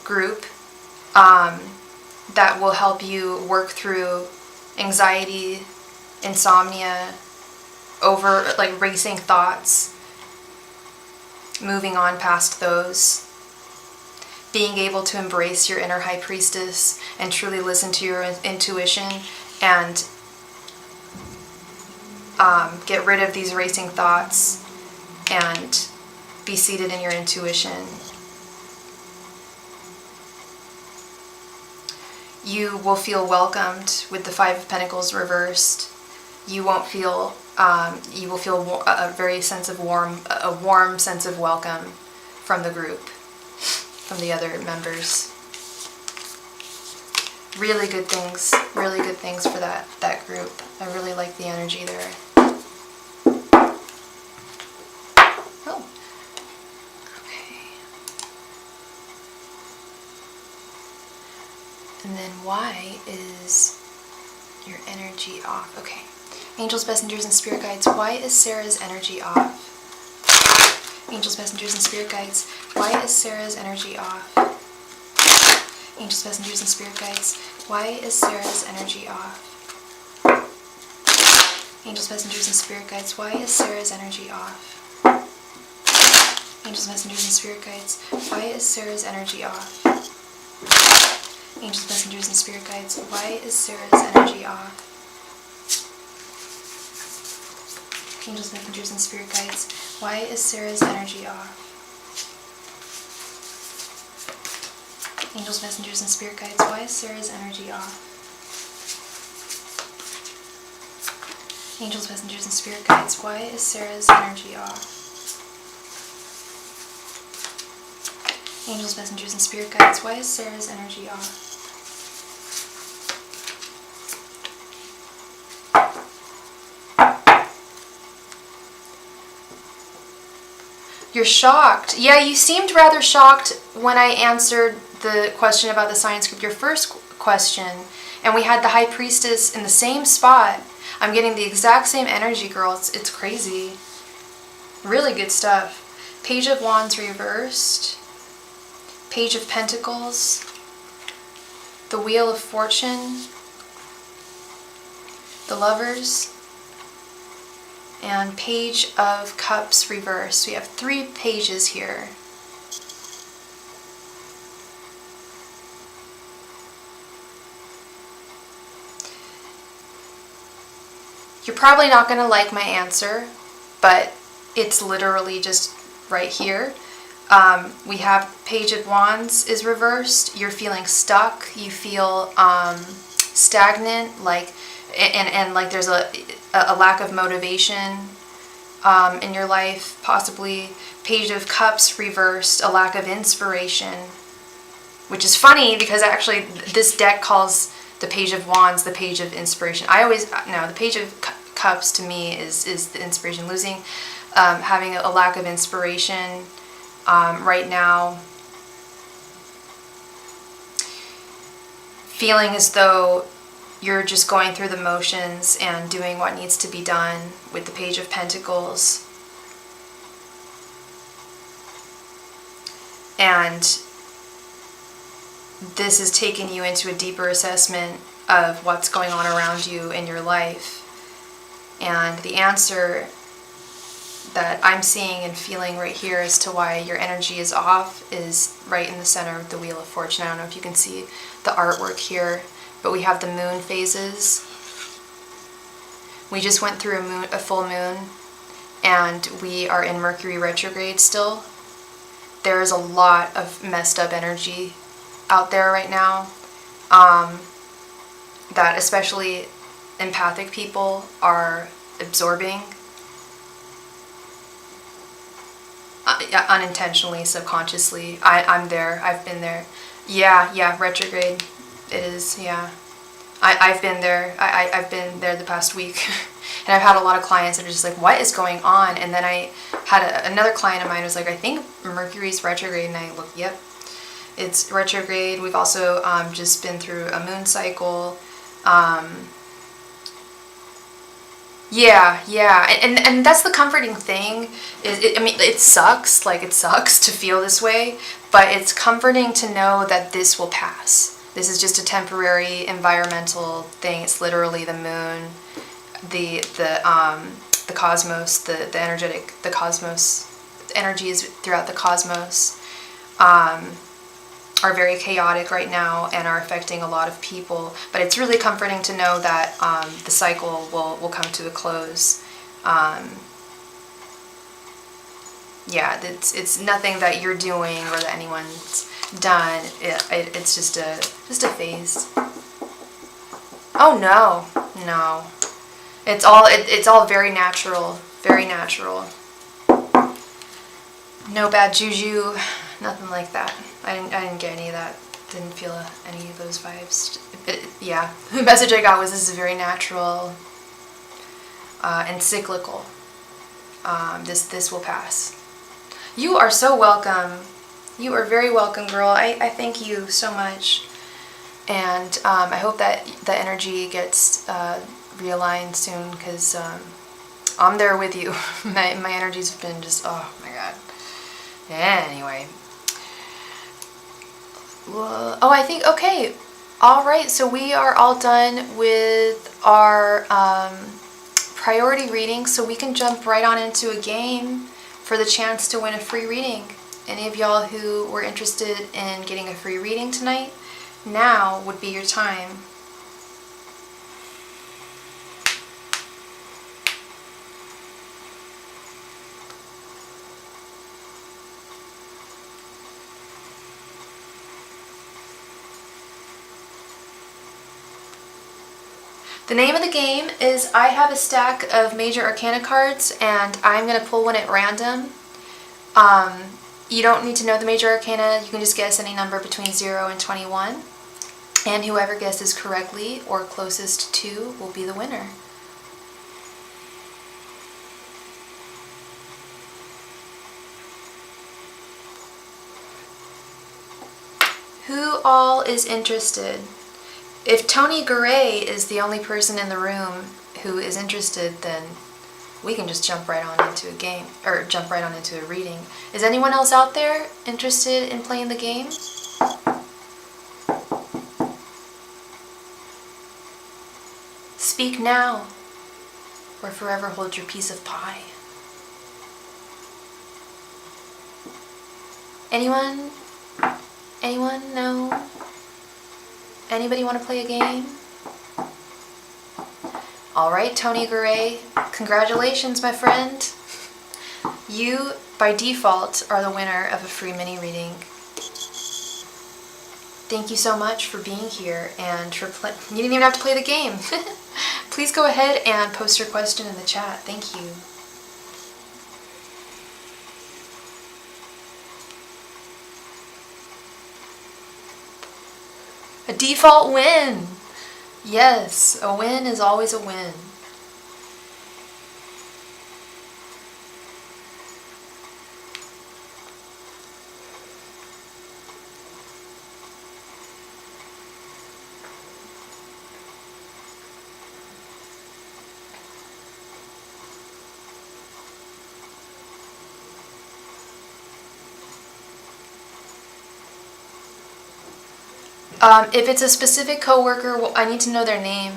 group that will help you work through anxiety, insomnia, racing thoughts, moving on past those, being able to embrace your inner High Priestess and truly listen to your intuition and get rid of these racing thoughts and be seated in your intuition. You will feel welcomed with the Five of Pentacles reversed. You won't feel. You will feel a warm sense of welcome from the group, from the other members. Really good things for that group. I really like the energy there. Oh, okay. And then why is your energy off? Okay. Angels, messengers, and spirit guides, why is Sarah's energy off? Angels, messengers, and spirit guides, why is Sarah's energy off? Angels, messengers, and spirit guides, why is Sarah's energy off? Angels, messengers, and spirit guides, why is Sarah's energy off? Angels, messengers, and spirit guides, why is Sarah's energy off? Angels, messengers, and spirit guides, why is Sarah's energy off? Angels, messengers, and spirit guides, why is Sarah's energy off? Angels, messengers, and spirit guides, why is Sarah's energy off? Angels, messengers, and spirit guides, why is Sarah's energy off? Angels, messengers, and spirit guides, why is Sarah's energy off? You're shocked. Yeah, you seemed rather shocked when I answered the question about the science group, your first question, and we had the High Priestess in the same spot. I'm getting the exact same energy, girl. It's crazy. Really good stuff. Page of Wands reversed. Page of Pentacles. The Wheel of Fortune. the Lovers, and Page of Cups reversed. We have 3 pages here. You're probably not going to like my answer, but it's literally just right here. We have Page of Wands is reversed. You're feeling stuck. You feel stagnant, like, and like there's a lack of motivation in your life, possibly. Page of Cups reversed, a lack of inspiration, which is funny because actually this deck calls the Page of Wands the Page of Inspiration. The Page of Cups to me is the inspiration. Having a lack of inspiration right now. Feeling as though you're just going through the motions and doing what needs to be done with the Page of Pentacles. And this has taken you into a deeper assessment of what's going on around you in your life. And the answer that I'm seeing and feeling right here as to why your energy is off is right in the center of the Wheel of Fortune. I don't know if you can see the artwork here, but we have the moon phases. We just went through a full moon, and we are in Mercury retrograde still. There is a lot of messed up energy out there right now that especially empathic people are absorbing unintentionally, subconsciously. I'm there. I've been there. Yeah, retrograde. It is, yeah. I've been there. I've been there the past week. And I've had a lot of clients that are just like, what is going on? And then I had another client of mine who was like, I think Mercury's retrograde. And I looked, yep, it's retrograde. We've also just been through a moon cycle. Yeah. And that's the comforting thing. It sucks. Like, it sucks to feel this way. But it's comforting to know that this will pass. This is just a temporary environmental thing. It's literally the moon, the cosmos, the energetic, the cosmos, energies throughout the cosmos are very chaotic right now and are affecting a lot of people. But it's really comforting to know that the cycle will come to a close. Yeah, it's nothing that you're doing or that anyone's done. It's just a phase. Oh no. It's all very natural, very natural. No bad juju, nothing like that. I didn't get any of that. Didn't feel any of those vibes. Yeah, the message I got was this is very natural and cyclical. This will pass. You are so welcome. You are very welcome, girl. I thank you so much. And I hope that the energy gets realigned soon, because I'm there with you. my energy's been just, oh my god. Anyway. Well, oh, I think, okay. Alright, so we are all done with our priority reading, so we can jump right on into a game for the chance to win a free reading. Any of y'all who were interested in getting a free reading tonight, now would be your time. The name of the game is I have a stack of Major Arcana cards and I'm going to pull one at random. You don't need to know the Major Arcana, you can just guess any number between 0 and 21. And whoever guesses correctly or closest to will be the winner. Who all is interested? If Tony Garay is the only person in the room who is interested, then we can just jump right on into a game, or jump right on into a reading. Is anyone else out there interested in playing the game? Speak now, or forever hold your piece of pie. Anyone? Anyone? No? Anybody want to play a game? Alright, Tony Garay, congratulations, my friend. You, by default, are the winner of a free mini reading. Thank you so much for being here and for you didn't even have to play the game. Please go ahead and post your question in the chat. Thank you. A default win! Yes, a win is always a win. If it's a specific coworker, well, I need to know their name.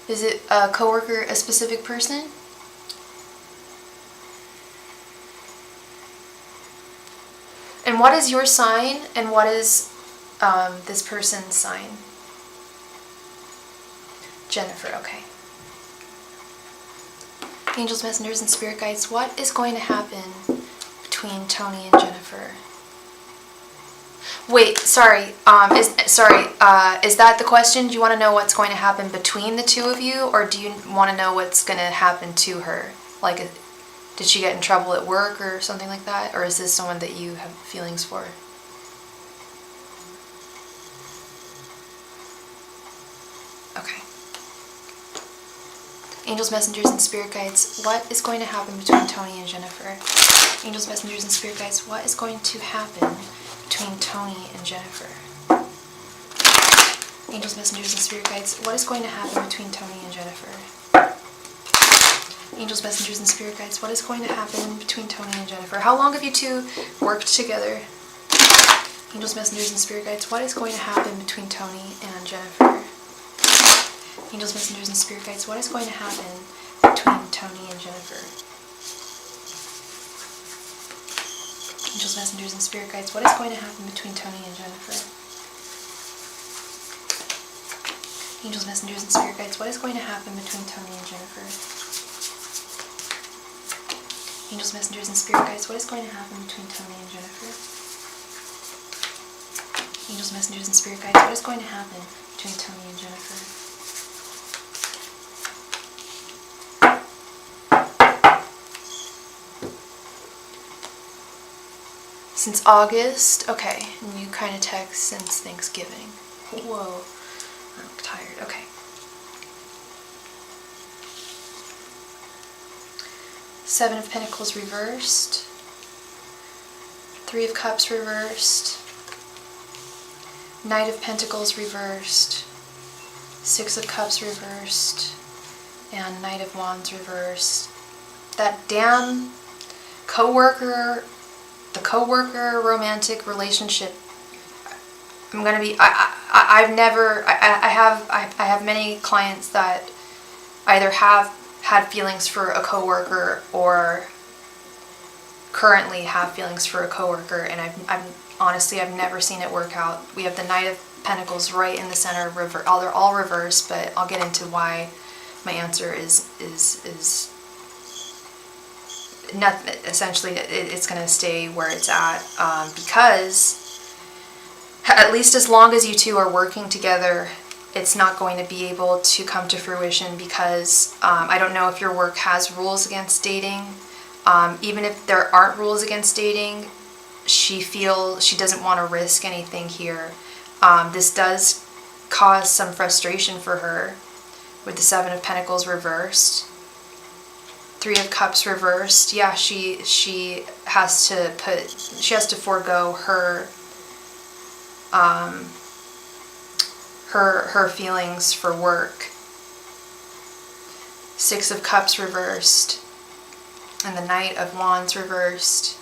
Is it a coworker, a specific person? And what is your sign, and what is this person's sign? Jennifer, okay. Angels, messengers, and spirit guides, what is going to happen between Tony and Jennifer? Wait, sorry. Is that the question? Do you want to know what's going to happen between the two of you, or do you want to know what's going to happen to her? Like, did she get in trouble at work or something like that, or is this someone that you have feelings for? Okay. Angels, messengers, and spirit guides, what is going to happen between Tony and Jennifer? Angels, messengers, and spirit guides, what is going to happen between Tony and Jennifer? Angels, messengers, and spirit guides, what is going to happen between Tony and Jennifer? Angels, messengers, and spirit guides, what is going to happen between Tony and Jennifer? How long have you two worked together? Angels, messengers, and spirit guides, what is going to happen between Tony and Jennifer? Angels, messengers, and spirit guides, what is going to happen between Tony and Jennifer? Angels, messengers, and spirit guides, what is going to happen between Tony and Jennifer? Angels, messengers, and spirit guides, what is going to happen between Tony and Jennifer? Angels, messengers, and spirit guides, what is going to happen between Tony and Jennifer? Angels, messengers, and spirit guides, what is going to happen between Tony and Jennifer? Since August, okay, and you kind of text since Thanksgiving. Whoa, I'm tired, okay. Seven of Pentacles reversed, Three of Cups reversed, Knight of Pentacles reversed, Six of Cups reversed, and Knight of Wands reversed. That damn coworker, the coworker romantic relationship. I'm gonna be. I have many clients that either have had feelings for a coworker or currently have feelings for a coworker, and I've never seen it work out. We have the Knight of Pentacles right in the center of they're all reversed, but I'll get into why my answer is nothing. Essentially, it's going to stay where it's at, because at least as long as you two are working together, it's not going to be able to come to fruition, because I don't know if your work has rules against dating. Even if there aren't rules against dating, she feels she doesn't want to risk anything here. This does cause some frustration for her with the Seven of Pentacles reversed. Three of Cups reversed. Yeah, she has to forego her her feelings for work. Six of Cups reversed, and the Knight of Wands reversed.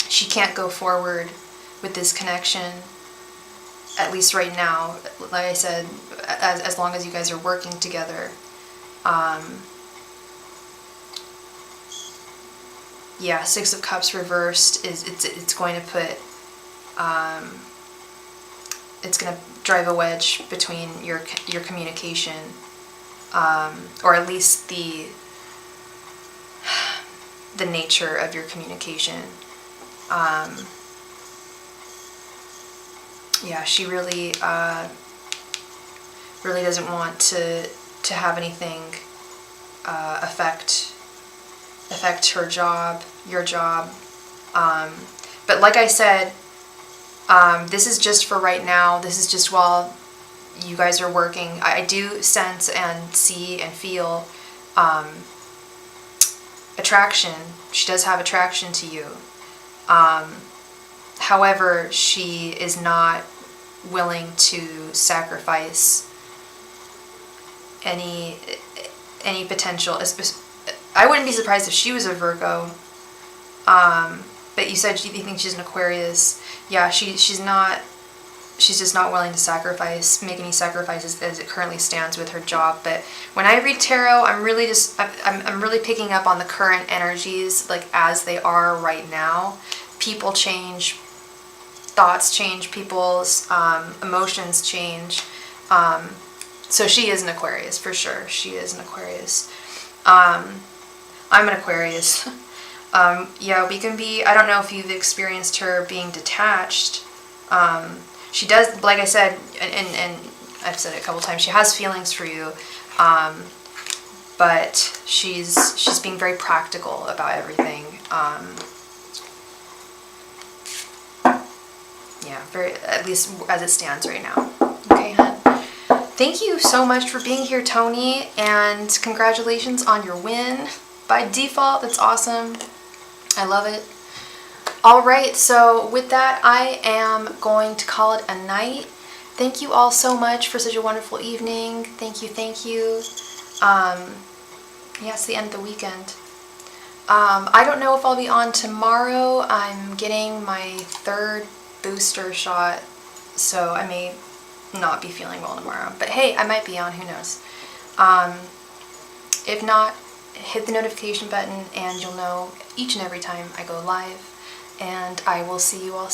She can't go forward with this connection, at least right now. Like I said, as long as you guys are working together. Yeah, Six of Cups reversed is it's going to put it's going to drive a wedge between your communication, or at least the nature of your communication. Yeah, she really really doesn't want to have anything affect her job, your job. But like I said, this is just for right now. This is just while you guys are working. I do sense and see and feel attraction. She does have attraction to you. However, she is not willing to sacrifice any potential. I wouldn't be surprised if she was a Virgo. But you said you think she's an Aquarius. Yeah, she's just not willing to make any sacrifices as it currently stands with her job. But when I read tarot, I'm really picking up on the current energies, like as they are right now. People change, thoughts change, people's emotions change. So she is an Aquarius for sure. She is an Aquarius. I'm an Aquarius. Yeah, we can be, I don't know if you've experienced her being detached. She does, like I said, and I've said it a couple times, she has feelings for you, but she's being very practical about everything. Yeah, at least as it stands right now. Okay, hon. Thank you so much for being here, Tony, and congratulations on your win. By default, that's awesome. I love it. All right, so with that, I am going to call it a night. Thank you all so much for such a wonderful evening. Thank you, thank you. Yeah, it's the end of the weekend. I don't know if I'll be on tomorrow. I'm getting my 3rd booster shot, so I may not be feeling well tomorrow. But hey, I might be on, who knows. If not, hit the notification button and you'll know each and every time I go live. And I will see you all soon.